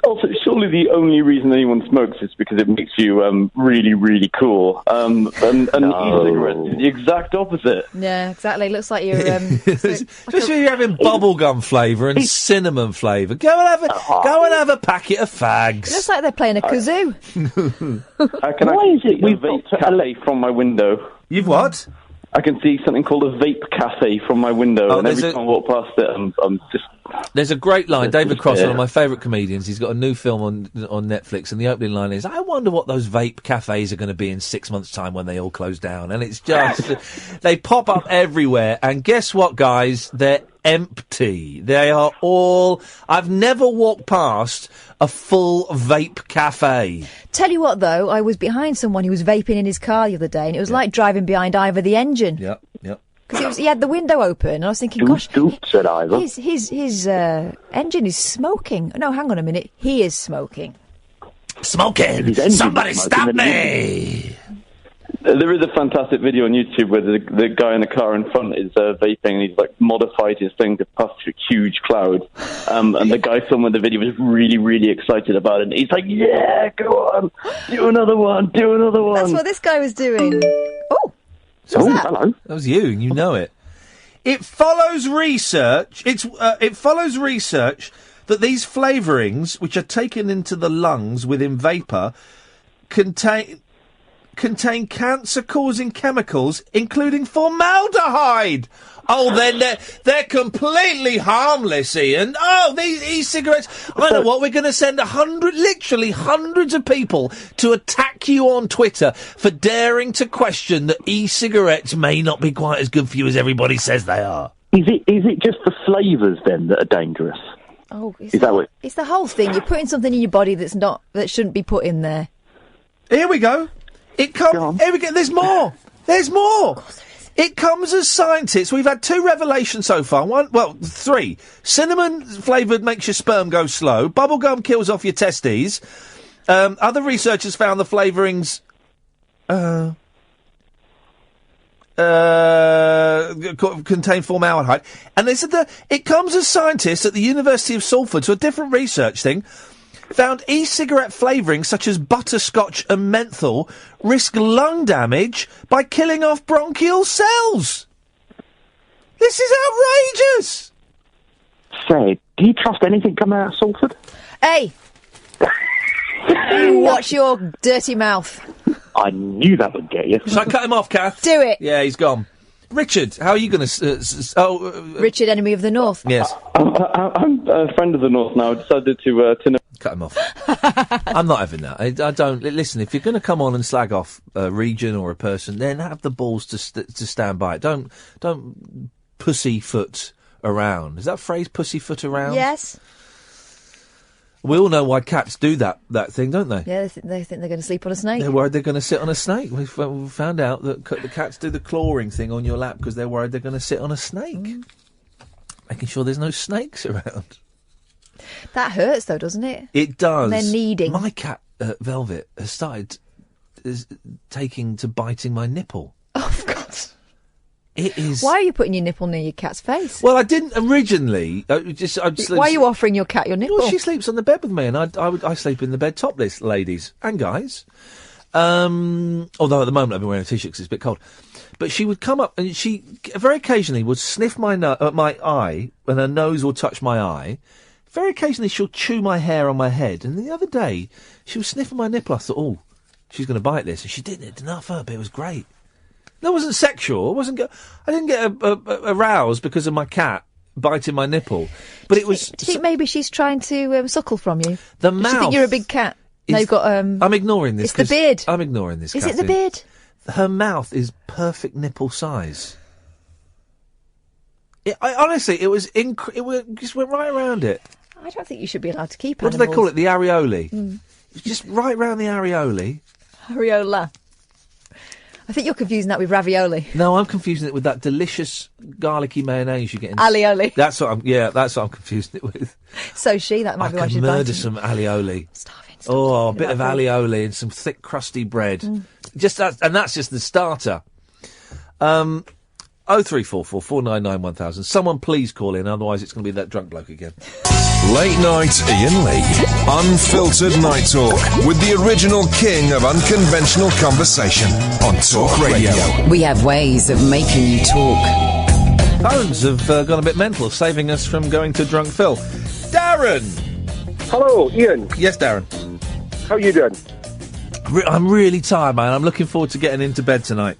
Also, surely the only reason anyone smokes is because it makes you really, really cool. And e-cigarettes is the exact opposite. Yeah, exactly. Looks like you're just when you're having bubblegum flavour and cinnamon flavour. Go and have a packet of fags. It looks like they're playing a kazoo. Why is it we've vape cafe from my window? You've what? I can see something called a vape cafe from my window, and every time I walk past it, I'm just... There's a great line. David Cross, one of my favourite comedians, he's got a new film on Netflix, and the opening line is, I wonder what those vape cafes are going to be in 6 months' time when they all close down. And it's just... they pop up everywhere, and guess what, guys? They're empty. They are all... I've never walked past a full vape cafe. Tell you what, though, I was behind someone who was vaping in his car the other day, and it was like driving behind Ivor the engine. Yep. Because he had the window open, and I was thinking, gosh, said Ivor. His engine is smoking. No, hang on a minute. He is smoking. Smoking! Somebody stop me! There is a fantastic video on YouTube where the guy in the car in front is vaping, and he's modified his thing to puff through huge clouds. And the guy filming the video was really, really excited about it. And he's like, "Yeah, go on, do another one." That's what this guy was doing. Oh, hello. That was you. You know it. It follows research. It follows research that these flavourings, which are taken into the lungs within vapour, contain cancer-causing chemicals, including formaldehyde. Oh, then they're completely harmless, Iain. Oh, these e-cigarettes. I know what, we're going to send literally hundreds of people to attack you on Twitter for daring to question that e-cigarettes may not be quite as good for you as everybody says they are. Is it just the flavours then that are dangerous? Oh, is that what? It's the whole thing. You're putting something in your body that shouldn't be put in there. Here we go. Here we go. There's more. There's more. It comes as scientists. We've had 2 revelations so far. 3. Cinnamon flavoured makes your sperm go slow. Bubblegum kills off your testes. Other researchers found the flavourings contain formaldehyde. And they said that it comes as scientists at the University of Salford, so a different research thing, found e-cigarette flavourings such as butterscotch and menthol risk lung damage by killing off bronchial cells. This is outrageous. Fred, do you trust anything coming out of Salford? Hey! Watch your dirty mouth. I knew that would get you. Shall I cut him off, Kath? Do it. Yeah, he's gone. Richard, how are you going to... Richard, enemy of the North. Yes. I'm a friend of the North now. I decided to cut him off. I'm not having that. I don't... Listen, if you're going to come on and slag off a region or a person, then have the balls to stand by it. Don't pussyfoot around. Is that phrase, pussyfoot around? Yes. We all know why cats do that thing, don't they? Yeah, they think they're going to sleep on a snake. They're worried they're going to sit on a snake. We've found out that the cats do the clawing thing on your lap because they're worried they're going to sit on a snake. Making sure there's no snakes around. That hurts, though, doesn't it? It does. They're needing. My cat, Velvet, has started taking to biting my nipple. Oh, God. It is... Why are you putting your nipple near your cat's face? Well, I didn't originally. Why are you offering your cat your nipple? Well, she sleeps on the bed with me, and I sleep in the bed topless, ladies and guys. Although at the moment I've been wearing a t-shirt because it's a bit cold. But she would come up, and she very occasionally would sniff my eye, and her nose will touch my eye. Very occasionally she'll chew my hair on my head. And the other day, she was sniffing my nipple. I thought, oh, she's going to bite this. And she didn't. It didn't hurt, but it was great. That wasn't sexual. I didn't get aroused because of my cat biting my nipple. But it was... Do you think maybe she's trying to suckle from you? The Does mouth... she think you're a big cat? No, you've got... I'm ignoring this. It's the beard. I'm ignoring this, Is Kathy. it the beard? Her mouth is perfect nipple size. Honestly, it was... it just went right around it. I don't think you should be allowed to keep What animals. do they call it? The areole? Mm. Just right round the areole. Areola. I think you're confusing that with ravioli. No, I'm confusing it with that delicious garlicky mayonnaise you get in... Alioli. That's what I'm confusing it with. So that might be why she's biting. I could murder some alioli. A bit of alioli and some thick, crusty bread. And that's just the starter. 0344 499 1000. Someone please call in, otherwise it's going to be that drunk bloke again. Late night Iain Lee. Unfiltered night talk with the original king of unconventional conversation on Talk Radio. We have ways of making you talk. Phones have gone a bit mental, saving us from going to drunk Phil. Darren! Hello, Iain. Yes, Darren. How you doing? I'm really tired, man. I'm looking forward to getting into bed tonight.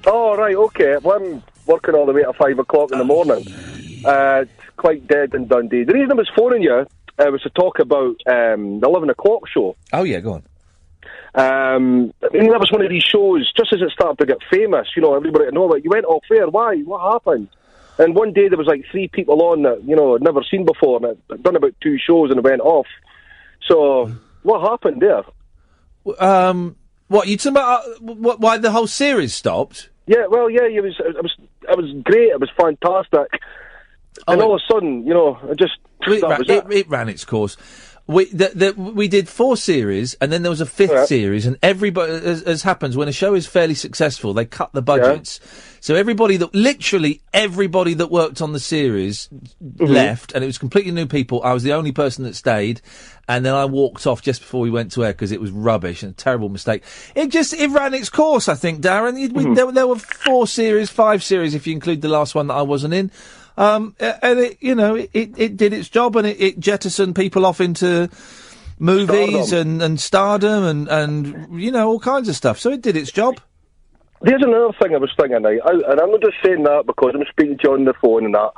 Oh, right, okay. Well, I'm working all the way to 5 o'clock in the morning. It's quite dead in Dundee. The reason I was phoning you was to talk about the 11 o'clock show. Oh, yeah, go on. I mean, that was one of these shows, just as it started to get famous, everybody to know about. You went off air. Why? What happened? And one day there was like 3 people on that, I'd never seen before, and I'd done about 2 shows and it went off. So, what happened there? What, you talking about why the whole series stopped? Yeah, well, yeah, it was great, it was fantastic. And all of a sudden, it ran its course. We did 4 series, and then there was a 5th series, and everybody, as happens, when a show is fairly successful, they cut the budgets. Yeah. So literally everybody that worked on the series left, and it was completely new people. I was the only person that stayed, and then I walked off just before we went to air because it was rubbish and a terrible mistake. It ran its course, I think, Darren. There were 4 series, 5 series if you include the last one that I wasn't in. And it, it did its job, and it jettisoned people off into movies and stardom and all kinds of stuff. So it did its job. There's another thing I was thinking, right? And I'm not just saying that because I'm speaking to you on the phone and that.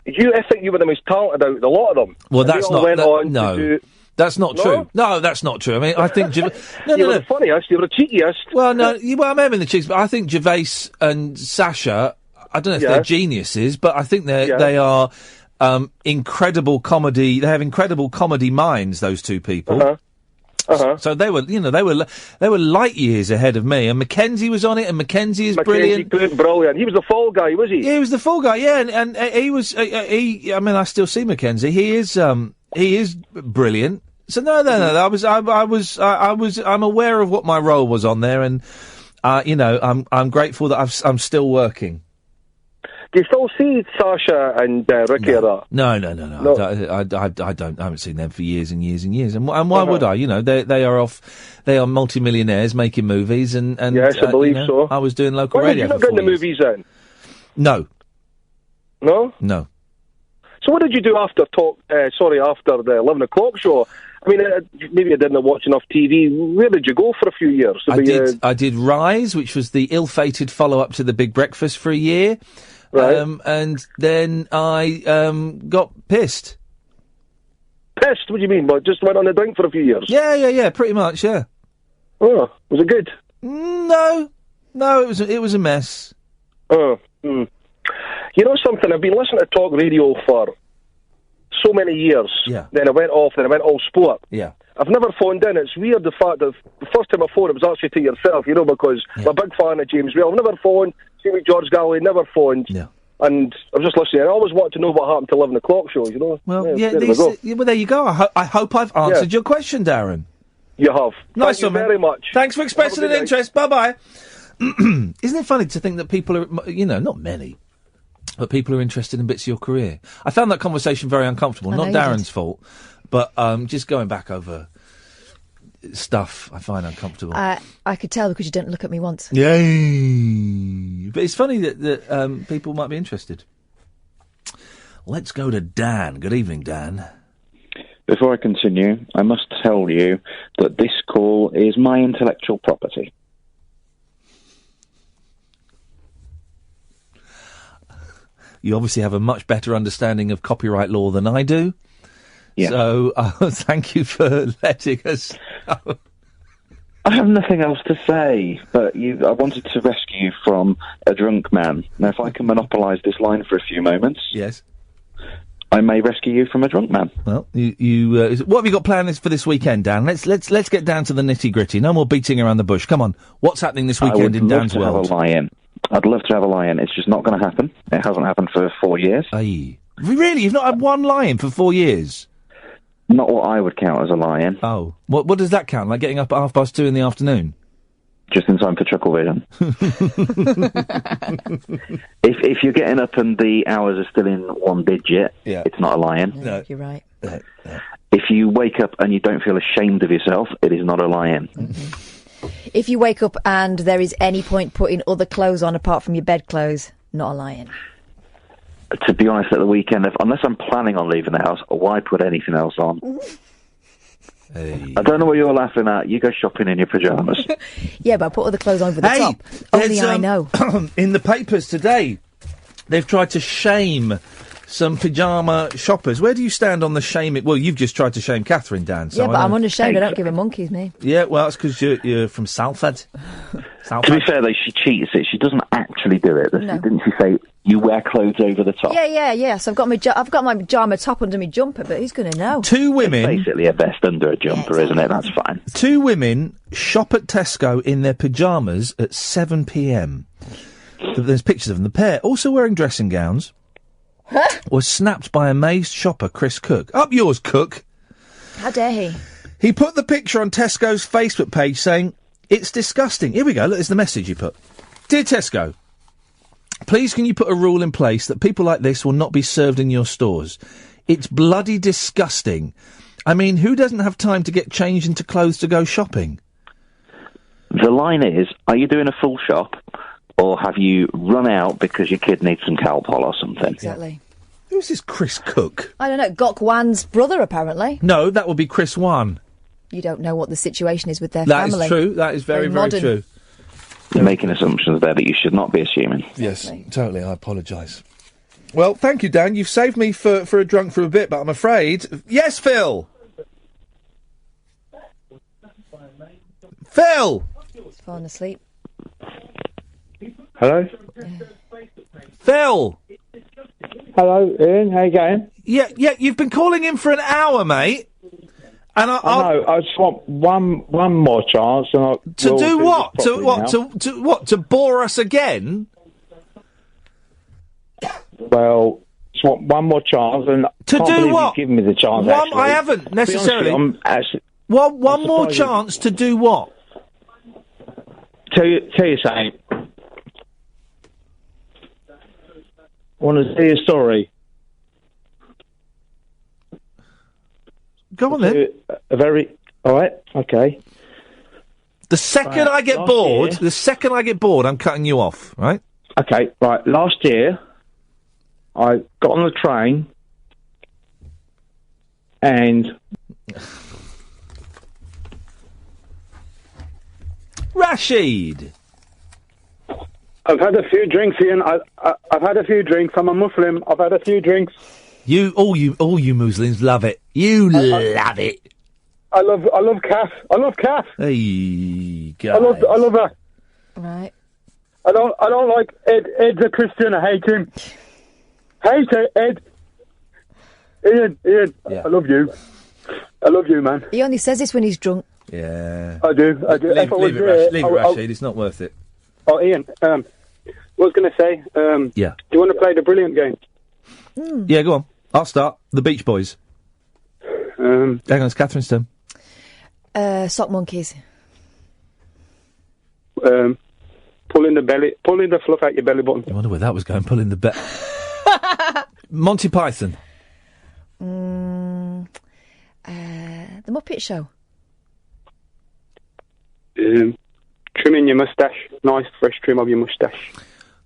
I think you were the most talented out of a lot of them. Well, And that's they all not... went on to no. do... That's not true. No, that's not true. I mean, I think... You were the funniest, you were the cheekiest. Well, no, I may have been the cheekiest, but I think Gervais and Sasha, I don't know if they're geniuses, but I think they are incredible comedy... They have incredible comedy minds, those two people. So they were, they were light years ahead of me. And Mackenzie was on it, and Mackenzie is brilliant. Brilliant. He was the fall guy, was he? Yeah, he was the fall guy. Yeah, and he was. I mean, I still see Mackenzie. He is brilliant. So no. I'm aware of what my role was on there, and I'm grateful that I'm still working. Do you still see Sasha and Ricky or that? No. I don't. I haven't seen them for years and years and years. And why would I? They are off. They are multimillionaires making movies. And yes, I believe so. I was doing local Why radio. Did you not get in the movies then? No. No. No. So what did you do after after the 11 o'clock show? I mean, maybe I didn't watch enough TV. Where did you go for a few years? I did Rise, which was the ill-fated follow-up to The Big Breakfast for a year. Right. And then I got pissed. Pissed? What do you mean? Well, just went on a drink for a few years? Yeah, pretty much, yeah. Oh, was it good? No, it was a mess. Oh, You know something? I've been listening to talk radio for so many years. Yeah. Then I went off, then I went all sport. Yeah. I've never phoned in. It's weird the fact that the first time I phoned it was actually to yourself, because I'm a big fan of James Whale. I've never phoned. Same with George Galloway, never phoned. Yeah. And I was just listening. I always want to know what happened to 11 o'clock shows, Well, well, there you go. I hope I've answered your question, Darren. You have. Nice Thank you one, very much. Thanks for expressing an night. interest. Bye-bye. Isn't it funny to think that people are, not many, but people are interested in bits of your career? I found that conversation very uncomfortable. Not Darren's fault, but just going back over stuff I find uncomfortable. I could tell because you didn't look at me once. Yay! But it's funny that people might be interested. Let's go to Dan. Good evening, Dan. Before I continue, I must tell you that this call is my intellectual property. You obviously have a much better understanding of copyright law than I do. Yeah. So thank you for letting us know. I have nothing else to say, but I wanted to rescue you from a drunk man. Now, if I can monopolise this line for a few moments... Yes. I may rescue you from a drunk man. Well, what have you got planned for this weekend, Dan? Let's get down to the nitty-gritty. No more beating around the bush. Come on. What's happening this weekend in Dan's world? I'd love to have a lie-in. It's just not going to happen. It hasn't happened for 4 years. Aye. Really? You've not had one lie-in for 4 years? Not what I would count as a lie-in. Oh. What does that count? Like getting up at 2:30 in the afternoon? Just in time for chuckle vision. If you're getting up and the hours are still in one digit, it's not a lie-in. No, you're right. If you wake up and you don't feel ashamed of yourself, it is not a lie-in. Mm-hmm. If you wake up and there is any point putting other clothes on apart from your bedclothes, not a lie-in. To be honest, at the weekend, unless I'm planning on leaving the house, why put anything else on? Hey. I don't know what you're laughing at. You go shopping in your pyjamas. Yeah, but I put other clothes on over the top. Only I know. In the papers today, they've tried to shame some pyjama shoppers. Where do you stand on the shaming? Well, you've just tried to shame Catherine, Dan. So yeah, but I'm unashamed. I don't give a monkey's, me. Yeah, well, that's because you're from Salford. To be fair, though, she cheats it. She doesn't actually do it. No. Didn't she say you wear clothes over the top? Yeah. So I've got my pyjama top under my jumper, but who's going to know? Two women... It's basically a vest under a jumper, isn't it? That's fine. Two women shop at Tesco in their pyjamas at 7 p.m. There's pictures of them. The pair, also wearing dressing gowns, was snapped by amazed shopper Chris Cook. Up yours, Cook. How dare he? He put the picture on Tesco's Facebook page saying, "It's disgusting." Here we go. Look, there's the message he put. Dear Tesco, please can you put a rule in place that people like this will not be served in your stores? It's bloody disgusting. I mean, who doesn't have time to get changed into clothes to go shopping? The line is, are you doing a full shop or have you run out because your kid needs some Calpol or something? Exactly. Who's this Chris Cook? I don't know. Gok Wan's brother, apparently. No, that would be Chris Wan. You don't know what the situation is with their That family. is true. That is very, very modern. true. You're making assumptions there that you should not be assuming. Yes, totally. I apologise. Well, thank you, Dan. You've saved me for a drunk for a bit, but I'm afraid... Yes, Phil! Phil! He's fallen asleep. Hello? Phil! Hello, Ian. How you going? Yeah, you've been calling in for an hour, mate. And I know. I just want one more chance. And to do what? this To what? properly To what? To bore us again? now. Well, just want one more chance. And To can't do believe what? You've given me the chance. One, actually. I haven't To be honest with necessarily. you, I'm actually, one more surprised chance to do what? tell you something. Want to see a story? Go on then. A very... All right, okay. The second Right, I get last bored, I'm cutting you off, right? Okay, right. Last year, I got on the train and... Rashid! I've had a few drinks, Ian. I've had a few drinks. I'm a Muslim. I've had a few drinks. All you Muslims love it. You love it. I love Kath. I love Kath. Hey, guys. I love her. Right. I don't like Ed. Ed's a Christian. I hate him. Hate it, Ed. Ian. Yeah. I love you. I love you, man. He only says this when he's drunk. Yeah. I do. Leave it, Rashid. It's not worth it. Oh, Ian. What I was going to say. Yeah. Do you want to play the brilliant game? Yeah, go on. I'll start. The Beach Boys. Hang on, it's Catherine's turn. Sock monkeys. Pulling the fluff out your belly button. I wonder where that was going. Pulling the Monty Python. The Muppet Show. Trimming your moustache. Nice, fresh trim of your moustache.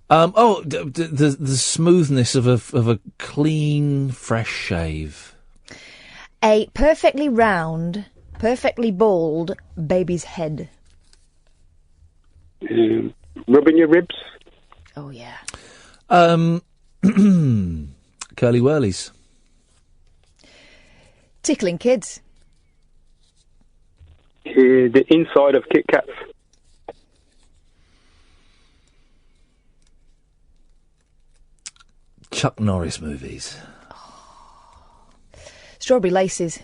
The smoothness of a clean, fresh shave. A perfectly round, perfectly bald baby's head. Rubbing your ribs. Oh, yeah. Curly whirlies. Tickling kids. The inside of Kit Kats. Chuck Norris movies. Strawberry laces.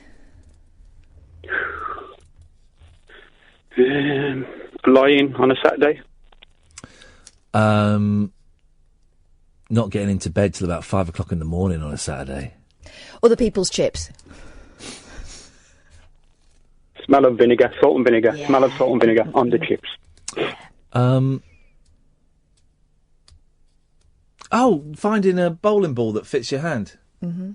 Lying on a Saturday. Not getting into bed till about 5 o'clock in the morning on a Saturday. Other people's chips. Smell of vinegar, salt and vinegar. Yeah. Smell of salt and vinegar on the chips. Finding a bowling ball that fits your hand. Mm-hmm.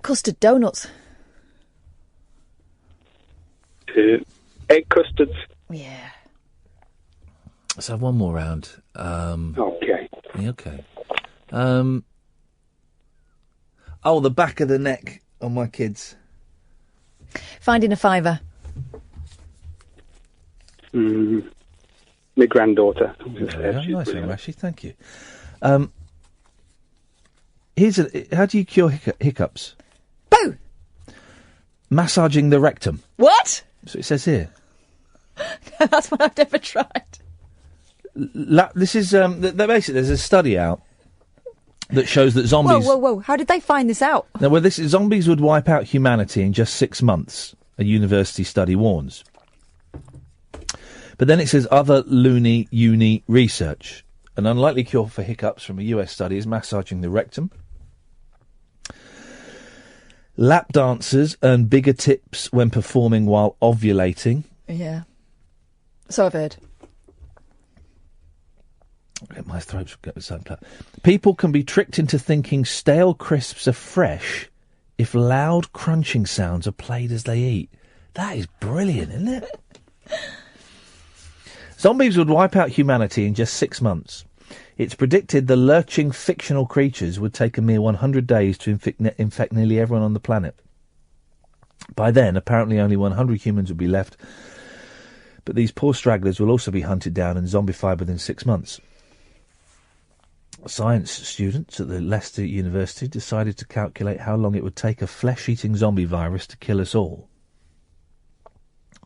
Custard donuts. Egg custards. Yeah. Let's have one more round. Okay. Yeah, okay. The back of the neck on my kids. Finding a fiver. My granddaughter. Nice one, Rashid. Thank you. How do you cure hiccups? Boo! Massaging the rectum. What? That's what it says here. That's what I've never tried. This is basically there's a study out that shows that zombies. Whoa! How did they find this out? Now, zombies would wipe out humanity in just 6 months. A university study warns. But then it says other uni research. An unlikely cure for hiccups from a US study is massaging the rectum. Lap dancers earn bigger tips when performing while ovulating. Yeah. So I've heard. My throat's getting so bad. People can be tricked into thinking stale crisps are fresh if loud crunching sounds are played as they eat. That is brilliant, isn't it? Zombies would wipe out humanity in just 6 months. It's predicted the lurching fictional creatures would take a mere 100 days to infect nearly everyone on the planet. By then, apparently only 100 humans would be left, but these poor stragglers will also be hunted down and zombified within 6 months. Science students at the Leicester University decided to calculate how long it would take a flesh-eating zombie virus to kill us all.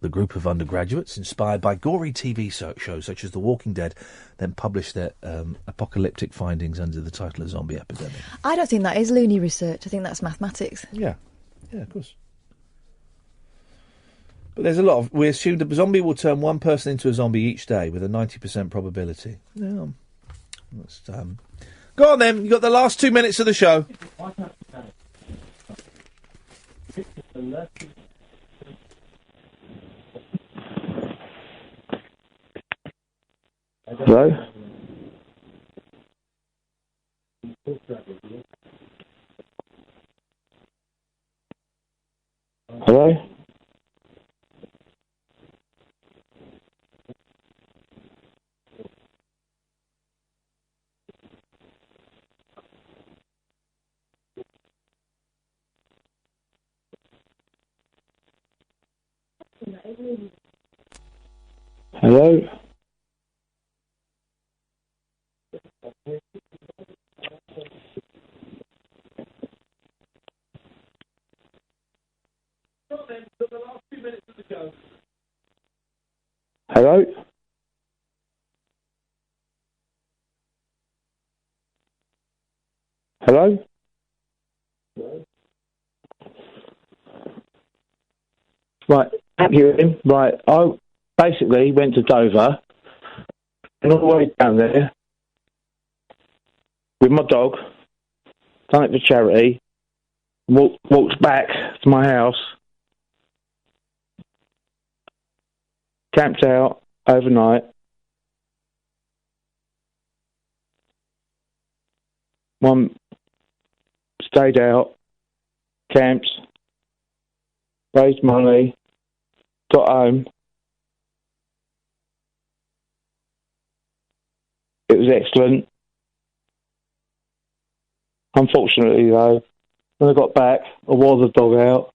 The group of undergraduates, inspired by gory TV shows such as The Walking Dead, then published their apocalyptic findings under the title of Zombie Epidemic. I don't think that is loony research. I think that's mathematics. Yeah, of course. But there's a lot of... We assume the zombie will turn one person into a zombie each day with a 90% probability. Yeah. Let's, go on then, you've got the last 2 minutes of the show. Hello? Hello? Hello? Hello? Hello? Right, thank you, Ian. Right, I basically went to Dover and all the way down there with my dog, done it for charity, walked back to my house, camped out overnight, stayed out, camped, raised money, got home. It was excellent. Unfortunately, though, when I got back, I wore the dog out.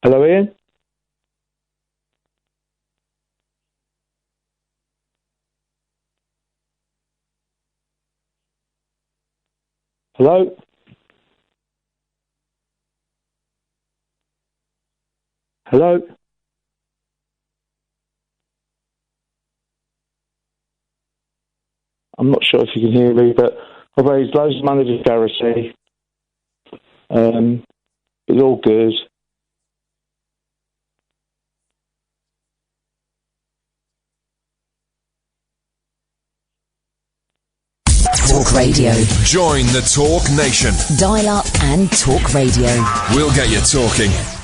Hello, Ian? Hello? Hello? I'm not sure if you can hear me, but I raised loads of money for charity. It's all good. Talk Radio. Join the Talk Nation. Dial up and talk radio. We'll get you talking.